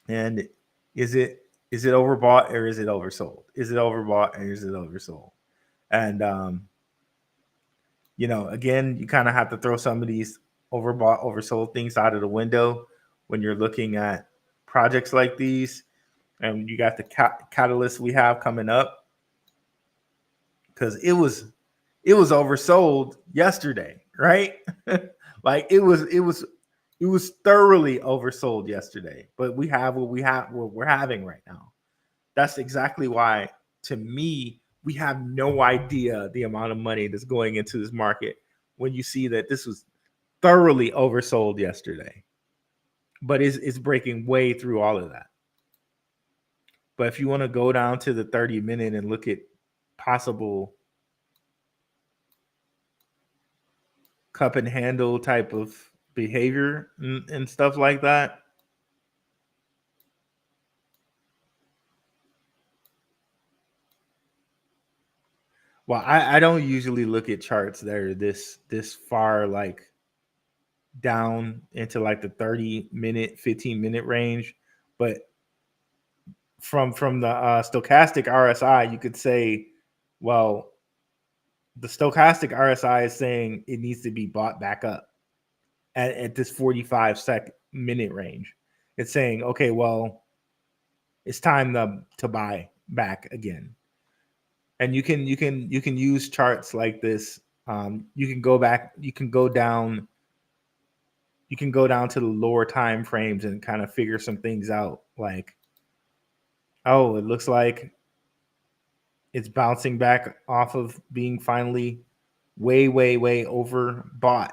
And is it Is it overbought or is it oversold? Is it overbought or is it oversold? And again, you kind of have to throw some of these overbought, oversold things out of the window when you're looking at projects like these. And you got the catalyst we have coming up, because it was oversold yesterday, right? Like it was thoroughly oversold yesterday. But we have what we're having right now. That's exactly why, to me, we have no idea the amount of money that's going into this market when you see that this was thoroughly oversold yesterday. But it's breaking way through all of that. But if you want to go down to the 30-minute and look at possible cup and handle type of behavior and stuff like that, well, I don't usually look at charts that are this far, like down into like the 30-minute, 15-minute range. But from the stochastic RSI, you could say, well, the stochastic RSI is saying it needs to be bought back up at this 45-minute range. It's saying, okay, well, it's time to buy back again. And you can use charts like this. You can go back. You can go down to the lower time frames and kind of figure some things out. Like, oh, it looks like it's bouncing back off of being finally way overbought.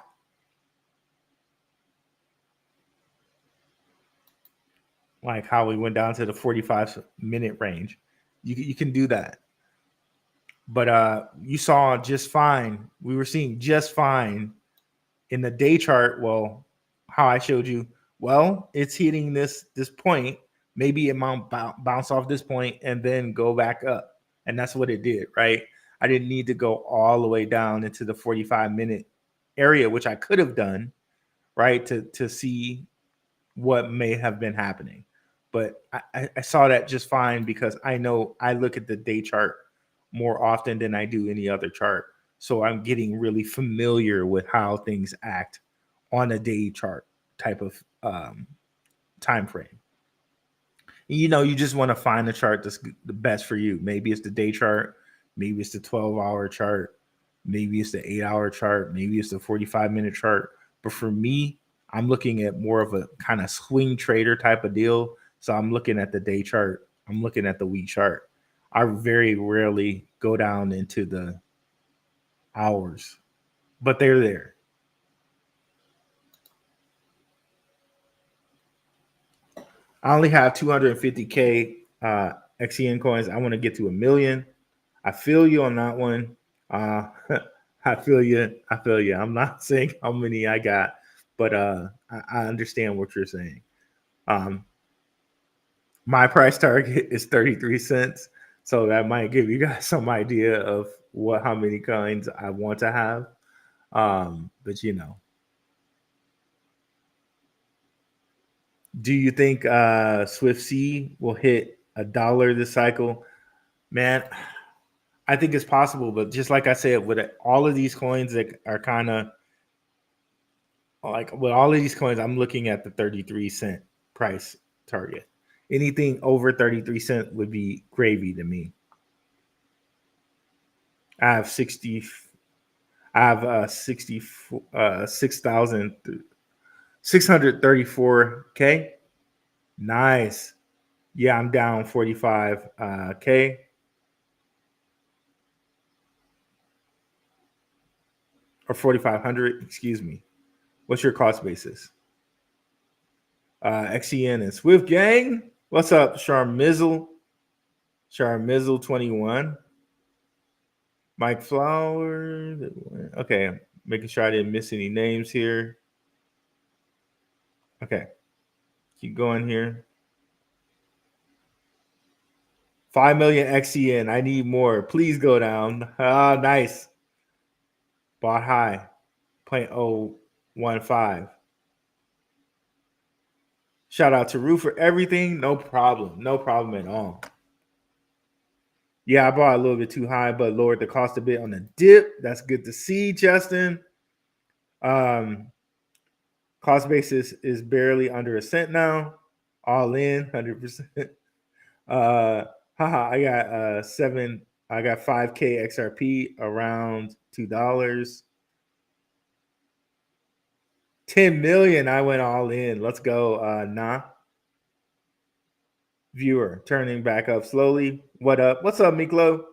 Like how we went down to the 45-minute range. You can do that. But you saw just fine. We were seeing just fine in the day chart. Well, how I showed you, well, it's hitting this point. Maybe it might bounce off this point and then go back up. And that's what it did, right? I didn't need to go all the way down into the 45-minute area, which I could have done, right, to see what may have been happening. But I saw that just fine because I know I look at the day chart more often than I do any other chart. So I'm getting really familiar with how things act on a day chart type of time frame. You just want to find the chart that's the best for you. Maybe it's the day chart, maybe it's the 12-hour chart, maybe it's the 8-hour chart, maybe it's the 45-minute chart. But for me, I'm looking at more of a kind of swing trader type of deal. So I'm looking at the day chart, I'm looking at the week chart. I very rarely go down into the hours, but they're there. I only have 250K XCN coins. I want to get to 1 million. I feel you on that one. I feel you. I'm not saying how many I got, but I understand what you're saying. My price target is 33 cents. So that might give you guys some idea of how many coins I want to have. But do you think SWFT will hit $1 this cycle? Man, I think it's possible, but just like I said, with all of these coins that are kind of like, with all of these coins, I'm looking at the 33 cent price target. Anything over 33 cents would be gravy to me. I have 6,634K. Nice. Yeah, I'm down 45K. Or 4,500, excuse me. What's your cost basis? XCN and SWFT gang. What's up, Charmizzle? Charmizzle 21. Mike Flower. Okay, I'm making sure I didn't miss any names here. Okay, keep going here. 5 million XCN. I need more. Please go down. Ah, nice. Bought high. 0.015. Shout out to Rue for everything. No problem. No problem at all. Yeah, I bought a little bit too high, but lowered the cost a bit on the dip. That's good to see, Justin. Cost basis is barely under a cent now. All in, 100%. I got I got 5K XRP around $2. 10 million. I went all in. Let's go. Viewer turning back up slowly. What up? What's up, Miklo?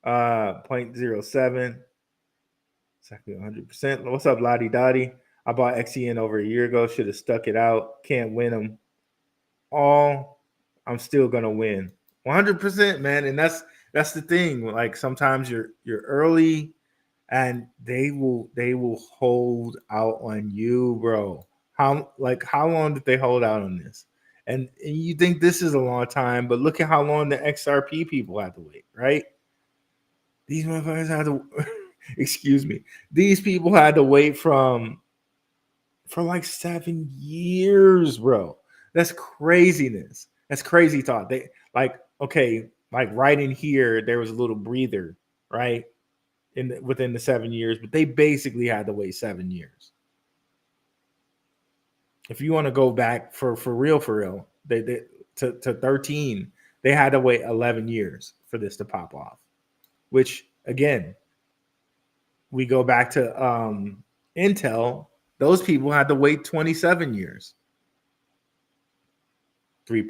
0.07. Exactly 100%. What's up, Lottie Dottie? I bought XCN over a year ago. Should have stuck it out. Can't win them all. I'm still gonna win. 100%, man. And that's the thing. Like sometimes you're early, and they will hold out on you, bro. How long did they hold out on this? And you think this is a long time, but look at how long the XRP people had to wait, right? These motherfuckers had to excuse me. These people had to wait for like 7 years, bro. That's craziness. That's crazy thought. They okay, right in here, there was a little breather, right? Within the 7 years, but they basically had to wait 7 years. If you want to go back for real, they to 13, they had to wait 11 years for this to pop off. Which again, we go back to Intel. Those people had to wait 27 years. 3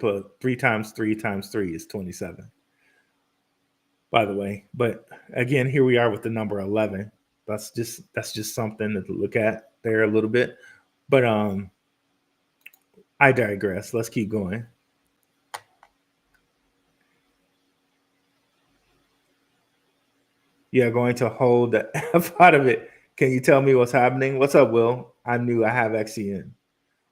times 3 times 3 is 27. By the way, but again, here we are with the number 11. That's just something to look at there a little bit. But I digress. Let's keep going. Yeah, going to hold the F out of it. Can you tell me what's happening? What's up, Will? I knew I have XCN.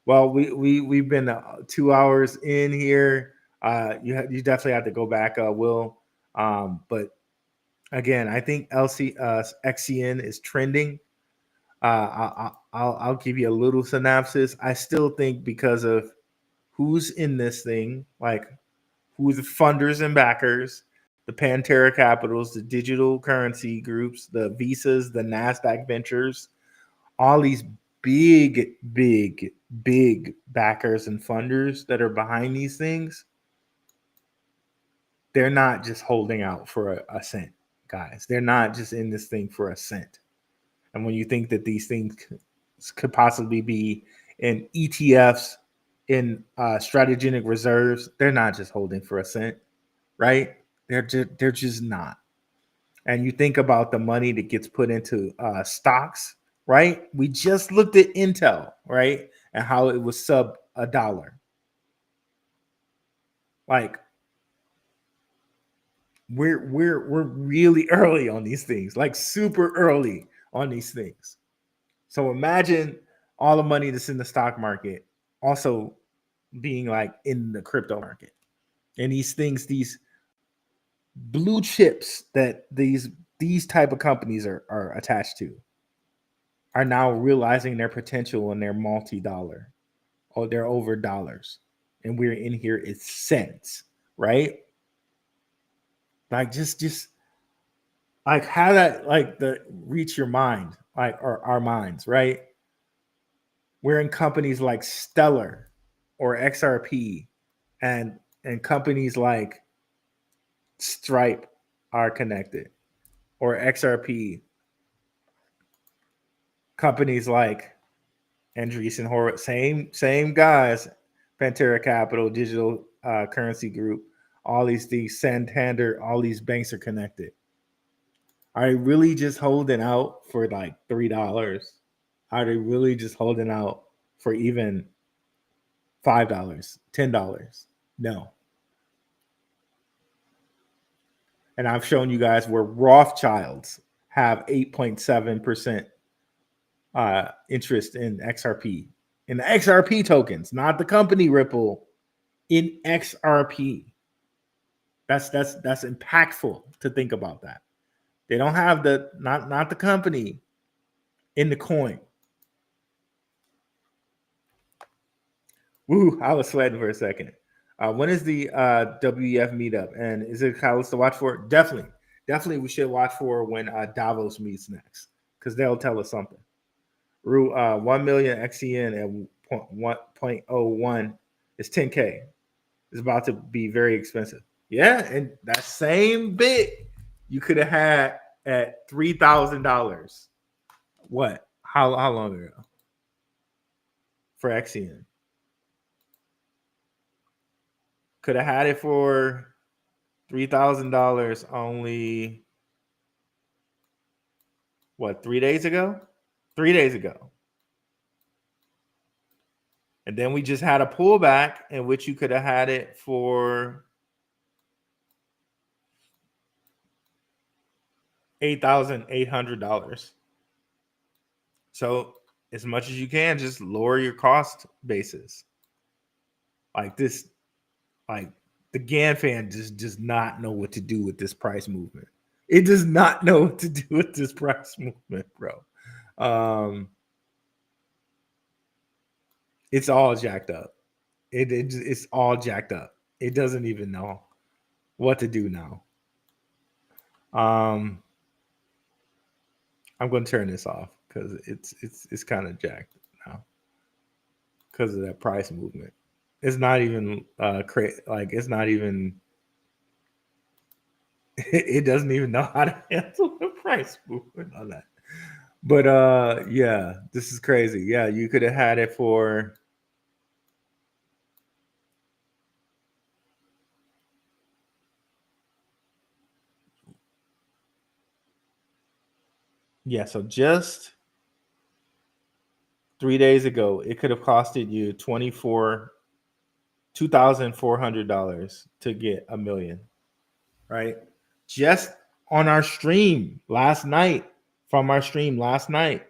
Well, we've been 2 hours in here. You definitely have to go back, Will. But again, I think XCN is trending. I'll give you a little synopsis. I still think because of who's in this thing, like who's the funders and backers, the Pantera Capitals, the digital currency groups, the Visas, the NASDAQ Ventures, all these big backers and funders that are behind these things. They're not just holding out for a cent, guys. They're not just in this thing for a cent. And when you think that these things could possibly be in ETFs, in strategic reserves, they're not just holding for a cent, right? They're just not. And you think about the money that gets put into stocks, right? We just looked at Intel, right? And how it was sub $1. Like, we're really early on these things, like super early on these things. So imagine all the money that's in the stock market also being like in the crypto market. And these things, these blue chips that these type of companies are attached to are now realizing their potential and they're multi-dollar or they're over dollars. And we're in here, it's cents, right? Like just like how that like the reach your mind, like or our minds, right? We're in companies like Stellar or XRP and companies like Stripe are connected, or XRP. Companies like Andreessen Horowitz, same guys, Pantera Capital, Digital Currency Group, all these things, Santander, all these banks are connected. Are they really just holding out for like $3? Are they really just holding out for even $5, $10? No. And I've shown you guys where Rothschilds have 8.7% interest in XRP, in the XRP tokens, not the company Ripple, in XRP. That's impactful to think about that. They don't have the not the company in the coin. Woo, I was sweating for a second. When is the WEF meetup? And is it a catalyst to watch for? Definitely we should watch for when Davos meets next, because they'll tell us something. 1 million XCN at 1.01 is 10K. It's about to be very expensive. Yeah, and that same bit you could have had at $3,000. What? How long ago? For XCN. Could have had it for $3,000 only, what, 3 days ago? 3 days ago. And then we just had a pullback in which you could have had it for $8,800. So as much as you can, just lower your cost basis. Like this, like the GAN fan just does not know what to do with this price movement. It does not know what to do with this price movement, bro. It's all jacked up. It's all jacked up. It doesn't even know what to do now. I'm going to turn this off because it's kind of jacked now because of that price movement. It's not even it's not even. It doesn't even know how to handle the price movement on that. But yeah, this is crazy. Yeah, you could have had it for. Yeah, so just 3 days ago, it could have costed you $2,400 to get a million, right? Just on our stream last night, from our stream last night.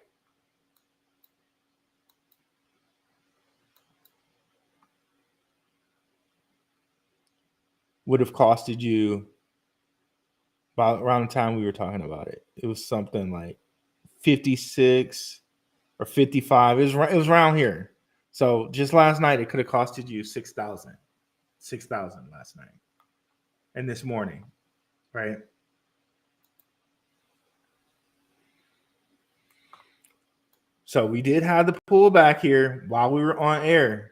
Would have costed you about around the time we were talking about it. It was something like 56 or 55. It was around here. So just last night, it could have costed you 6,000 last night. And this morning, right? So we did have the pullback here while we were on air.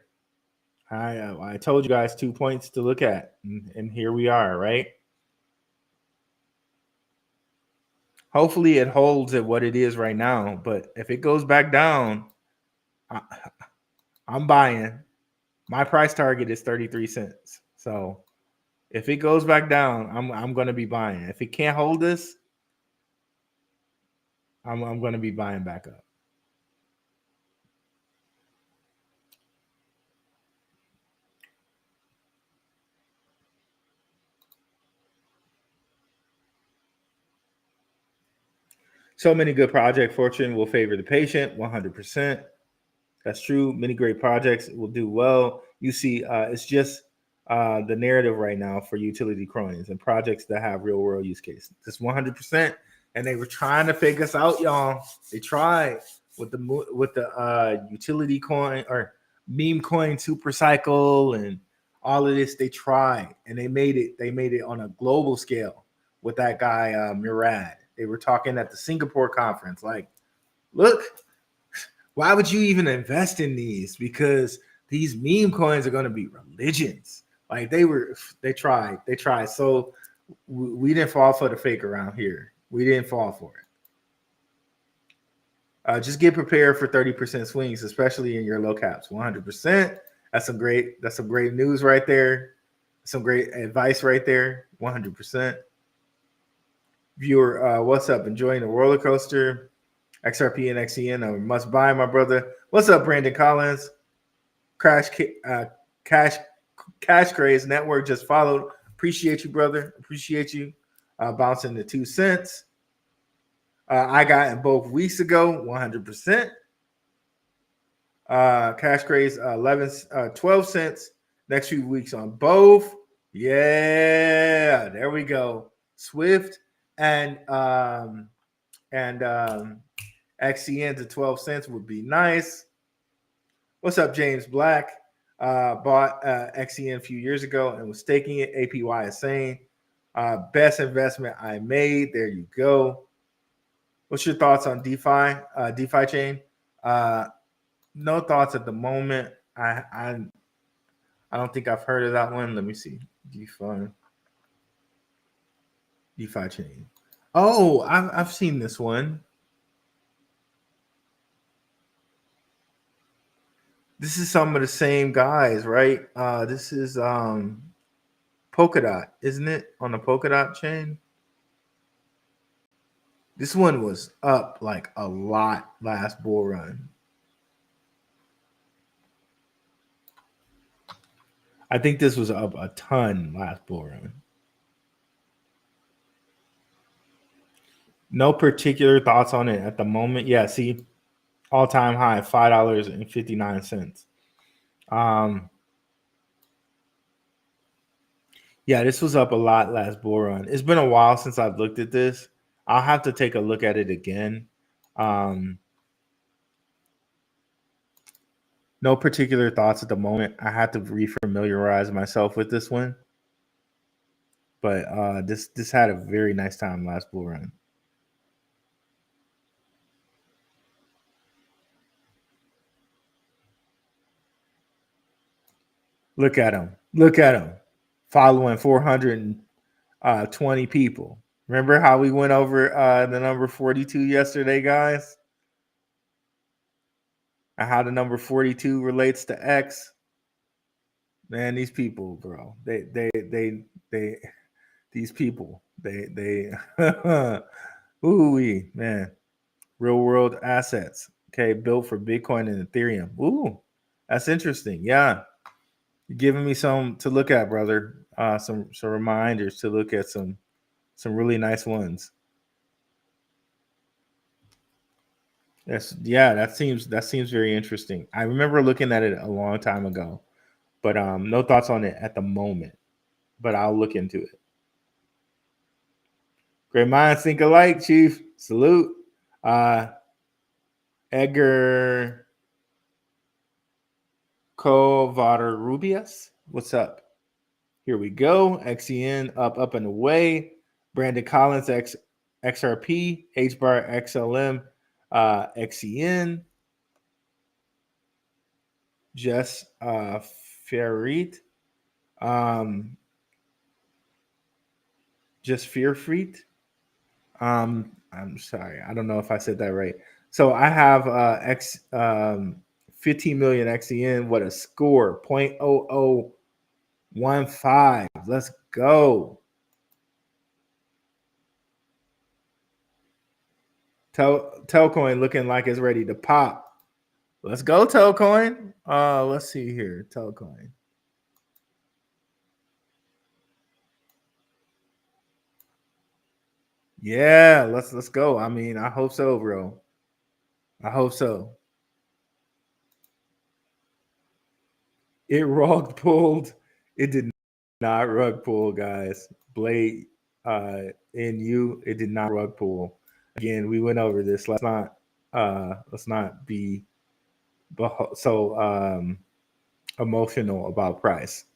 I told you guys 2 points to look at, and here we are, right? Hopefully it holds at what it is right now, but if it goes back down, I'm buying. My price target is 33 cents. So if it goes back down, I'm going to be buying. If it can't hold this, I'm going to be buying back up. So many good projects. Fortune will favor the patient 100%. That's true. Many great projects will do well. You see, it's just the narrative right now for utility coins and projects that have real world use cases. Just 100%. And they were trying to fake us out, y'all. They tried with the utility coin or meme coin super cycle and all of this. They tried and they made it on a global scale with that guy Murad. They were talking at the Singapore conference, like, look, why would you even invest in these? Because these meme coins are going to be religions. Like they tried. So we didn't fall for the fake around here. We didn't fall for it. Just get prepared for 30% swings, especially in your low caps. 100%. That's some great news right there. Some great advice right there. 100%. Viewer, what's up? Enjoying the roller coaster? XRP and XCN are must buy, my brother. What's up, Brandon Collins? Cash Craze Network just followed. Appreciate you, brother. Appreciate you. Bouncing the 2 cents. I got in both weeks ago, 100%. Cash Craze 12 cents. Next few weeks on both. Yeah, there we go. Swift and XCN to 12 cents would be nice. What's up, James Black? Bought XCN a few years ago and was staking it. APY is saying best investment I made. There you go. What's your thoughts on DeFi chain? No thoughts at the moment. I don't think I've heard of that one. Let me see. DeFi chain. Oh, I've seen this one. This is some of the same guys, right? This is Polkadot, isn't it? On the Polkadot chain. This one was up like a lot last bull run. I think this was up a ton last bull run. No particular thoughts on it at the moment. Yeah, see, all-time high, $5.59. Yeah, this was up a lot last bull run. It's been a while since I've looked at this. I'll have to take a look at it again. No particular thoughts at the moment. I have to refamiliarize myself with this one. But this had a very nice time last bull run. Look at him. Look at him. Following 420 people. Remember how we went over the number 42 yesterday, guys? And how the number 42 relates to X. Man, these people, bro. These people. Ooh, man. Real world assets. Okay, built for Bitcoin and Ethereum. Ooh, that's interesting. Yeah. You're giving me some to look at, brother. Some reminders to look at some really nice ones. That seems very interesting. I remember looking at it a long time ago, but no thoughts on it at the moment. But I'll look into it. Great minds think alike, Chief. Salute. Edgar Covarrubias. What's up? Here we go. XCN up and away. Brandon Collins XRP. HBAR XLM XCN. Jess Ferreet. Just Fearfreet. I'm sorry. I don't know if I said that right. So I have 15 million XCN. What a score. 0.0015. Let's go. Telcoin looking like it's ready to pop. Let's go, Telcoin. Let's see here. Telcoin. Yeah, let's go. I mean, I hope so, bro. I hope so. It rug pulled. It did not rug pull, guys. Blade NU, it did not rug pull. Again, we went over this. Let's not be so emotional about price.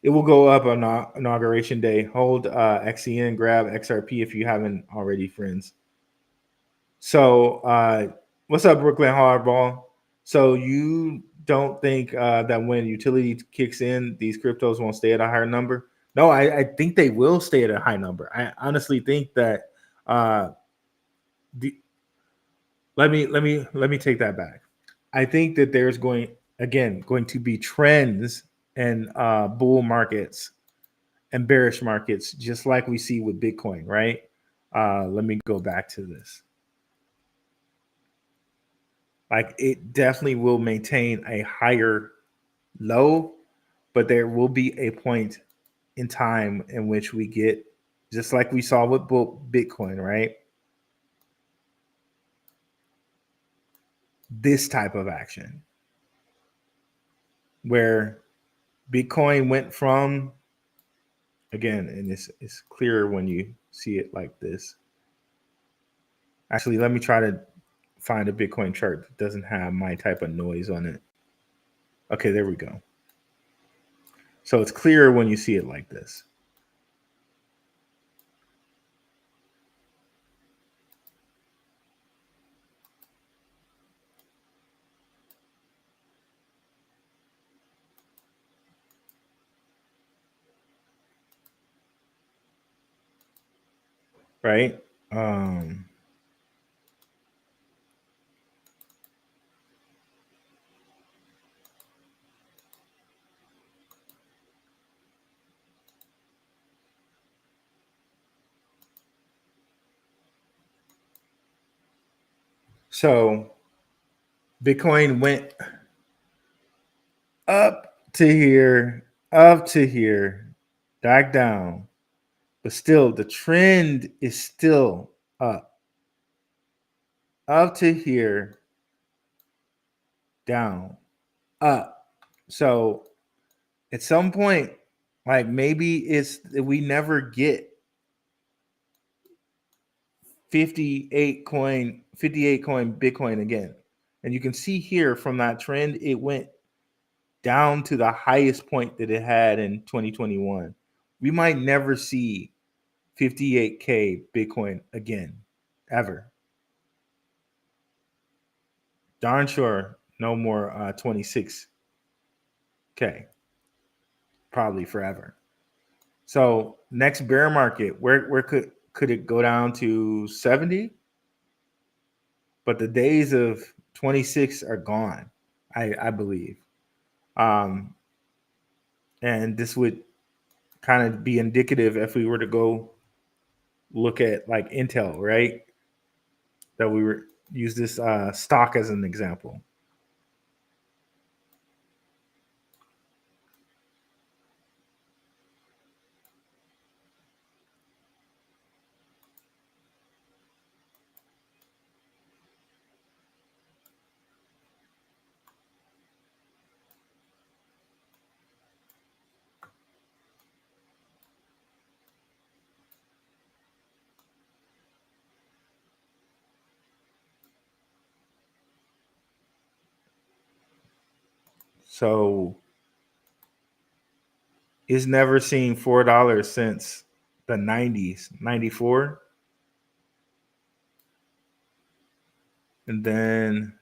It will go up on inauguration day. Hold XCN, grab XRP if you haven't already, friends. So, what's up, Brooklyn Hardball? So you don't think that when utility kicks in, these cryptos won't stay at a higher number? No, I think they will stay at a high number. I honestly think that. Let me take that back. I think that there's going to be trends and bull markets and bearish markets, just like we see with Bitcoin, right? Let me go back to this. Like, it definitely will maintain a higher low, but there will be a point in time in which we get, just like we saw with Bitcoin, right? This type of action where Bitcoin went from, again, and it's clearer when you see it like this. Actually, let me try to find a Bitcoin chart that doesn't have my type of noise on it. Okay, there we go. So it's clearer when you see it like this. Right? So Bitcoin went up to here, back down. But still, the trend is still up to here, down, up. So at some point, like maybe it's we never get 58 coin Bitcoin again. And you can see here from that trend, it went down to the highest point that it had in 2021. We might never see 58K Bitcoin again, ever. Darn sure no more 26K, probably forever. So next bear market, where could it go down to 70? But the days of 26 are gone, I believe. And this would kind of be indicative if we were to go look at like Intel, right? That we were use this stock as an example. So it's never seen $4 since the 90s, 94. And then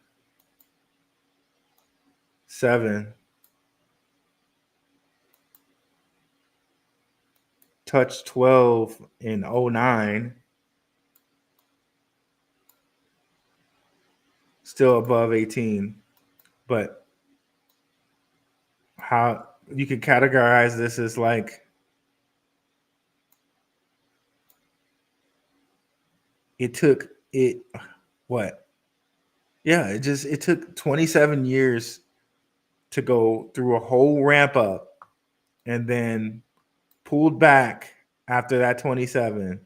7. Touched 12 in 09. Still above 18. But how you could categorize this as like it took it what? Yeah, it took 27 years to go through a whole ramp up and then pulled back after that 27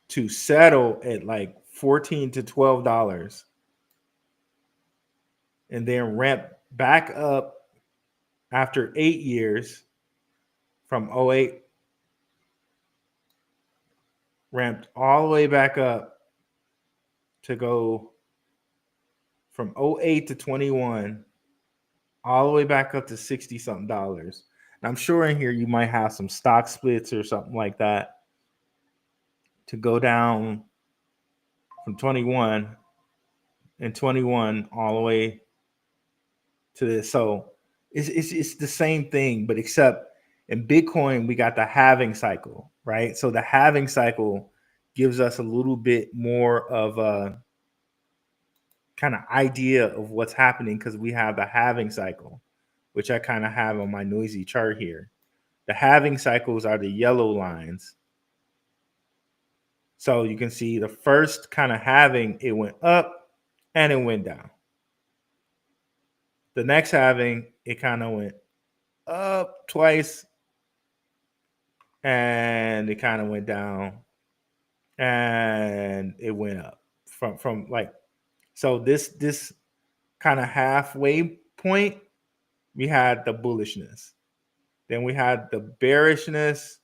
to settle at like $14 to $12 and then ramp back up after 8 years from 08, ramped all the way back up to go from 08 to 21 all the way back up to 60 something dollars. And I'm sure in here you might have some stock splits or something like that to go down from 21 and 21 all the way to this. So it's the same thing, but except in Bitcoin, we got the halving cycle, right? So the halving cycle gives us a little bit more of a kind of idea of what's happening because we have the halving cycle, which I kind of have on my noisy chart here. The halving cycles are the yellow lines. So you can see the first kind of halving, it went up and it went down. The next halving, it kind of went up twice and it kind of went down and it went up from like, so this kind of halfway point, we had the bullishness. Then we had the bearishness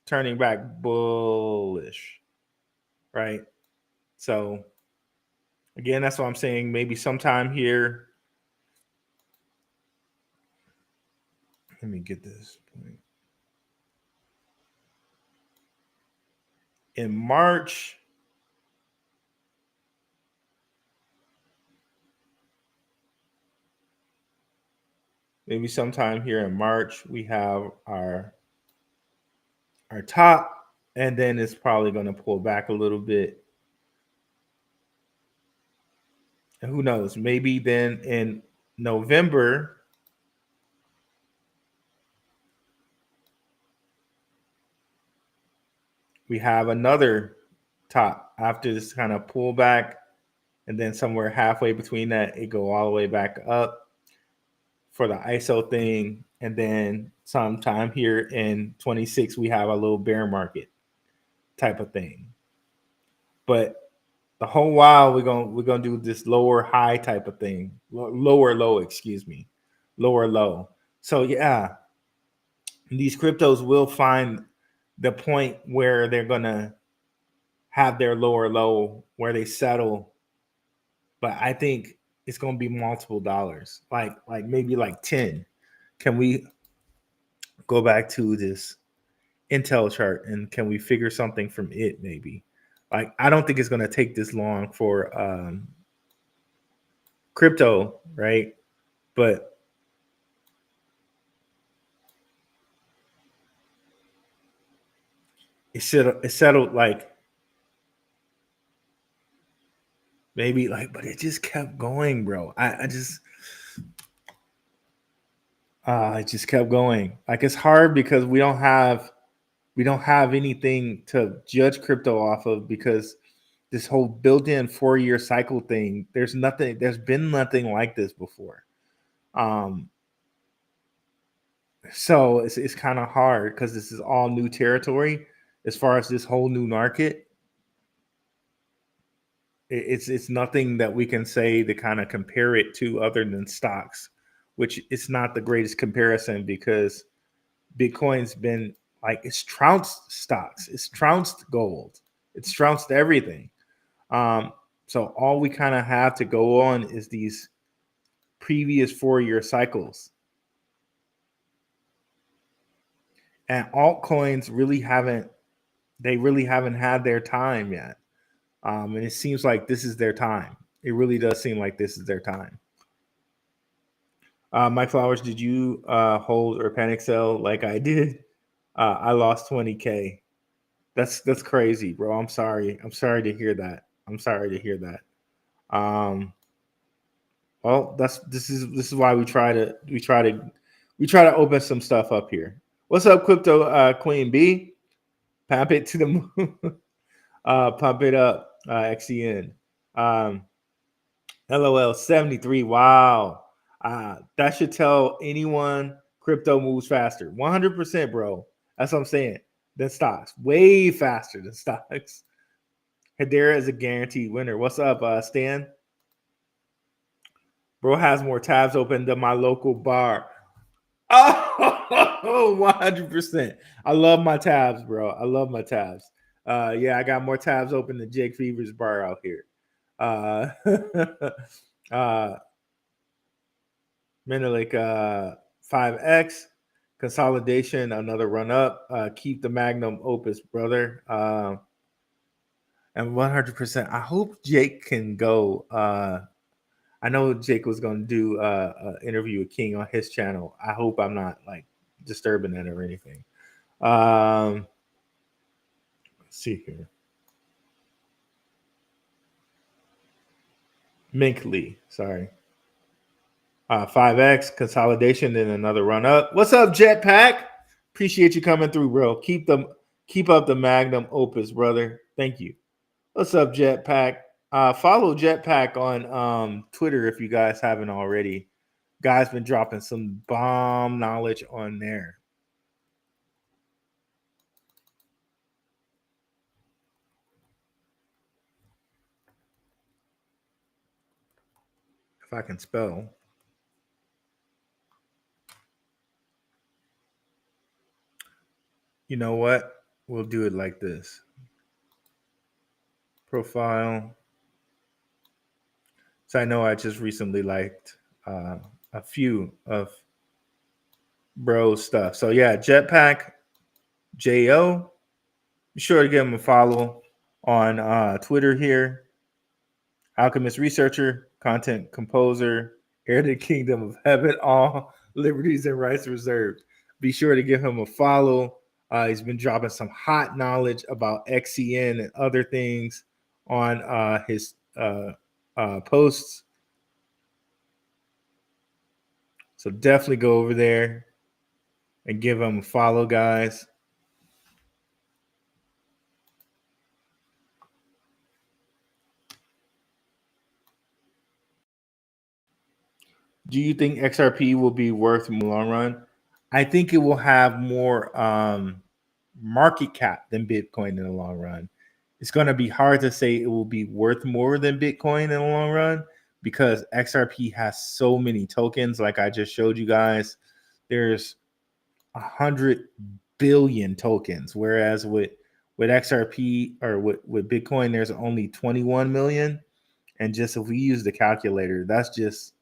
turning back bullish, right? So again, that's what I'm saying. Maybe sometime here. Let me get this point. In March, maybe sometime here in March, we have our top, and then it's probably going to pull back a little bit. And who knows? Maybe then in November, we have another top after this kind of pullback, and then somewhere halfway between that, it go all the way back up for the ISO thing, and then sometime here in 26, we have a little bear market type of thing. But the whole while we're gonna do this lower high type of thing, lower low, excuse me, lower low. So yeah, these cryptos will find the point where they're gonna have their lower low where they settle, but I think it's gonna be multiple dollars, like maybe like 10. Can we go back to this Intel chart and can we figure something from it maybe? Like I don't think it's gonna take this long for crypto, right? But it settled like maybe like, but it just kept going, bro. I just it just kept going. Like it's hard because we don't have anything to judge crypto off of because this whole built-in 4-year cycle thing, there's been nothing like this before. So it's kind of hard because this is all new territory as far as this whole new market. It's nothing that we can say to kind of compare it to other than stocks, which it's not the greatest comparison because Bitcoin's been like it's trounced stocks, it's trounced gold, it's trounced everything. So all we kind of have to go on is these previous 4-year cycles. And altcoins really haven't had their time yet. And it seems like this is their time. It really does seem like this is their time. Mike Flowers, did you hold or panic sell like I did? I lost 20K. That's crazy, bro. I'm sorry. I'm sorry to hear that. Well, this is why we try to open some stuff up here. What's up, Crypto Queen B? Pump it to the moon. Pump it up, XCN. LOL 73. Wow. That should tell anyone crypto moves faster. 100%, bro. That's what I'm saying. Than stocks. Way faster than stocks. Hedera is a guaranteed winner. What's up, Stan? Bro has more tabs open than my local bar. Oh, 100%. I love my tabs, bro. I love my tabs. Yeah, I got more tabs open than Jake Fever's bar out here. Menelik 5X consolidation, another run up. Keep the magnum opus, brother. And 100%. I hope Jake can go. I know Jake was going to do an interview with King on his channel. I hope I'm not like disturbing that or anything. Let's see here. Minkley, sorry. 5X consolidation and another run up. What's up, Jetpack? Appreciate you coming through, bro. Keep up the magnum opus, brother. Thank you. What's up, Jetpack? Follow Jetpack on Twitter if you guys haven't already. Guy's been dropping some bomb knowledge on there. If I can spell. You know what? we'll do it like this. Profile. So I know I just recently liked a few of bro's stuff. So yeah, Jetpack Jo. Be sure to give him a follow on Twitter here. Alchemist researcher, content composer, heir to the kingdom of heaven, all liberties and rights reserved. Be sure to give him a follow. He's been dropping some hot knowledge about XCN and other things on his posts. So definitely go over there and give him a follow, guys. Do you think XRP will be worth in the long run? I think it will have more market cap than Bitcoin in the long run. It's going to be hard to say it will be worth more than Bitcoin in the long run because XRP has so many tokens. Like I just showed you guys, there's 100 billion tokens, whereas with XRP or with Bitcoin, there's only 21 million. And just if we use the calculator, that's just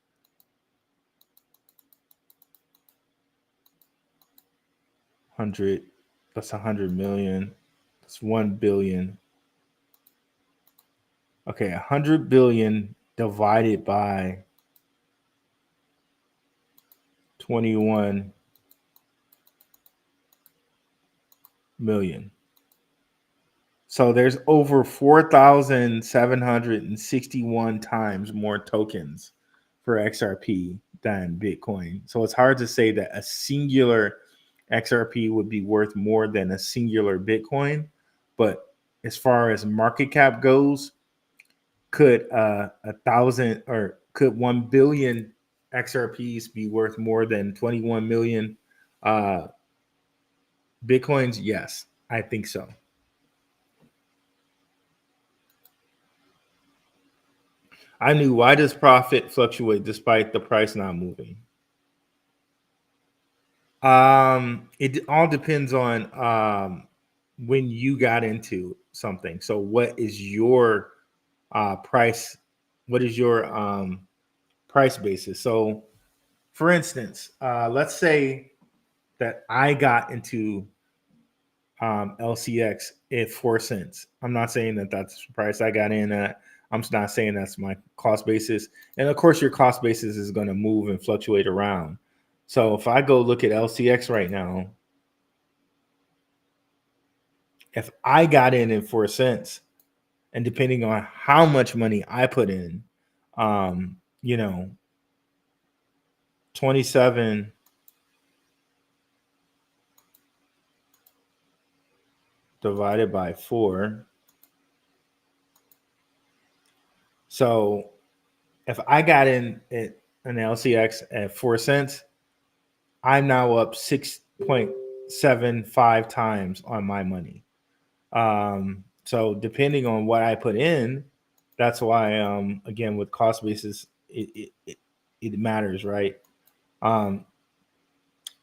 100. That's 100 million. That's 1 billion. Okay, 100 billion divided by 21 million. So there's over 4,761 times more tokens for XRP than Bitcoin. So it's hard to say that a singular XRP would be worth more than a singular Bitcoin. But as far as market cap goes, could 1,000 or could 1 billion XRPs be worth more than 21 million Bitcoins? Yes, I think so. I knew. Why does profit fluctuate despite the price not moving? It all depends on when you got into something. So what is your price? What is your price basis? So for instance, let's say that I got into LCX at 4 cents. I'm not saying that that's the price I got in at. I'm not saying that's my cost basis. And of course, your cost basis is going to move and fluctuate around. So if I go look at LCX right now, if I got in 4 cents, and depending on how much money I put in, 27 divided by 4. So if I got in at an LCX at 4 cents, I'm now up 6.75 times on my money. So depending on what I put in, that's why again with cost basis it matters, right?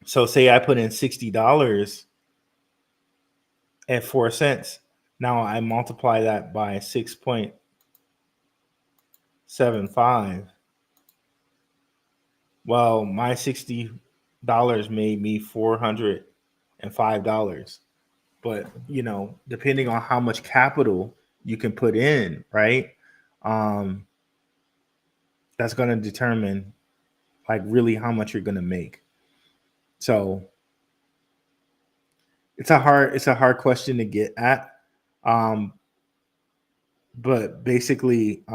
So say I put in $60 at 4 cents. Now I multiply that by 6.75. Well, my $60 made me $405. But, depending on how much capital you can put in, right? That's going to determine like really how much you're going to make. So it's a hard question to get at. But basically,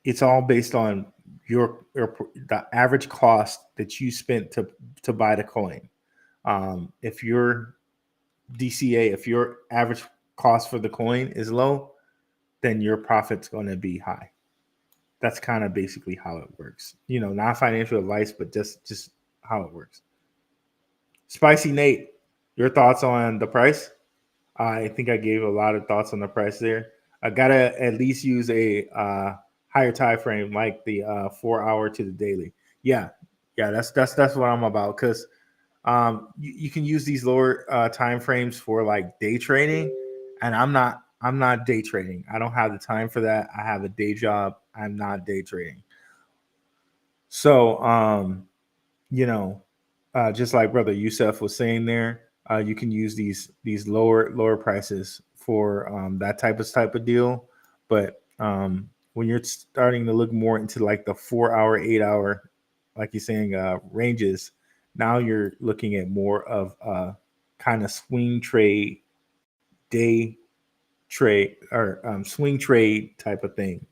it's all based on the average cost that you spent to buy the coin. If your DCA, if your average cost for the coin is low, then your profit's going to be high. That's kind of basically how it works. Not financial advice, but just how it works. Spicy Nate, your thoughts on the price? I think I gave a lot of thoughts on the price there. I gotta at least use a higher time frame, like the 4 hour to the daily. Yeah, that's what I'm about. Because You can use these lower time frames for like day trading, and I'm not day trading. I don't have the time for that. I have a day job. I'm not day trading. So just like brother Yusuf was saying there, you can use these lower prices for that type of deal. But when you're starting to look more into like the 4 hour, 8 hour, like you're saying, ranges, now you're looking at more of kind of swing trade, day trade, or swing trade type of thing,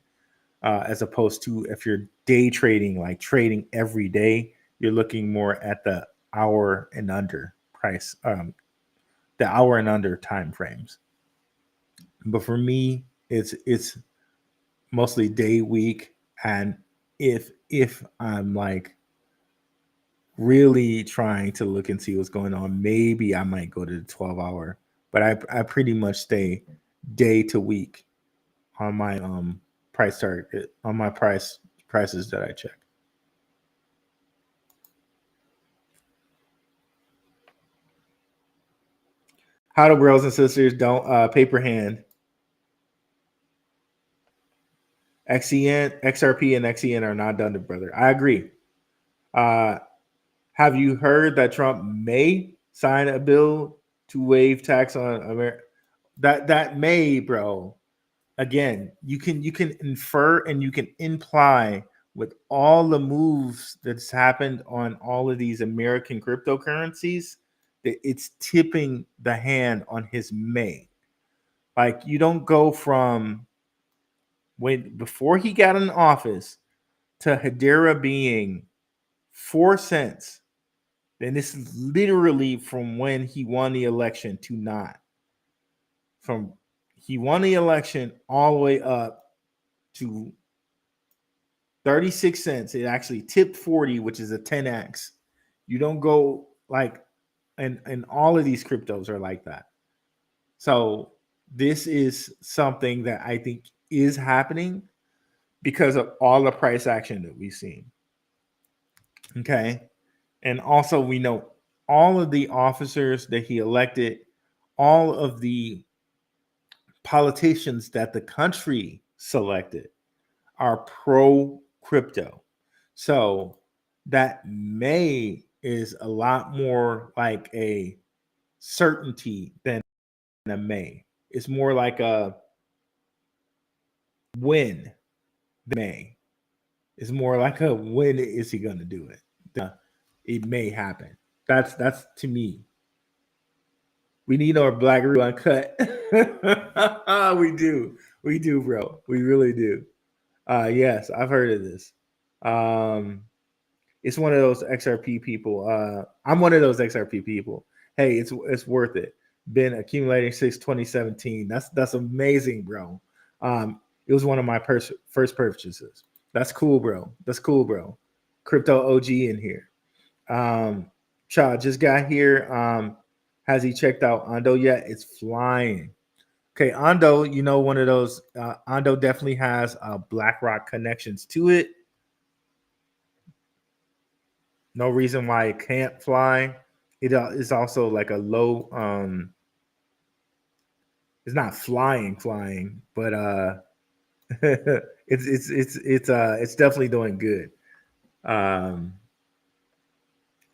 as opposed to if you're day trading, like trading every day, you're looking more at the hour and under price, the hour and under time frames. But for me, it's mostly day, week, and if I'm like really trying to look and see what's going on, maybe I might go to the 12 hour. But I pretty much stay day to week on my price target, on my prices that I check. How do bros and sisters don't paper hand? XCN, XRP, and XCN are not done to brother. I agree. Uh, have you heard that Trump may sign a bill to waive tax on America? That may, bro. Again, you can infer and you can imply with all the moves that's happened on all of these American cryptocurrencies that it's tipping the hand on his may. Like you don't go from when before he got in office to Hedera being 4 cents, then this is literally from when he won the election to not. From he won the election all the way up to 36 cents. It actually tipped 40, which is a 10x. You don't go like, and all of these cryptos are like that. So this is something that I think is happening because of all the price action that we've seen. Okay. And also, we know all of the officers that he elected, all of the politicians that the country selected are pro crypto. So that may is a lot more like a certainty than a may. It's more like a when may. It's more like a when is he going to do it? It may happen. That's to me. We need our black root uncut. We do, bro. We really do. Yes, I've heard of this. It's one of those XRP people. I'm one of those XRP people. Hey, it's worth it. Been accumulating since 2017. That's amazing, bro. It was one of my first purchases. That's cool, bro. That's cool, bro. Crypto OG in here. Cha just got here. Has he checked out Ondo yet? It's flying. Okay, Ondo, one of those. Ondo definitely has BlackRock connections to it. No reason why it can't fly. It is also like a low. It's not flying, but it's definitely doing good.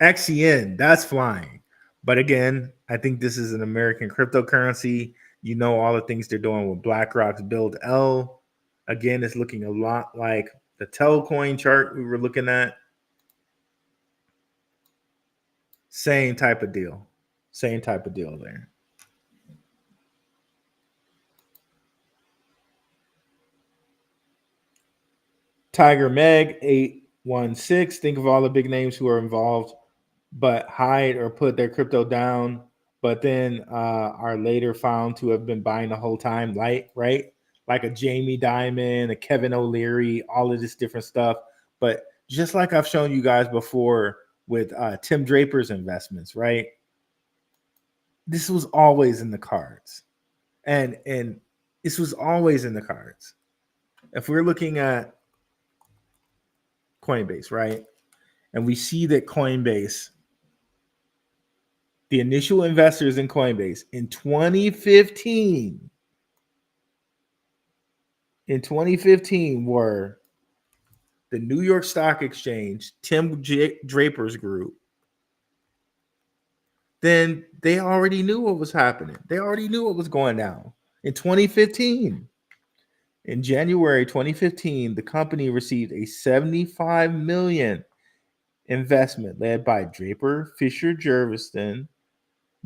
XCN, that's flying. But again, I think this is an American cryptocurrency. All the things they're doing with BlackRock's Build L. Again, it's looking a lot like the Telcoin chart we were looking at. Same type of deal. Same type of deal there. Tiger Meg 816. Think of all the big names who are involved, but hide or put their crypto down, but then are later found to have been buying the whole time, right? Like a Jamie Dimon, a Kevin O'Leary, all of this different stuff. But just like I've shown you guys before with Tim Draper's investments, right? This was always in the cards. And this was always in the cards. If we're looking at Coinbase, right? And we see that Coinbase The initial investors in Coinbase in 2015 were the New York Stock Exchange, Draper's group. Then they already knew what was happening. They already knew what was going down in 2015. In January 2015, the company received a $75 million investment led by Draper, Fisher Jurvetson,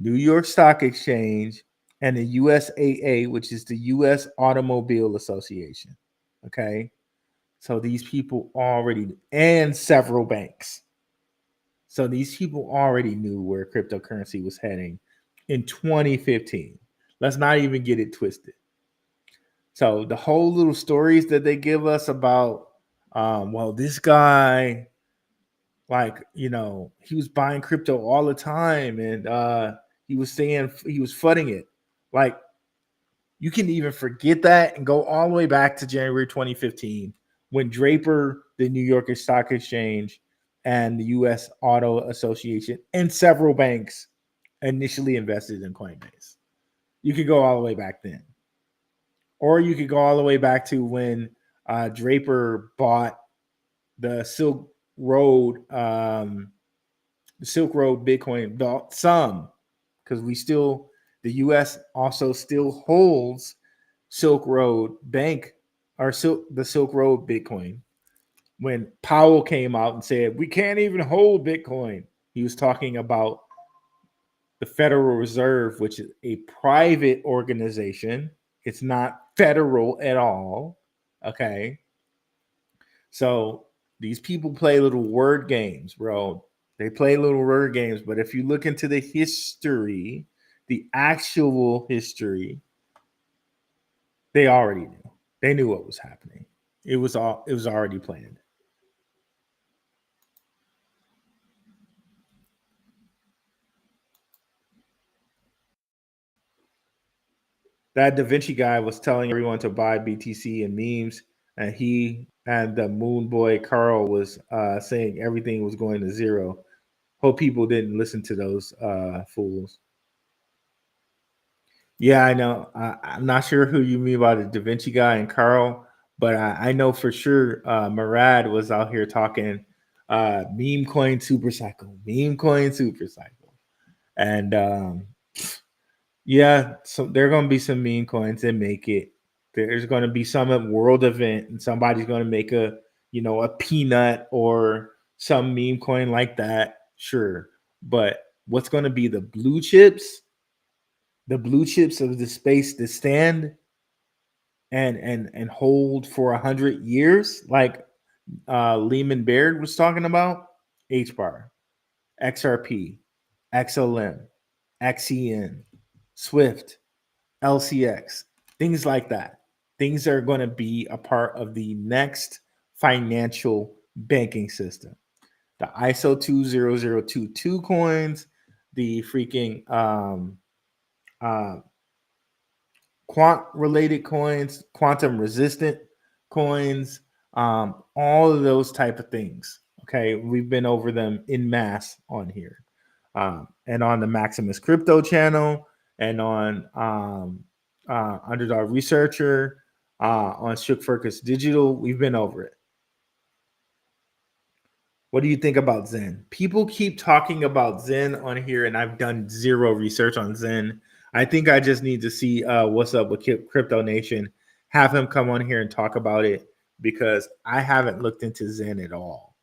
New York Stock Exchange, and the USAA, which is the U.S. Automobile Association. Okay. So these people already, and several banks. So these people already knew where cryptocurrency was heading in 2015. Let's not even get it twisted. So the whole little stories that they give us about, well, this guy, like, you know, he was buying crypto all the time, and he was saying he was fudding it. Like, you can even forget that and go all the way back to January 2015 when Draper, the New York Stock Exchange, and the U.S. Auto Association and several banks initially invested in Coinbase. You could go all the way back then. Or you could go all the way back to when Draper bought the Silk Road Bitcoin, bought some, because the U.S. also still holds Silk Road Bank, or the Silk Road Bitcoin. When Powell came out and said, we can't even hold Bitcoin, he was talking about the Federal Reserve, which is a private organization. It's not federal at all. Okay. So these people play little word games, bro. They play little word games. But if you look into the history, the actual history, they already knew. They knew what was happening. It was already planned. That Da Vinci guy was telling everyone to buy BTC and memes, and he and the Moon Boy Carl was saying everything was going to zero. Hope people didn't listen to those fools. Yeah, I know. I'm not sure who you mean by the Da Vinci guy and Carl, but I know for sure Murad was out here talking meme coin super cycle, and yeah, so there are going to be some meme coins that make it. There's going to be some world event, and somebody's going to make a peanut or some meme coin like that. Sure, but what's going to be the blue chips? The blue chips of the space to stand and hold for 100 years, like Lehman Baird was talking about. HBAR, XRP, XLM, XCN, SWIFT, LCX, things like that. Things are going to be a part of the next financial banking system. The ISO 20022 coins, the freaking quant related coins, quantum resistant coins, all of those type of things. Okay, we've been over them in mass on here, and on the Maximus Crypto channel, and on Underdog Researcher, on Shook Focus Digital. We've been over it. What do you think about Zen? People keep talking about Zen on here, and I've done zero research on Zen. I think I just need to see what's up with Crypto Nation. Have him come on here and talk about it, because I haven't looked into Zen at all.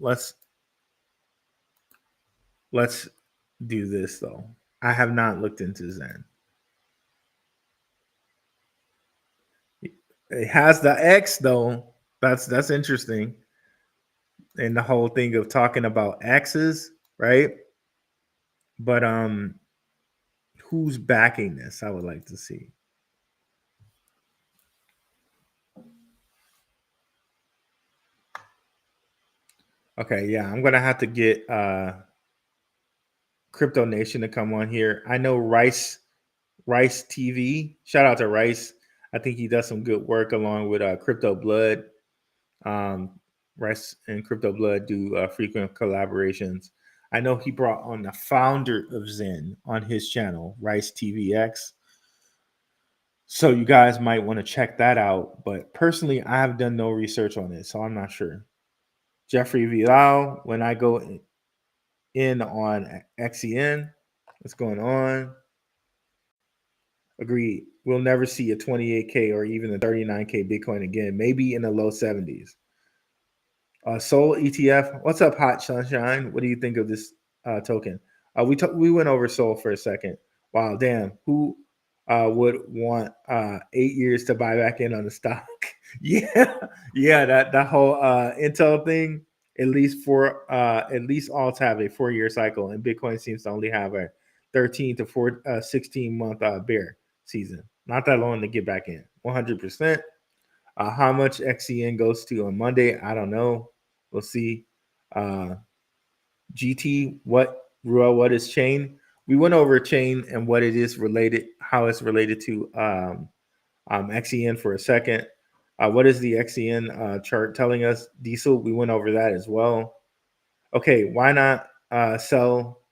Let's do this though. I have not looked into Zen. It has the X though. That's interesting. And the whole thing of talking about X's, right? But who's backing this? I would like to see. Okay, yeah, I'm gonna have to get Crypto Nation to come on here. I know Rice TV. Shout out to Rice. I think he does some good work along with Crypto Blood. Rice and Crypto Blood do frequent collaborations. I know he brought on the founder of Zen on his channel, Rice TVX. So you guys might want to check that out. But personally, I have done no research on it, so I'm not sure. Jeffrey Villau, when I go in on XCN, what's going on? Agreed. We'll never see a 28K or even a 39K Bitcoin again, maybe in the low 70s. Sol ETF, what's up, Hot Sunshine? What do you think of this token? We went over Sol for a second. Wow, damn. Who would want 8 years to buy back in on the stock? yeah, that whole Intel thing. At least alts have a 4-year cycle, and Bitcoin seems to only have a 13 to 16 month bear season. Not that long to get back in. 100%. How much XCN goes to on Monday? I don't know. We'll see. GT, what is chain? We went over chain and what it is related, how it's related to XCN for a second. What is the XCN chart telling us? Diesel, we went over that as well. Okay, why not sell?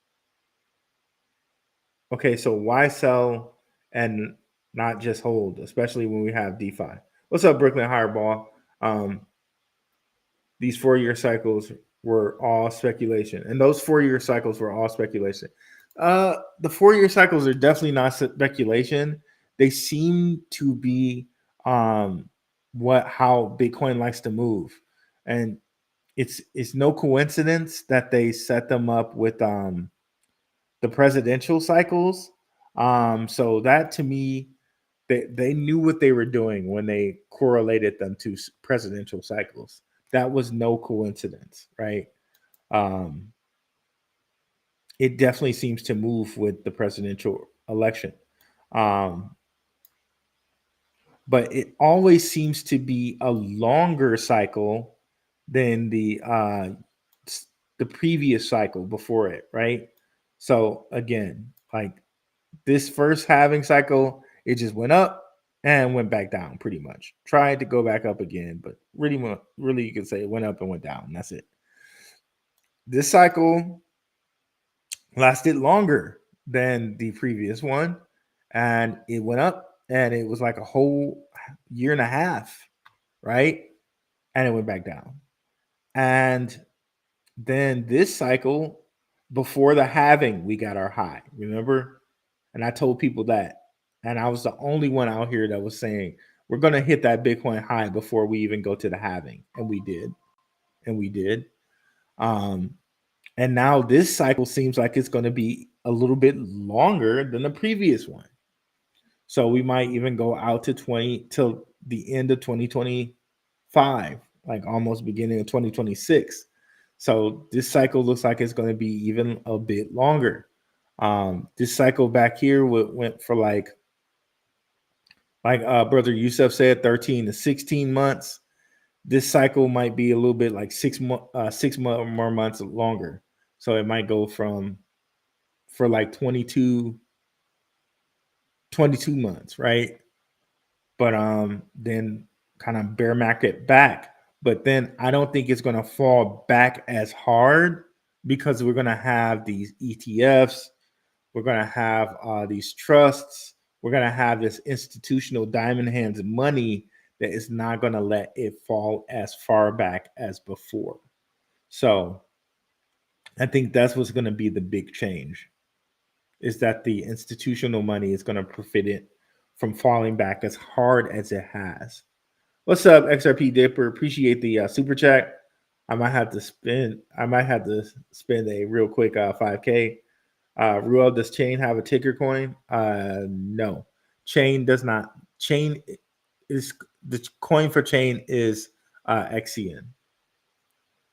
Okay, so why sell and not just hold, especially when we have DeFi? What's up, Brooklyn Hireball? These 4-year cycles were all speculation, and those 4-year cycles were all speculation. The 4-year cycles are definitely not speculation. They seem to be how Bitcoin likes to move, and it's no coincidence that they set them up with the presidential cycles. So that to me, they knew what they were doing when they correlated them to presidential cycles. That was no coincidence, right? It definitely seems to move with the presidential election. But it always seems to be a longer cycle than the previous cycle before it, right? So again, like this first halving cycle, it just went up and went back down pretty much. Tried to go back up again, but really you could say it went up and went down. That's it. This cycle lasted longer than the previous one, and it went up, and it was like a whole year and a half, right? And it went back down. And then this cycle, before the halving, we got our high, remember? And I told people that. And I was the only one out here that was saying, we're going to hit that Bitcoin high before we even go to the halving. And we did. And now this cycle seems like it's going to be a little bit longer than the previous one. So we might even go out to till the end of 2025, like almost beginning of 2026. So this cycle looks like it's going to be even a bit longer. This cycle back here went for like Brother Yusuf said, 13 to 16 months. This cycle might be a little bit like 6 more months longer. So it might go for like 22 months, right? But then kind of bear market back. But then I don't think it's going to fall back as hard because we're going to have these ETFs. We're going to have these trusts. We're going to have this institutional diamond hands money that is not going to let it fall as far back as before. So I think that's what's going to be the big change, is that the institutional money is going to prevent it from falling back as hard as it has. What's up, XRP Dipper? Appreciate the super chat. I might have to spend a real quick 5K. Ruel, does Chain have a ticker coin? No, Chain does not. Chain is the coin for Chain is XCN.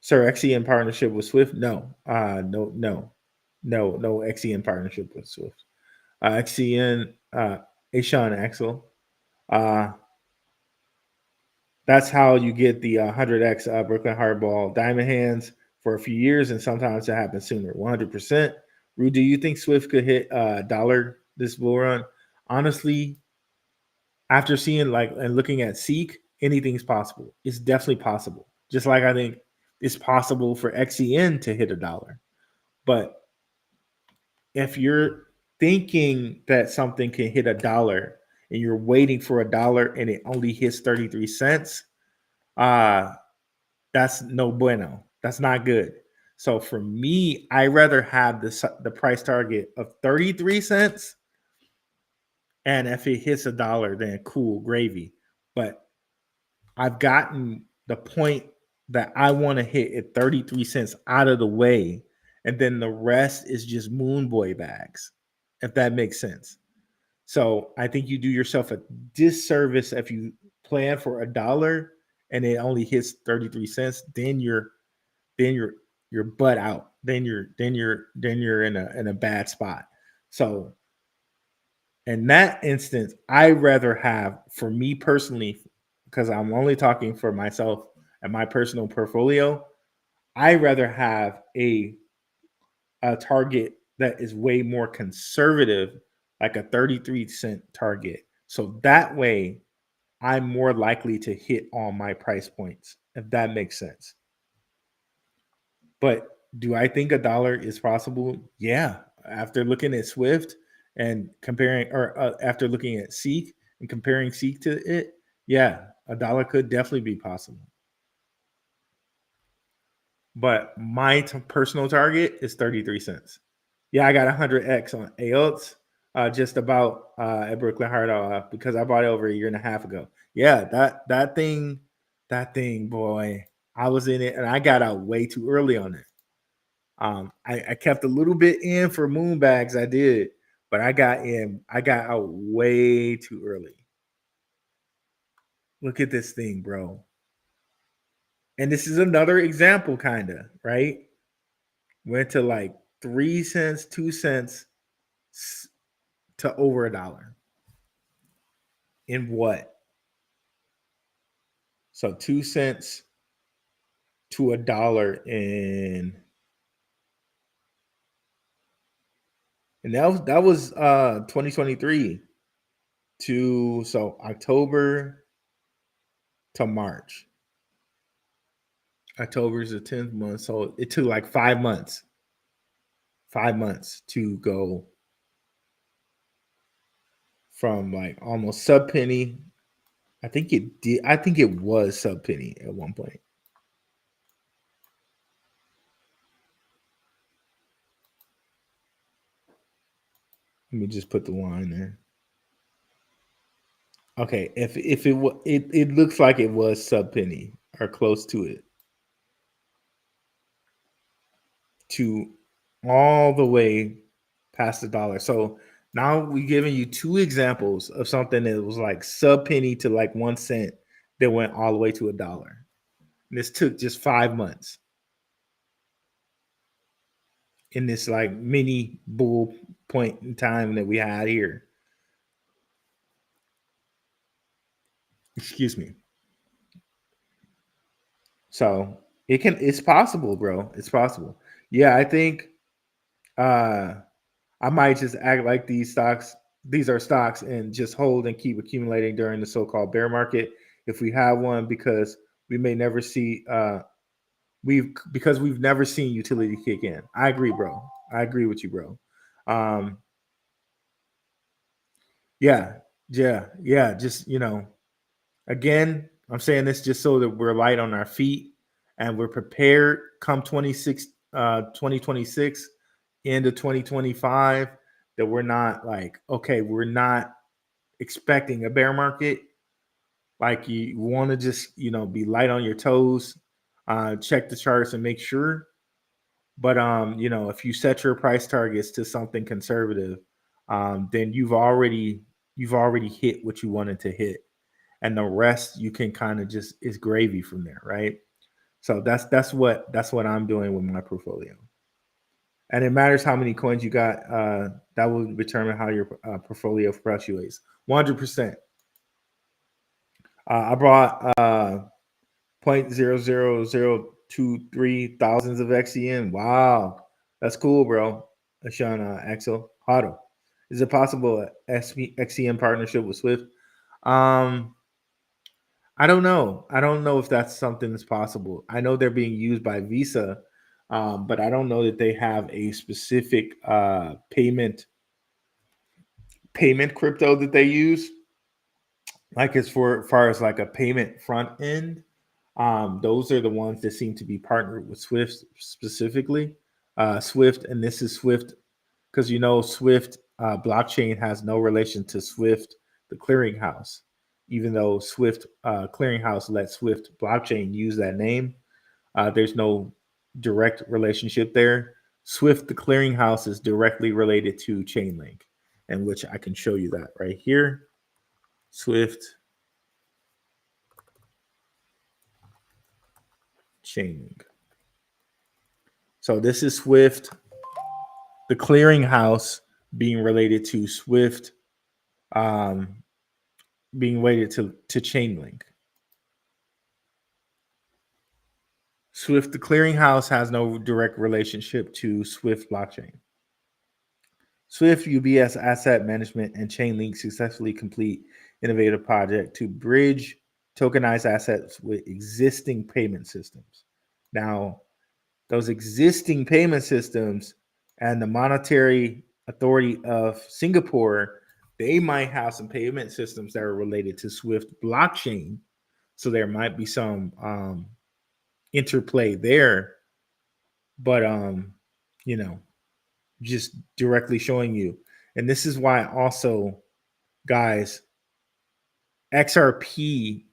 Sir, XCN partnership with Swift? No, no XCN partnership with Swift. XCN, Ashawn Axel. That's how you get the 100x Brooklyn Hardball Diamond Hands for a few years, and sometimes it happens sooner. 100%. Ru, do you think Swift could hit $1 this bull run? Honestly, after seeing and looking at Seek, anything's possible. It's definitely possible. Just like I think it's possible for XCN to hit $1. But if you're thinking that something can hit $1 and you're waiting for $1 and it only hits 33 cents, that's no bueno. That's not good. So for me, I rather have the price target of 33 cents. And if it hits $1, then cool, gravy. But I've gotten the point that I want to hit at 33 cents out of the way. And then the rest is just moon boy bags, if that makes sense. So I think you do yourself a disservice if you plan for $1 and it only hits 33 cents, then you're butt out. Then you're in a bad spot. So in that instance, I rather have, for me personally, because I'm only talking for myself and my personal portfolio, I rather have a target that is way more conservative, like a 33-cent target. So that way, I'm more likely to hit all my price points, if that makes sense. But do I think $1 is possible? Yeah. After looking at Swift and comparing, or after looking at Seek and comparing Seek to it, yeah, $1 could definitely be possible. But my personal target is 33 cents. Yeah, I got 100x on AOTS just about at Brooklyn Hard because I bought it over a year and a half ago. Yeah, that thing, boy, I was in it and I got out way too early on it. I kept a little bit in for moon bags, I did, but I got out way too early. Look at this thing, bro. And this is another example, kind of, right? Went to like 3 cents, 2 cents to over $1. In what? So 2 cents to $1 in, and that was 2023 to, so October to March. October is the 10th month, so it took like 5 months. 5 months to go from like almost sub penny. I think it was sub penny at one point. Let me just put the line there. Okay, if it looks like it was sub penny or close to it, to all the way past $1. So now we're giving you two examples of something that was like sub penny to like 1 cent that went all the way to $1. And this took just 5 months in this like mini bull point in time that we had here. Excuse me. So it's possible, bro. It's possible. Yeah, I think I might just act like these are stocks and just hold and keep accumulating during the so-called bear market if we have one, because we may never see we've never seen utility kick in. I agree, bro. I agree with you, bro. Yeah. Just, again, I'm saying this just so that we're light on our feet and we're prepared come 2026 into 2025, that we're not like, okay, we're not expecting a bear market. Like, you want to just, be light on your toes, check the charts and make sure. But, if you set your price targets to something conservative, then you've already hit what you wanted to hit. And the rest you can kind of just is gravy from there, right? So that's what I'm doing with my portfolio. And it matters how many coins you got. That will determine how your portfolio fluctuates. 100%. I brought 0.00023 thousands of XCN. Wow, that's cool, bro. Sean Axel Huddle. Is it possible XCN partnership with Swift? I don't know. I don't know if that's something that's possible. I know they're being used by Visa but I don't know that they have a specific payment crypto that they use. Like as far as like a payment front end, those are the ones that seem to be partnered with Swift specifically. Swift, and this is Swift because Swift blockchain has no relation to Swift, the clearinghouse, even though Swift clearinghouse lets Swift blockchain use that name. There's no direct relationship there. Swift, the clearinghouse, is directly related to Chainlink, and which I can show you that right here. Swift Chainlink. So this is Swift, the clearinghouse, being related to Swift, being related to Chainlink. Swift, the clearinghouse, has no direct relationship to Swift blockchain. Swift, UBS Asset Management, and Chainlink successfully complete innovative project to bridge tokenized assets with existing payment systems. Now, those existing payment systems and the Monetary Authority of Singapore, they might have some payment systems that are related to Swift blockchain. So there might be some interplay there. But just directly showing you. And this is why also, guys, XRP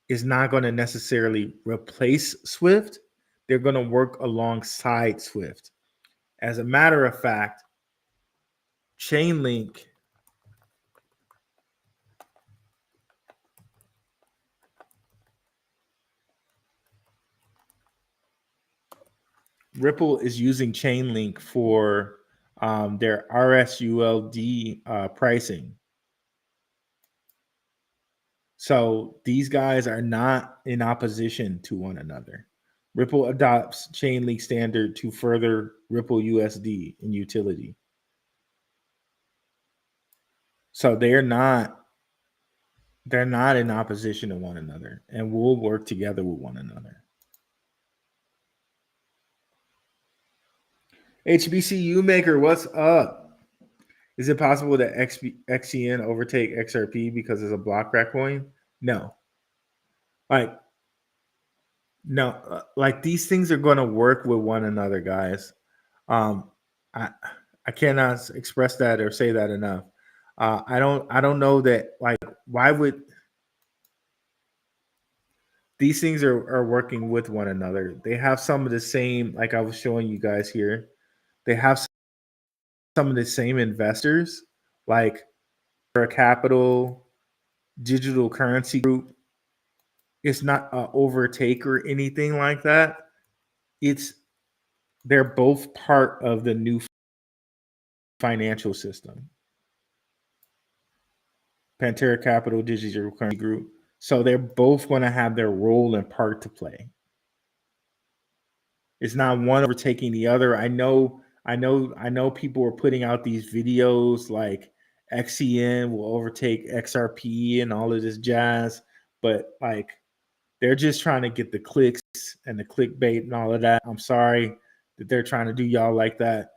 is not going to necessarily replace Swift. They're going to work alongside Swift. As a matter of fact, Chainlink Ripple is using Chainlink for their RSULD pricing. So these guys are not in opposition to one another. Ripple adopts Chainlink standard to further Ripple USD in utility. So they're not in opposition to one another, and will work together with one another. HBCU maker, what's up? Is it possible that XCN overtake XRP because it's a block graph coin? No. Like these things are going to work with one another, guys. I cannot express that or say that enough. I don't know that, like, why would these things are working with one another? They have some of the same, like I was showing you guys here. They have some of the same investors, like a Capital, Digital Currency Group. It's not an overtake or anything like that. They're both part of the new financial system. Pantera Capital, Digital Currency Group. So they're both going to have their role and part to play. It's not one overtaking the other. I know people are putting out these videos like XCN will overtake XRP and all of this jazz, but like they're just trying to get the clicks and the clickbait and all of that. I'm sorry that they're trying to do y'all like that.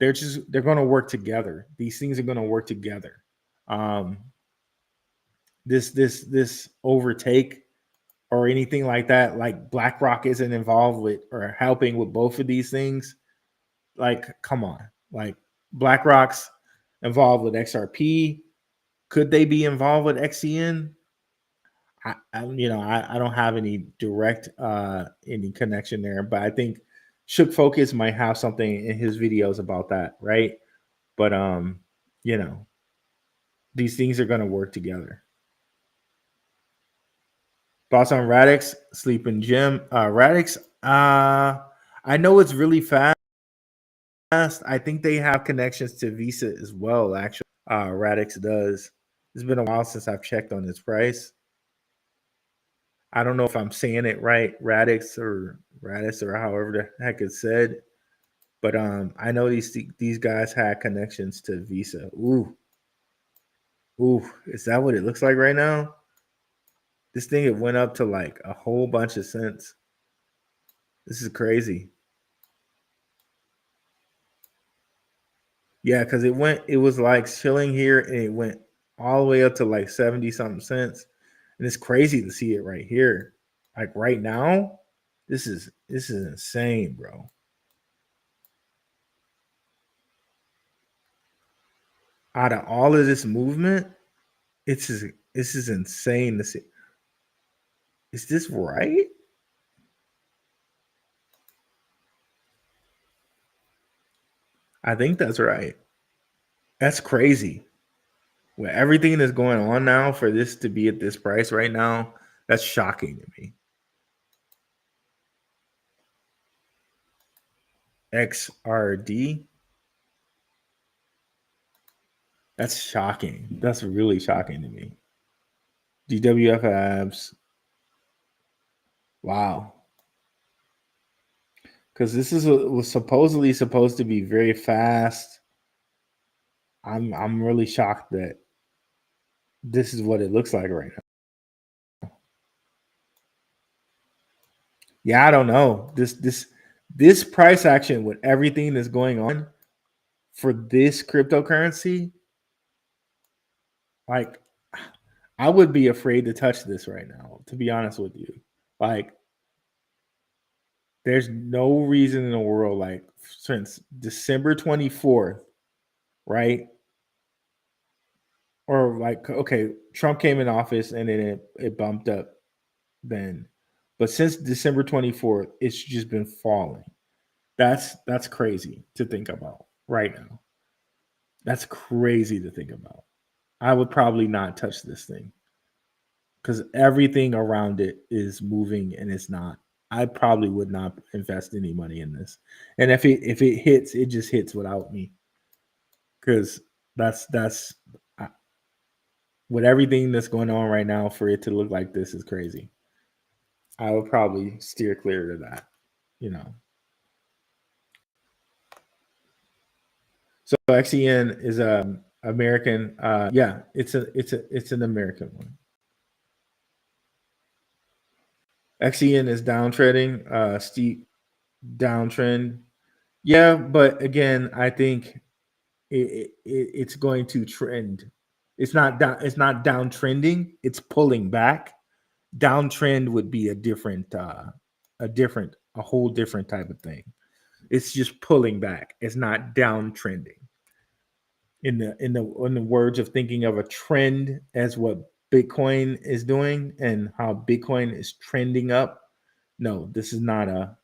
They're going to work together. These things are going to work together. This overtake or anything like that, like BlackRock isn't involved with or helping with both of these things. Like, come on. Like, BlackRock's involved with XRP. Could they be involved with XCN? I don't have any direct any connection there, but I think Shook Focus might have something in his videos about that, right? But these things are going to work together. Thoughts on Radix, Sleeping Gym? Radix, I know it's really fast. I think they have connections to Visa as well, actually. Radix does. It's been a while since I've checked on its price. I don't know if I'm saying it right, Radix or however the heck it's said. But I know these guys had connections to Visa. Ooh, is that what it looks like right now? This thing, it went up to like a whole bunch of cents. This is crazy. Yeah, because it was like chilling here and it went all the way up to like 70 something cents. And it's crazy to see it right here. Like right now, this is insane, bro. Out of all of this movement, this is insane to see. Is this right? I think that's right. That's crazy. With everything that's going on now, for this to be at this price right now, that's shocking to me. XRD. That's shocking. That's really shocking to me. DWF abs. Wow. Because this was supposedly supposed to be very fast. I'm really shocked that this is what it looks like right now. Yeah, I don't know. This price action with everything that's going on for this cryptocurrency, like I would be afraid to touch this right now, to be honest with you. Like there's no reason in the world, like since December 24th, right? Or like, okay, Trump came in office and then it bumped up then. But since December 24th, it's just been falling. That's crazy to think about right now. That's crazy to think about. I would probably not touch this thing because everything around it is moving and it's not. I probably would not invest any money in this. And if it hits, it just hits without me. Because that's with everything that's going on right now, for it to look like this is crazy. I would probably steer clear of that, you know. So XCN is American. Yeah, it's an American one. XCN is downtreading, steep downtrend. Yeah, but again, I think it's going to trend. It's not down. It's not downtrending. It's pulling back. Downtrend would be a whole different type of thing. It's just pulling back. It's not downtrending. In the words of thinking of a trend as what Bitcoin is doing and how Bitcoin is trending up. No, this is not a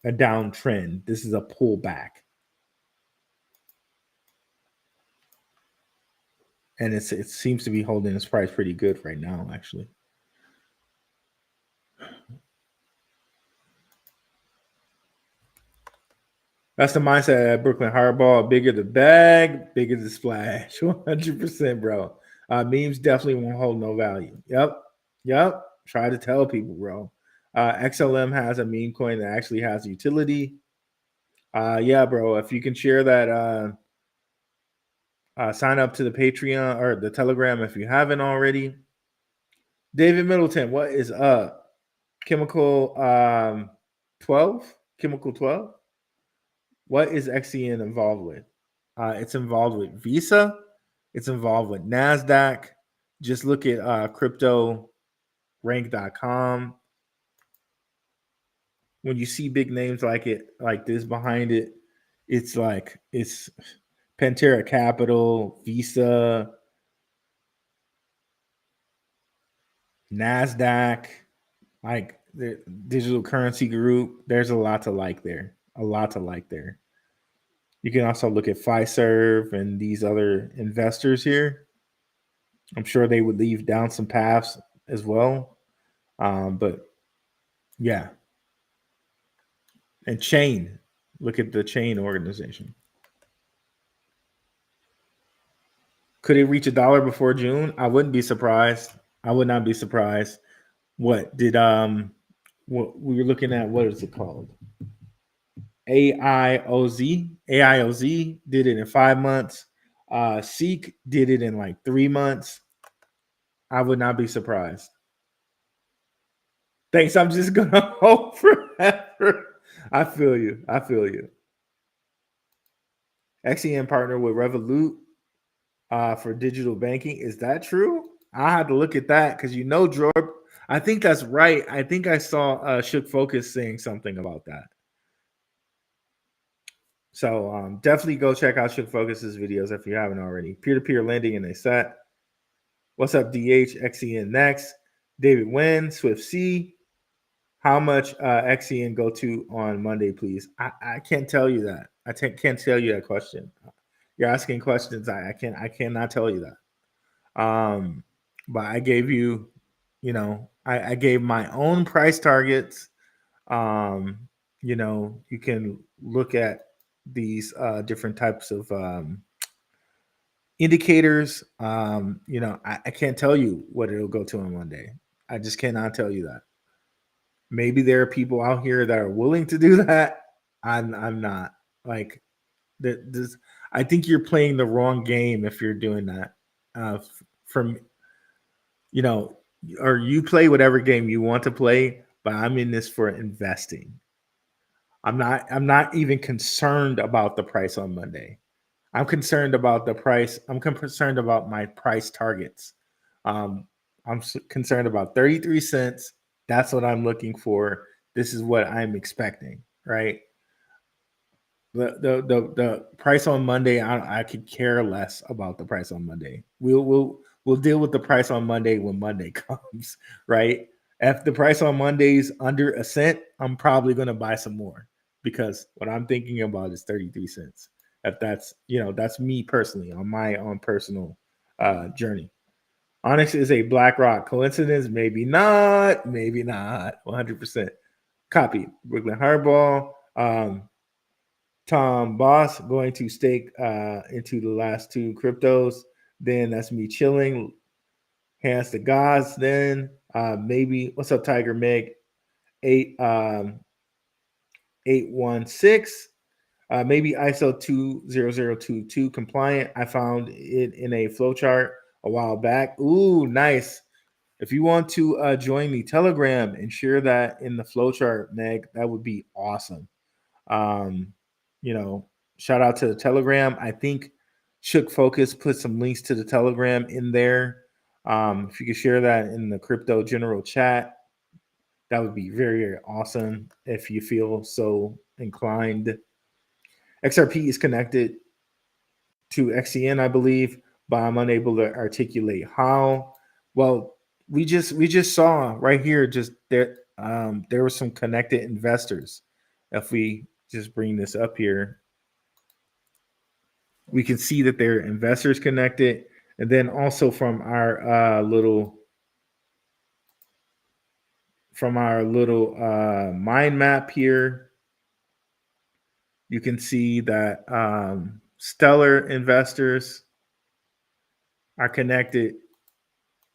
downtrend. This is a pullback. And it seems to be holding its price pretty good right now, actually. That's the mindset at Brooklyn Hardball. Bigger the bag, bigger the splash. 100%, bro. Memes definitely won't hold no value. Yep. Try to tell people, bro. XLM has a meme coin that actually has utility. Yeah, bro. If you can share that, sign up to the Patreon or the Telegram if you haven't already. David Middleton, what is up? Chemical 12? Chemical 12? What is XCN involved with? It's involved with Visa. It's involved with NASDAQ. Just look at CryptoRank.com. When you see big names like this behind it, it's Pantera Capital, Visa, NASDAQ, like the Digital Currency Group. There's a lot to like there. You can also look at Fiserv and these other investors here. I'm sure they would leave down some paths as well. But yeah. And Chain. Look at the Chain organization. Could it reach $1 before June? I wouldn't be surprised. I would not be surprised. What what we were looking at, what is it called? AIOZ did it in 5 months. Seek did it in like 3 months. I would not be surprised. Thanks. I'm just gonna hope forever. I feel you. XCN partner with Revolut for digital banking. Is that true? I had to look at that because Draper. I think that's right. I think I saw Shook Focus saying something about that. So definitely go check out Shook Focus's videos if you haven't already. Peer-to-peer lending in a set. What's up, DH? XCN next. David Wynn, Swift C. How much XCN go to on Monday, please? I can't tell you that. I can't tell you that question. You're asking questions. I cannot tell you that. But I gave you, I gave my own price targets. You can look at these different types of indicators. I can't tell you what it'll go to on Monday. I just cannot tell you that. Maybe there are people out here that are willing to do that. I'm not. Like this. I think you're playing the wrong game if you're doing that. Or you play whatever game you want to play, but I'm in this for investing. I'm not even concerned about the price on Monday. I'm concerned about the price. I'm concerned about my price targets. I'm concerned about 33 cents. That's what I'm looking for. This is what I'm expecting, right? The price on Monday, I could care less about the price on Monday. We'll deal with the price on Monday when Monday comes, right? If the price on Monday is under a cent, I'm probably going to buy some more because what I'm thinking about is 33 cents. If that's me personally on my own personal journey. Onyx is a BlackRock coincidence. Maybe not. 100%. Copy. Brooklyn Hardball. Tom Boss going to stake into the last two cryptos. Then that's me chilling. Hands to gods. Then maybe what's up, Tiger Meg? 816. Maybe ISO 20022 compliant. I found it in a flowchart a while back. Ooh, nice. If you want to join the Telegram and share that in the flowchart, Meg, that would be awesome. Shout out to the Telegram. I think Shook Focus put some links to the Telegram in there. If you could share that in the crypto general chat, that would be very, very awesome if you feel so inclined. XRP is connected to XCN, I believe, but I'm unable to articulate how. Well, we just saw right here just that there were some connected investors. If we just bring this up here, we can see that there are investors connected, and then also from our little mind map here, you can see that stellar investors are connected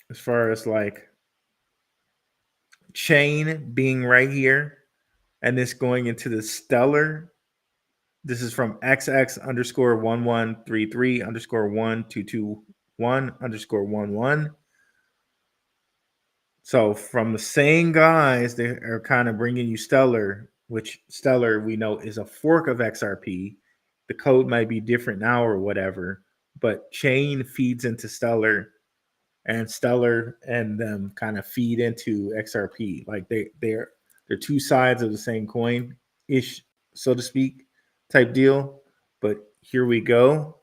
as far as like chain being right here, and this going into the stellar. This is from XX_1133_1221_11. So from the same guys, they are kind of bringing you stellar, which stellar we know is a fork of XRP. The code might be different now or whatever, but chain feeds into stellar, and stellar and them kind of feed into XRP. Like they're two sides of the same coin ish, so to speak, type deal. But here we go.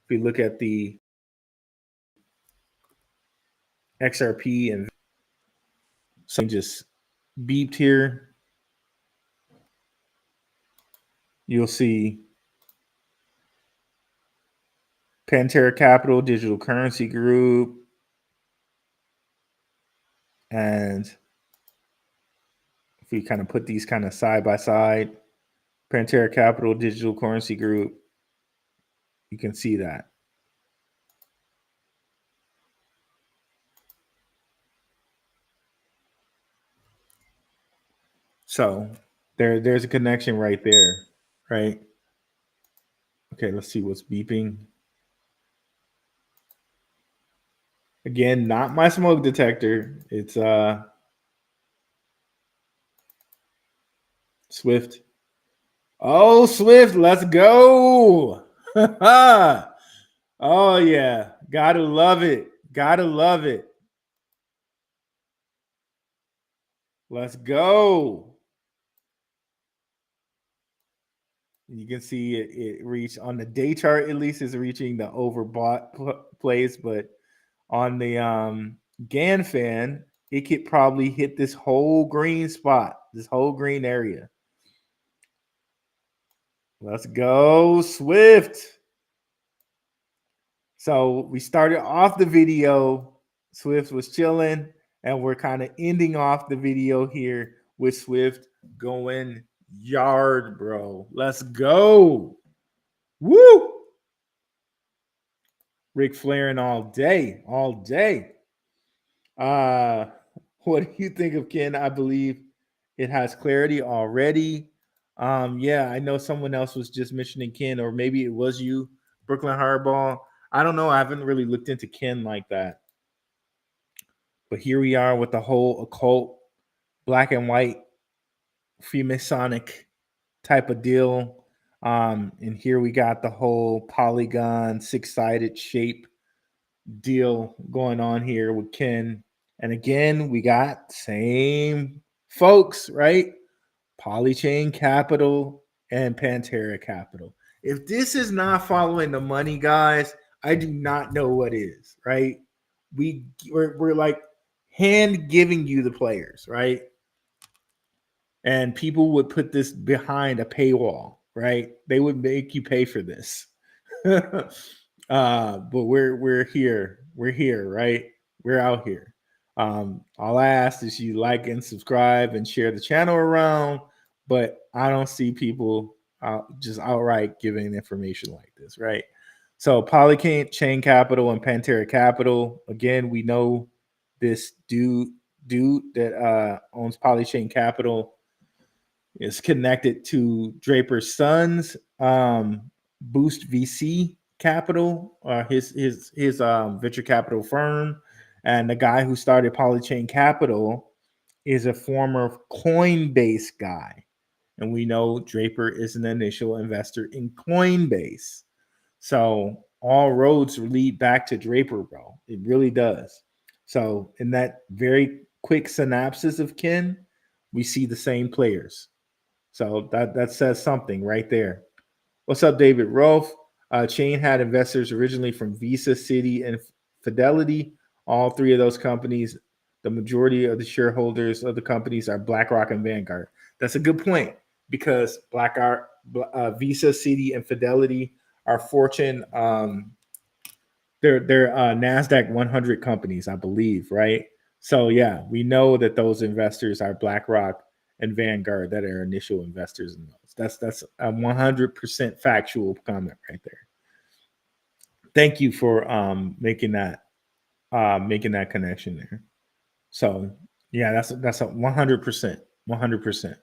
If we look at the XRP and something just beeped here, you'll see Pantera Capital Digital Currency Group, and if we kind of put these kind of side by side, Pantera Capital Digital Currency Group, you can see that. So there's a connection right there, right? Okay, let's see what's beeping. Again, not my smoke detector. It's Swift. Oh, Swift, let's go. Oh, yeah. Gotta love it. Gotta love it. Let's go. You can see it reach on the day chart, at least is reaching the overbought place, but on the GAN fan, it could probably hit this whole green spot, this whole green area. Let's go, Swift. So we started off the video, Swift was chilling, and we're kind of ending off the video here with Swift going yard, bro. Let's go. Woo! Ric Flairing all day, all day. What do you think of Ken? I believe it has clarity already. Yeah, I know someone else was just mentioning Ken, or maybe it was you, Brooklyn Hardball. I don't know. I haven't really looked into Ken like that. But here we are with the whole occult, black and white, Freemasonic type of deal. And here we got the whole polygon, six-sided shape deal going on here with Ken. And again, we got same folks, right? Polychain Capital and Pantera Capital. If this is not following the money, guys, I do not know what is, right? We're like hand giving you the players, right? And people would put this behind a paywall, right? They would make you pay for this. But we're here. We're here, right? We're out here. All I ask is you like and subscribe and share the channel around, but I don't see people just outright giving information like this, right? So Polychain Capital and Pantera Capital. Again, we know this dude that owns Polychain Capital is connected to Draper's sons, Boost VC Capital, his venture capital firm, and the guy who started Polychain Capital is a former Coinbase guy, and we know Draper is an initial investor in Coinbase. So all roads lead back to Draper, bro. It really does. So in that very quick synopsis of Ken, we see the same players. So that says something right there. What's up, David Rolfe? Chain had investors originally from Visa, Citi, and Fidelity. All three of those companies, the majority of the shareholders of the companies are BlackRock and Vanguard. That's a good point because Visa, Citi, and Fidelity are Fortune. They're NASDAQ 100 companies, I believe, right? So yeah, we know that those investors are BlackRock and Vanguard that are initial investors in those. That's a 100% factual comment right there. Thank you for making that connection there. So yeah, that's a 100%, 100%.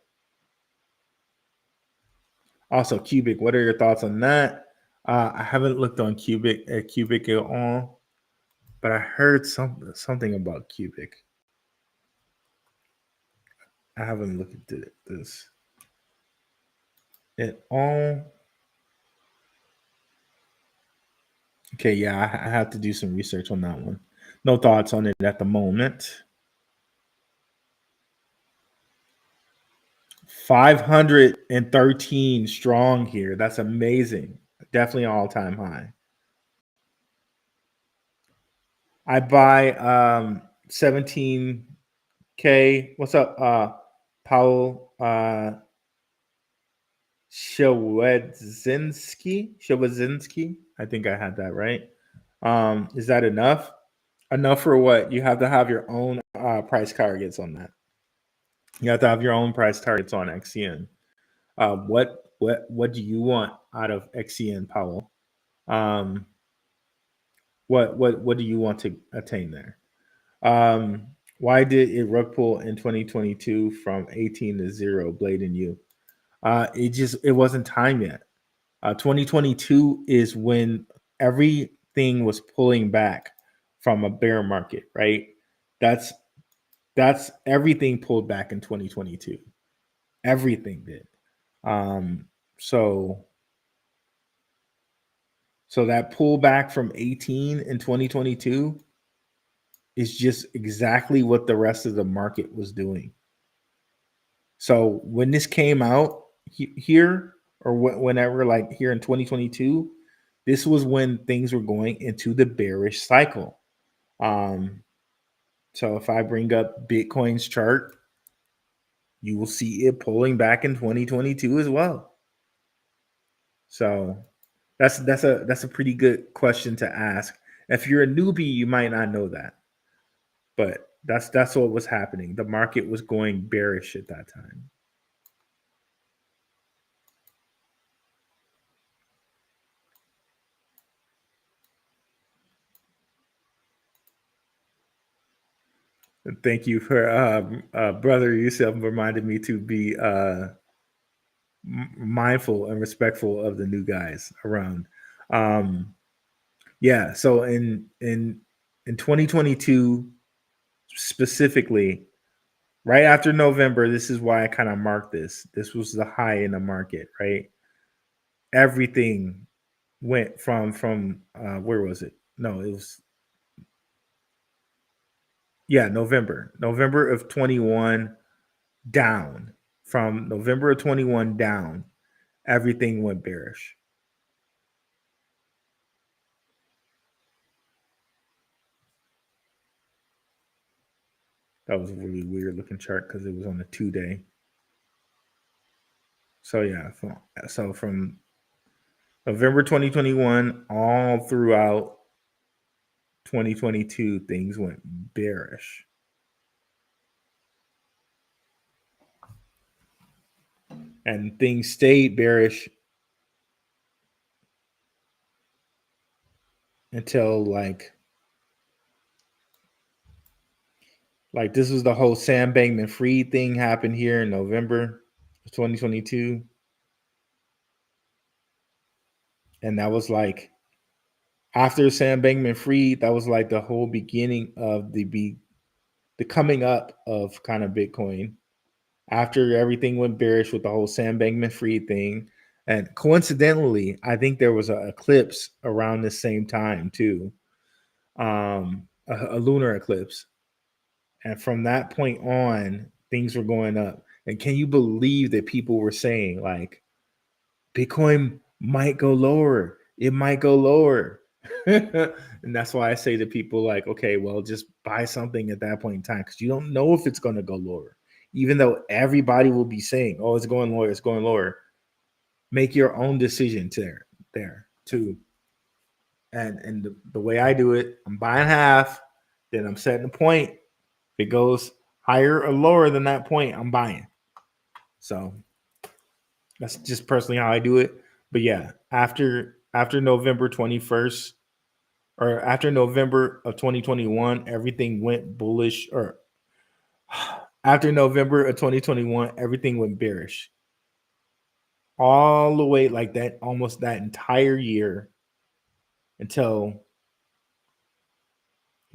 Also, Cubic, what are your thoughts on that? I haven't looked on Cubic at all, but I heard something about Cubic. I haven't looked at this at all. Okay, yeah, I have to do some research on that one. No thoughts on it at the moment. 513 strong here. That's amazing. Definitely an all-time high. I buy 17K. What's up, Paul Shawedzinski? I think I had that right. Is that enough? Enough for what? You have to have your own price targets on that. You have to have your own price targets on XCN. What do you want out of XCN, Powell? What do you want to attain there? Why did it rug pull in 2022 from 18 to 0, Blade and you? It wasn't time yet. 2022 is when everything was pulling back from a bear market, right? That's everything pulled back in 2022. Everything did. So that pullback from 18 in 2022 is just exactly what the rest of the market was doing. So when this came out here, or whenever, like here in 2022, this was when things were going into the bearish cycle. So if I bring up Bitcoin's chart, you will see it pulling back in 2022 as well. So that's a pretty good question to ask. If you're a newbie, you might not know that, but that's what was happening. The market was going bearish at that time. Thank you for brother Yusuf reminded me to be mindful and respectful of the new guys around. Yeah, so in 2022 specifically, right after November, this is why I kind of marked this. This was the high in the market, right? Everything went from where was it? No, it was November of 21 down. From November of 21 down, everything went bearish. That was a really weird looking chart because it was on a 2-day. So yeah, so from November 2021 all throughout 2022, things went bearish. And things stayed bearish until like this was the whole Sam Bankman-Fried thing happened here in November of 2022. And that was like after Sam Bankman-Fried, that was like the whole beginning of the coming up of kind of Bitcoin. After everything went bearish with the whole Sam Bankman-Fried thing. And coincidentally, I think there was an eclipse around the same time too, a lunar eclipse. And from that point on, things were going up. And can you believe that people were saying like, Bitcoin might go lower. It might go lower. And that's why I say to people like, okay, well, just buy something at that point in time because you don't know if it's going to go lower. Even though everybody will be saying, oh, it's going lower, it's going lower. Make your own decision there too. And the way I do it, I'm buying half, then I'm setting a point. If it goes higher or lower than that point, I'm buying. So that's just personally how I do it. But yeah, after November 21st, or after November of 2021, everything went bullish. Or after November of 2021, everything went bearish. All the way like that, almost that entire year until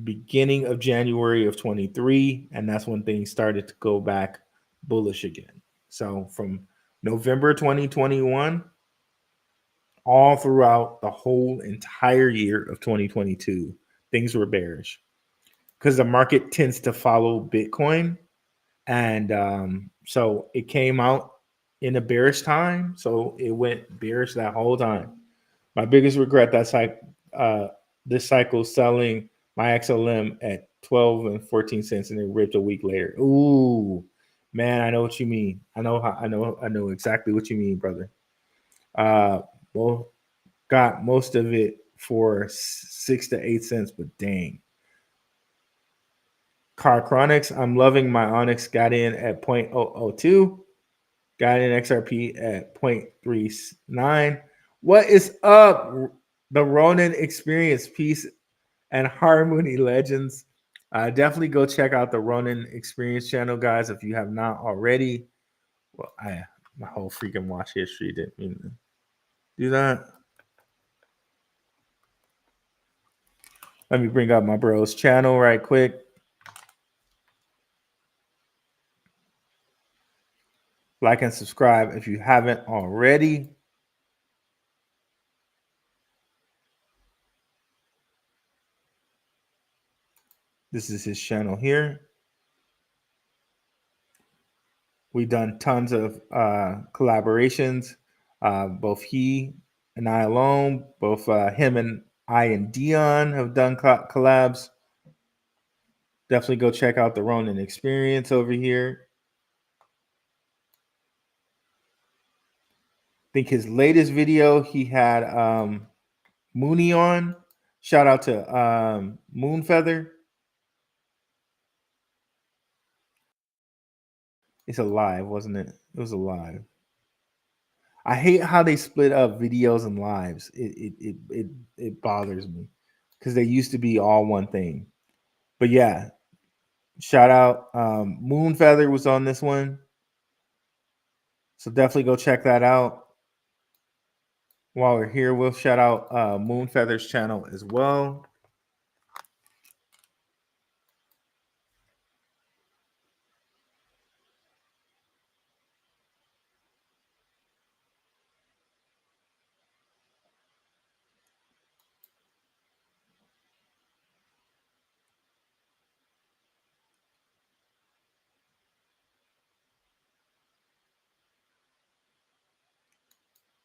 beginning of January of 23. And that's when things started to go back bullish again. So from November 2021 all throughout the whole entire year of 2022, things were bearish because the market tends to follow Bitcoin. And so it came out in a bearish time. So it went bearish that whole time. My biggest regret this cycle selling my XLM at 12 and 14 cents and it ripped a week later. Ooh, man, I know what you mean. I know exactly what you mean, brother. Well, got most of it for 6 to 8 cents, but dang. Car Chronics, I'm loving my Onyx. Got in at 0.002. Got in XRP at 0.39. What is up? The Ronin Experience, Peace and Harmony Legends. Definitely go check out the Ronin Experience channel, guys, if you have not already. Well, my whole freaking watch history didn't mean to do that. Let me bring up my bro's channel right quick. Like and subscribe if you haven't already. This is his channel here. We've done tons of collaborations. Both he and I alone, both him and I and Dion have done collabs. Definitely go check out the Ronin Experience over here. I think his latest video, he had Mooney on. Shout out to Moonfeather. It's a live, wasn't it? It was a live. I hate how they split up videos and lives. It bothers me because they used to be all one thing. But yeah, shout out Moonfeather was on this one, so definitely go check that out. While we're here, we'll shout out Moonfeather's channel as well.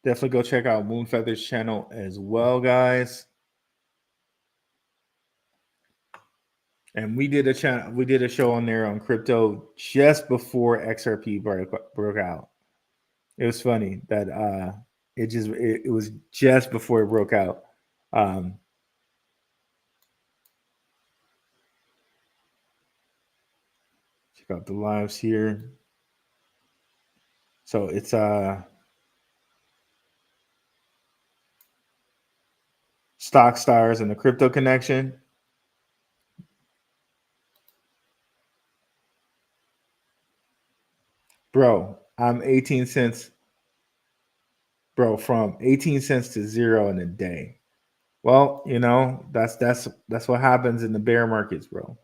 Definitely go check out Moonfeather's channel as well, guys. And we did a show on there on crypto just before XRP broke out. It was funny that it was just before it broke out. Check out the lives here. So it's Stock Stars and the Crypto Connection. Bro, I'm 18 cents. Bro, from 18 cents to zero in a day. Well, you know, that's what happens in the bear markets, bro.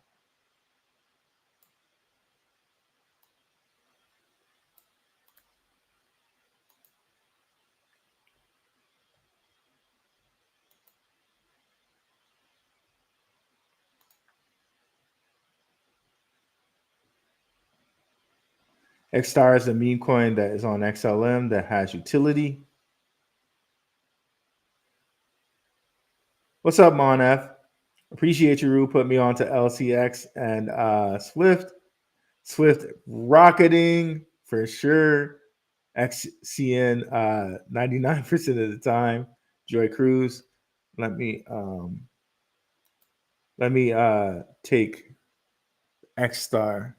XStar is a meme coin that is on XLM that has utility. What's up, Monf? Appreciate you, Rue. Put me on to LCX and SWFT. SWFT rocketing for sure. XCN 99% of the time. Joy Cruz. Let me take XStar.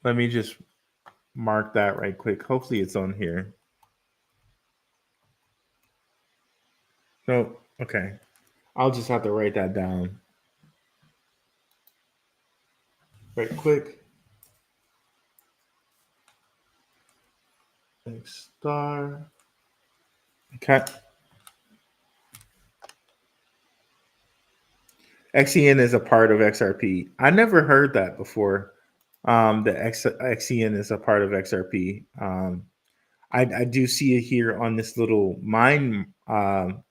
Let me just mark that right quick. Hopefully it's on here. No, okay. I'll just have to write that down right quick. XStar. Okay. XCN is a part of XRP. I never heard that before. The XCN is a part of XRP. I do see it here on this little mine. On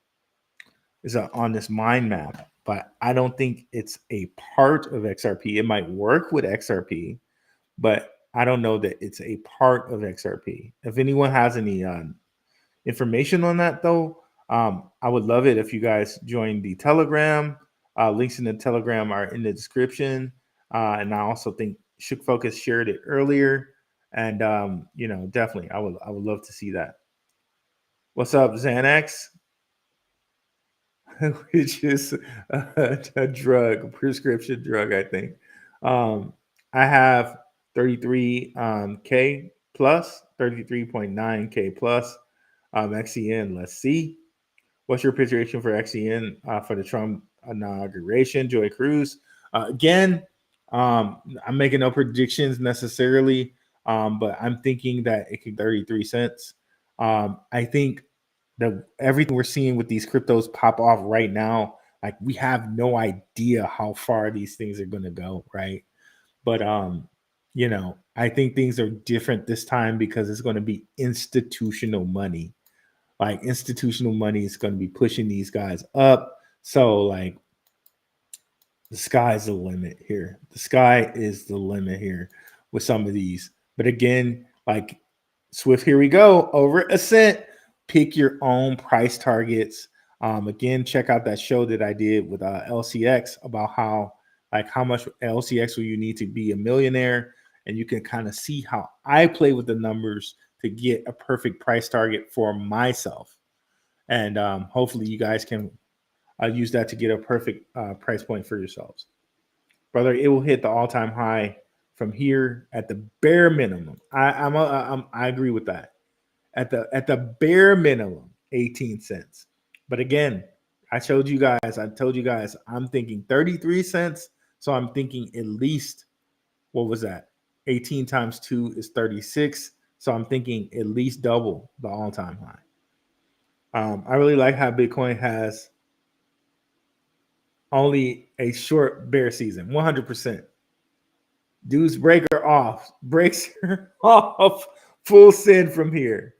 this mind map, but I don't think it's a part of XRP. It might work with XRP, but I don't know that it's a part of XRP. If anyone has any information on that, though, I would love it if you guys join the Telegram. Links in the Telegram are in the description, and I also think Shook Focus shared it earlier, and you know, definitely, I would love to see that. What's up, Xanax? Which is a drug, a prescription drug, I think. I have 33K plus, 33.9K plus. XCN, let's see. What's your prediction for XCN for the Trump inauguration? Joy Cruz. Again, I'm making no predictions necessarily, but I'm thinking that it could 33 cents. I think everything we're seeing with these cryptos pop off right now, like we have no idea how far these things are going to go, right? But you know, I think things are different this time because it's going to be institutional money. Like institutional money is going to be pushing these guys up. So like the sky's the limit here. The sky is the limit here with some of these. But again, like Swift, here we go. Over a cent. Pick your own price targets. Again, check out that show that I did with LCX about how much LCX will you need to be a millionaire. And you can kind of see how I play with the numbers to get a perfect price target for myself. And hopefully you guys can use that to get a perfect price point for yourselves. Brother, it will hit the all-time high from here at the bare minimum. I agree with that. At the bare minimum, 18 cents. But again, I told you guys, I'm thinking 33 cents. So I'm thinking at least, what was that? 18 times 2 is 36. So I'm thinking at least double the all-time high. I really like how Bitcoin has only a short bear season, 100%. Dudes breaks her off, full send from here.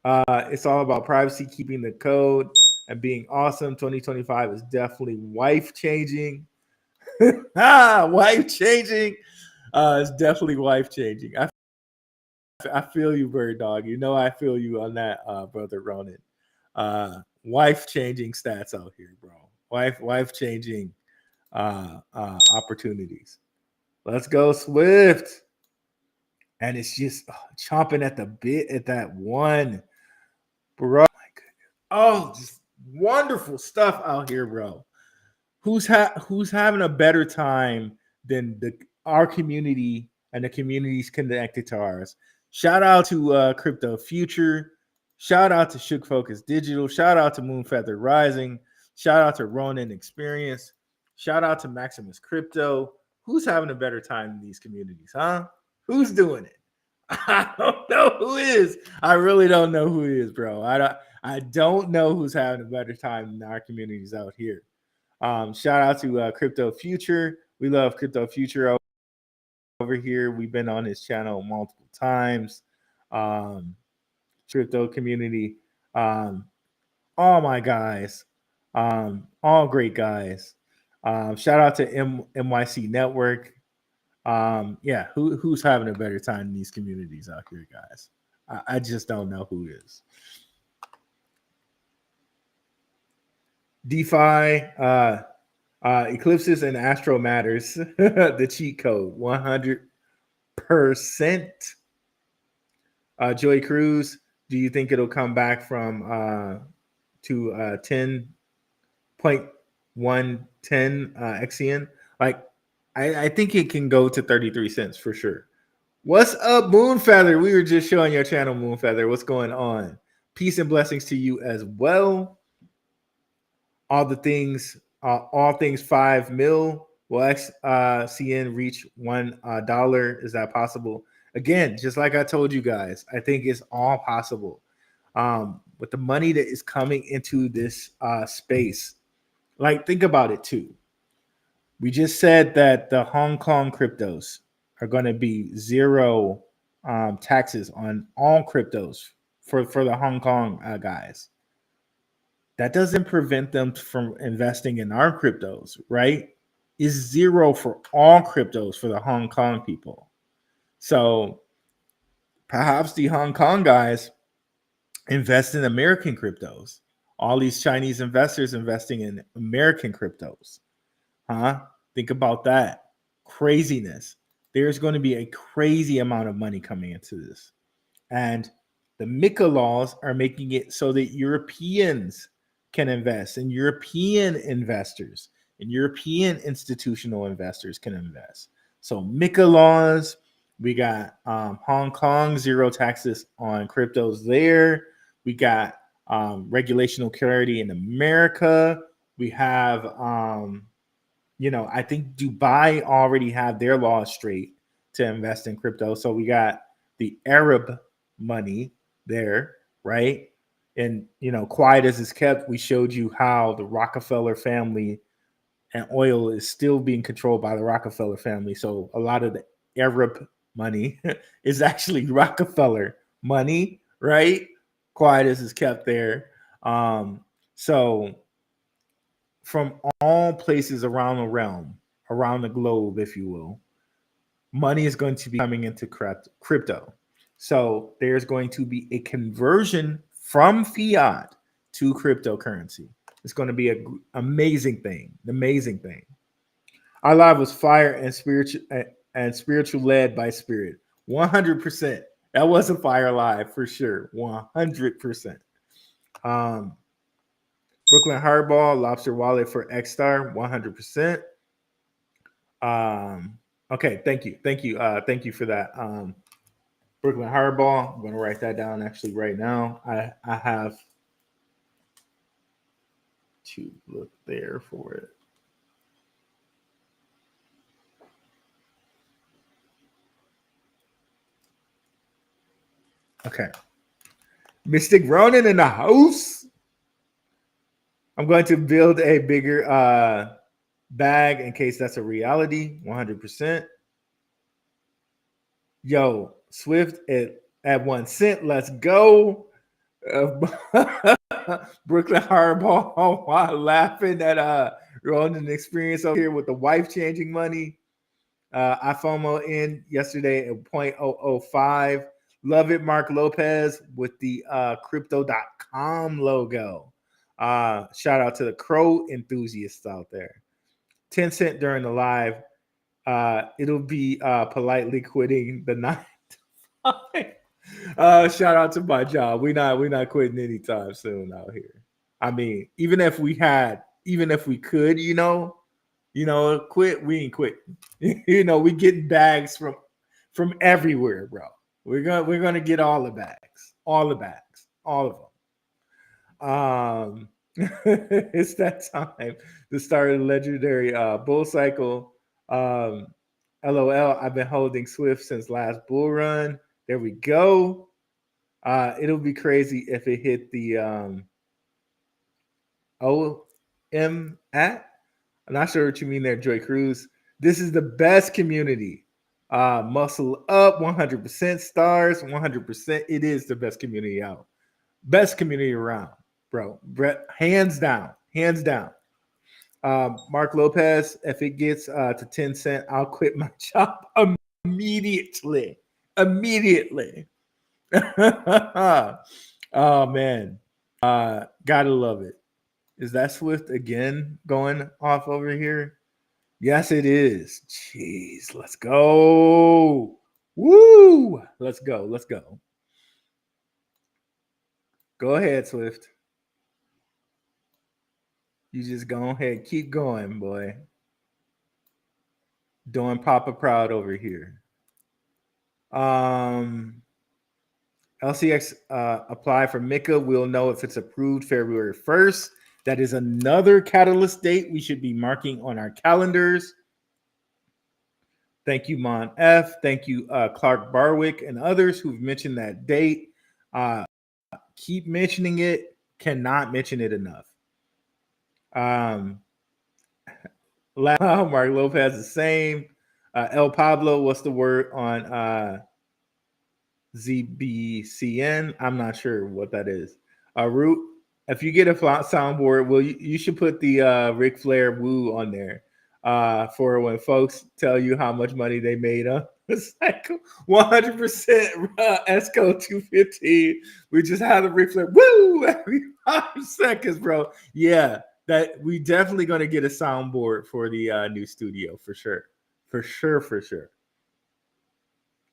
It's all about privacy, keeping the code, and being awesome. 2025 is definitely wife-changing. Wife-changing. It's definitely wife-changing. I feel you, Bird Dog. You know I feel you on that, Brother Ronan. Wife-changing stats out here, bro. Wife-changing opportunities. Let's go, Swift. And it's just chomping at the bit at that one, bro. My goodness. Oh, just wonderful stuff out here, bro. Who's having a better time than our community and the communities connected to ours? Shout out to Crypto Future. Shout out to Shook Focus Digital. Shout out to Moonfeather Rising. Shout out to Ronin Experience. Shout out to Maximus Crypto. Who's having a better time in these communities, huh? Who's doing it? I don't know who is. I really don't know who is, bro. I don't know who's having a better time in our communities out here. Shout out to Crypto Future. We love Crypto Future over here. We've been on his channel multiple times. Crypto community. All my guys. All great guys. Shout out to MYC Network. Yeah, who's having a better time in these communities out here, guys? I just don't know who is. DeFi, Eclipses and Astro Matters, the cheat code, 100%. Joey Cruz, do you think it'll come back from to 10.110 XCN? Like, I think it can go to 33 cents for sure. What's up, Moonfeather? We were just showing your channel, Moonfeather. What's going on? Peace and blessings to you as well. All things 5 mil. Will XCN reach $1? Is that possible? Again, just like I told you guys, I think it's all possible. With the money that is coming into this space, like think about it too. We just said that the Hong Kong cryptos are going to be zero taxes on all cryptos for the Hong Kong guys. That doesn't prevent them from investing in our cryptos, right? It's zero for all cryptos for the Hong Kong people. So perhaps the Hong Kong guys invest in American cryptos. All these Chinese investors investing in American cryptos. Huh? Think about that. Craziness. There's going to be a crazy amount of money coming into this. And the MiCA laws are making it so that Europeans can invest, and European investors and European institutional investors can invest. So MiCA laws, we got Hong Kong, zero taxes on cryptos there. We got regulational clarity in America. We have I think Dubai already have their laws straight to invest in crypto. So we got the Arab money there, right? And, quiet as it's kept, we showed you how the Rockefeller family and oil is still being controlled by the Rockefeller family. So a lot of the Arab money is actually Rockefeller money, right? Quietus is kept there. So from all places around the realm, around the globe, if you will, money is going to be coming into crypto. So there's going to be a conversion from fiat to cryptocurrency. It's going to be an amazing thing. Amazing thing. Our live was fire and spiritual led by spirit. 100%. That was a fire live for sure. 100%. Brooklyn Hardball, Lobster Wallet for X Star. 100%. Okay, thank you for that. Brooklyn Hardball. I'm going to write that down actually right now. I have to look there for it. Okay. Mystic Ronin in the house. I'm going to build a bigger bag in case that's a reality. 100%. Yo, Swift at 1 cent. Let's go. Brooklyn Hardball while laughing at Ronin experience over here with the wife changing money. I FOMO in yesterday at 0.005. Love it, Mark Lopez with the crypto.com logo. Shout out to the crow enthusiasts out there. 10 cent during the live. It'll be politely quitting the 9 to 5. Shout out to my job. We're not quitting anytime soon out here. I mean, even if we could, quit, we ain't quitting. We getting bags from everywhere, bro. We're gonna get all the bags, all of them. It's that time to start a legendary bull cycle. LOL. I've been holding Swift since last bull run. There we go. It'll be crazy if it hit the OM at. I'm not sure what you mean there, Joy Cruz. This is the best community. Muscle up, 100% stars, 100%. It is the best community out. Best community around, bro. Brett, hands down. Mark Lopez, if it gets to 10 cent, I'll quit my job immediately. Oh man. Gotta love it. Is that Swift again going off over here? Yes, it is. Jeez, let's go. Woo! Let's go. Go ahead, Swift. You just go ahead. Keep going, boy. Doing Papa proud over here. LCX apply for MICA. We'll know if it's approved February 1st. That is another catalyst date we should be marking on our calendars. Thank you, Mon F. Thank you, Clark Barwick and others who've mentioned that date. Keep mentioning it. Cannot mention it enough. Mark Lopez the same. El Pablo, what's the word on ZBCN? I'm not sure what that is. Root, if you get a soundboard, well, you should put the Ric Flair woo on there for when folks tell you how much money they made up. It's like 100% Esco 215. We just had the Ric Flair woo every 5 seconds, bro. Yeah, that we definitely going to get a soundboard for the new studio for sure. For sure.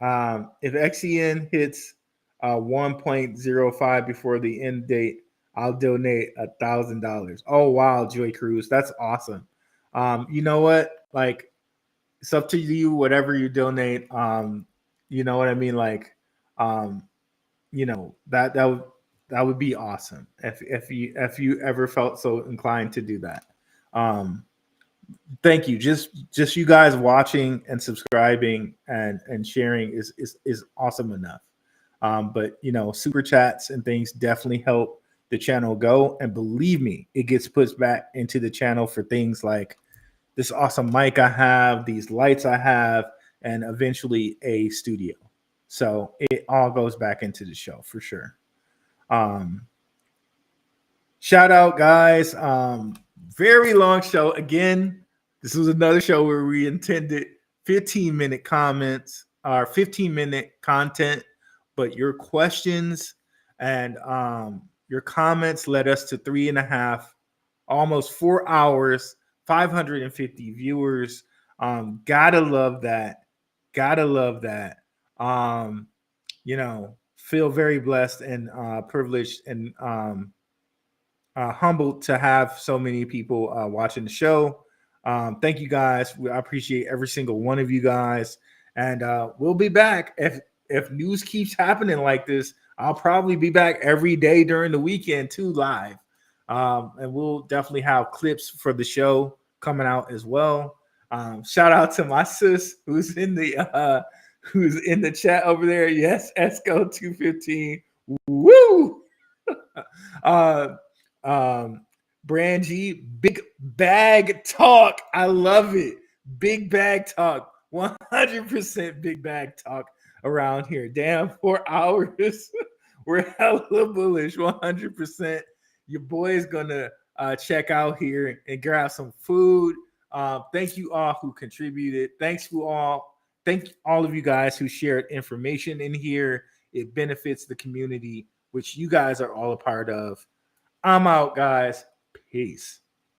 If XCN hits 1.05 before the end date, I'll donate $1,000. Oh wow, Joy Cruz, that's awesome. You know what? Like, it's up to you. Whatever you donate, you know what I mean. Like, that would be awesome if you ever felt so inclined to do that. Thank you. Just you guys watching and subscribing and sharing is awesome enough. But super chats and things definitely help the channel go. And believe me, it gets pushed back into the channel for things like this awesome mic I have, these lights I have, and eventually a studio. So it all goes back into the show for sure. Shout out, guys. Very long show. Again, this was another show where we intended 15-minute comments or 15-minute content, but your questions and your comments led us to 3.5, almost 4 hours, 550 viewers. Gotta love that. Gotta love that. Feel very blessed and privileged and humbled to have so many people watching the show. Thank you guys. I appreciate every single one of you guys. And we'll be back. If news keeps happening like this, I'll probably be back every day during the weekend too, live. And we'll definitely have clips for the show coming out as well. Shout out to my sis who's in the chat over there. Yes, Esco 215. Woo! Brangie, big bag talk. I love it. Big bag talk. 100% big bag talk around here. Damn, 4 hours. We're hella bullish. 100%. Your boy is gonna check out here and grab some food. Thank you all who contributed. Thank all of you guys who shared information in here. It benefits the community, which you guys are all a part of. I'm out, guys. Peace.